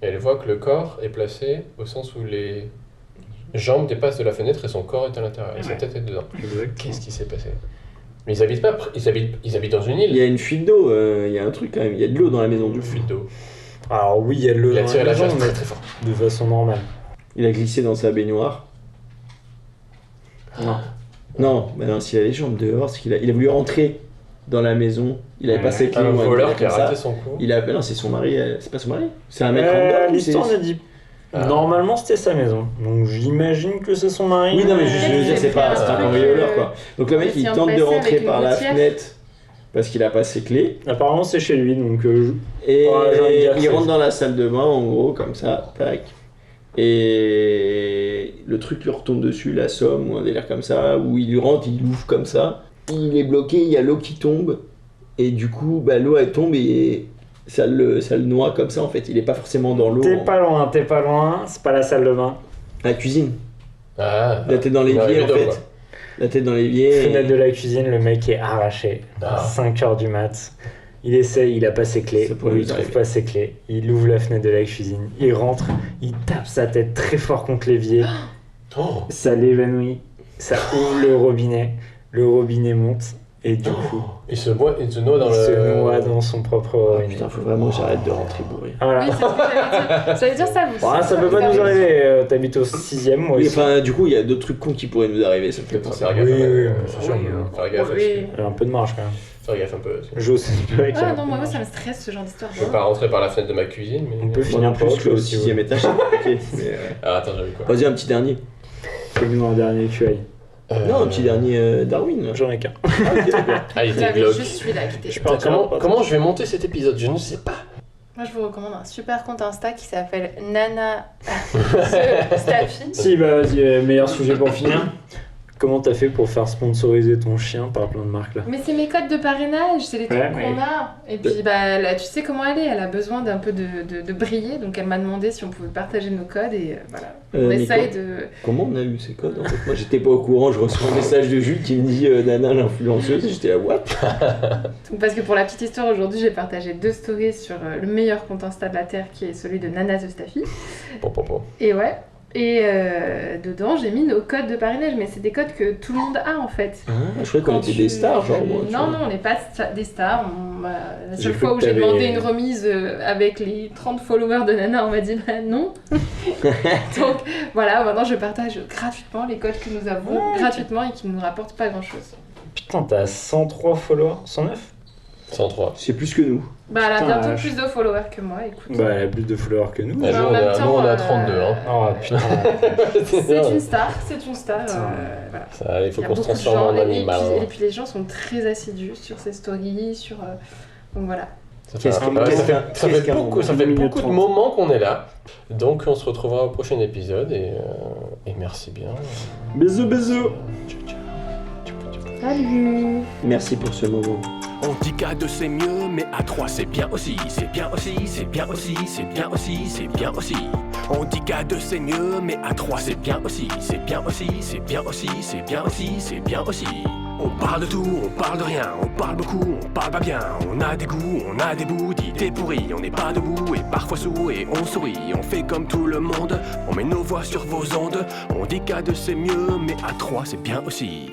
Et elle voit que le corps est placé au sens où les jambes dépassent de la fenêtre et son corps est à l'intérieur. Et sa Ouais. tête est dedans. Exact. Qu'est-ce qui s'est passé? Mais ils habitent pas, ils habitent dans une Il y île. a une fuite d'eau, il y a un truc quand même, il y a de l'eau dans la maison du Une fuite d'eau. Alors oui, il y a de l'eau Il a dans tiré la la maison, chasse mais très très fort. de façon normale. Il a glissé dans sa baignoire. Non. Non, mais non, s'il a les jambes dehors, c'est qu'il a voulu rentrer dans la maison, il avait Ouais. pas ses clés Un ou un voleur truc qui a comme ça. raté son coup. Il a, non, c'est son mari, c'est pas son mari? C'est un mec random ou L'histoire c'est- ne dit. Ah. Normalement, c'était sa maison. Donc j'imagine que c'est son mari. Oui, non, mais je Ouais, veux dire, c'est pas c'est un un truc, cambrioleur quoi. Donc le mec mais il si on tente de passait rentrer avec une par la gouttière. fenêtre parce qu'il a pas ses clés Apparemment, c'est chez lui, donc et Ouais, j'ai envie de dire il que rentre c'est- dans la salle de bain en gros comme ça, tac. Et le truc lui retombe dessus, la somme ou un délire comme ça, où il rentre, il ouvre comme ça, il est bloqué, il y a l'eau qui tombe et du coup bah, l'eau elle tombe et ça le noie comme ça en fait, il est pas forcément dans l'eau. t'es pas loin, c'est pas la salle de bain. La cuisine, Ah, la tête dans Ouais, l'évier en rideau, fait. quoi. La tête dans l'évier. Fenêtre de la cuisine, le mec est arraché. Ah. 5h du mat. Il essaye, il a pas ses clés, Ça pourrait il lui trouve arriver. pas ses clés. Il ouvre la fenêtre de la cuisine, il rentre, il tape sa tête très fort contre l'évier, Oh, ça l'évanouit, ça ouvre le robinet monte, et du coup, il se noie dans il le. se noie dans son propre Ah, robinet. putain, faut vraiment que j'arrête de rentrer bourré. Voilà. Oui, c'est ce que j'allais dire. J'allais dire ça, vous. Bon, ça peut pas nous arriver, t'habites au 6ème, moi Oui, aussi. enfin, du coup, il y a d'autres trucs cons qui pourraient nous arriver, ça me fait Faut penser. faire gaffe. Oui, quand même. oui, c'est sûr. Faire gaffe. Oui. Il y a un peu de marge quand même. Faire gaffe un peu. aussi. J'ose espérer qu'il y a Ah un non, peu moi de ça marge. me stresse ce genre d'histoire. Je peux pas rentrer par la fenêtre de ma cuisine, mais. On peut Moi finir non par plus, autre que au chose si vous 6ème voulez. étage, c'est compliqué. Mais, Ah, attends, j'avais quoi? Vas-y, un petit dernier. Fais-nous un dernier QI. Non, un petit dernier Darwin. J'en ai qu'un. Ah, ok, d'accord. Ah, il était J'avais glauque. juste celui-là qui était. Je Putain, comment je vais monter cet épisode? Je ne sais pas. Moi, je vous recommande un super compte Insta qui s'appelle Nana Staffy. Si, bah vas-y, meilleur sujet pour finir. Comment t'as fait pour faire sponsoriser ton chien par plein de marques là? Mais c'est mes codes de parrainage, c'est les trucs qu'on a. Et puis bah là, tu sais comment elle a besoin d'un peu de briller, donc elle m'a demandé si on pouvait partager nos codes et voilà. On essaye de... Comment on a eu ces codes en fait? Moi j'étais pas au courant, je reçois un message de Jules qui me dit Nana l'influenceuse, et j'étais là what? Donc, parce que pour la petite histoire, aujourd'hui j'ai partagé 2 stories sur le meilleur compte Insta de la Terre qui est celui de Nana the Staffy. Et ouais. Et dedans, j'ai mis nos codes de parrainage, mais c'est des codes que tout le monde a en fait. Ah, je croyais qu'on était des stars, genre moi. Non, on n'est pas des stars. La seule fois où j'ai demandé une remise avec les 30 followers de Nana, on m'a dit bah non. Donc voilà, maintenant je partage gratuitement les codes que nous avons, gratuitement et qui ne nous rapportent pas grand chose. Putain, t'as 103 followers, 109? 103. C'est plus que nous. Bah elle a bientôt plus de followers que moi, écoute. Bah elle a plus de followers que nous. Nous on est à 32. Hein. Oh putain. C'est une star. Voilà. Ça, il faut qu'on se transforme en animal. Et puis les gens sont très assidus sur ces stories, sur... Donc voilà. Ça fait beaucoup de moments qu'on est là. Donc on se retrouvera au prochain épisode et merci bien. Bisous. Salut. Merci pour ce moment. On dit qu'à 2 c'est mieux, mais à 3 c'est bien aussi. C'est bien aussi, c'est bien aussi, c'est bien aussi, c'est bien aussi. On dit qu'à 2 c'est mieux, mais à 3 c'est bien aussi. C'est bien aussi, c'est bien aussi, c'est bien aussi, c'est bien aussi. On parle de tout, on parle de rien, on parle beaucoup, on parle pas bien. On a des goûts, on a des bouts d'idées pourries. On n'est pas debout et parfois sous et on sourit. On fait comme tout le monde, on met nos voix sur vos ondes. On dit qu'à 2 c'est mieux, mais à 3 c'est bien aussi.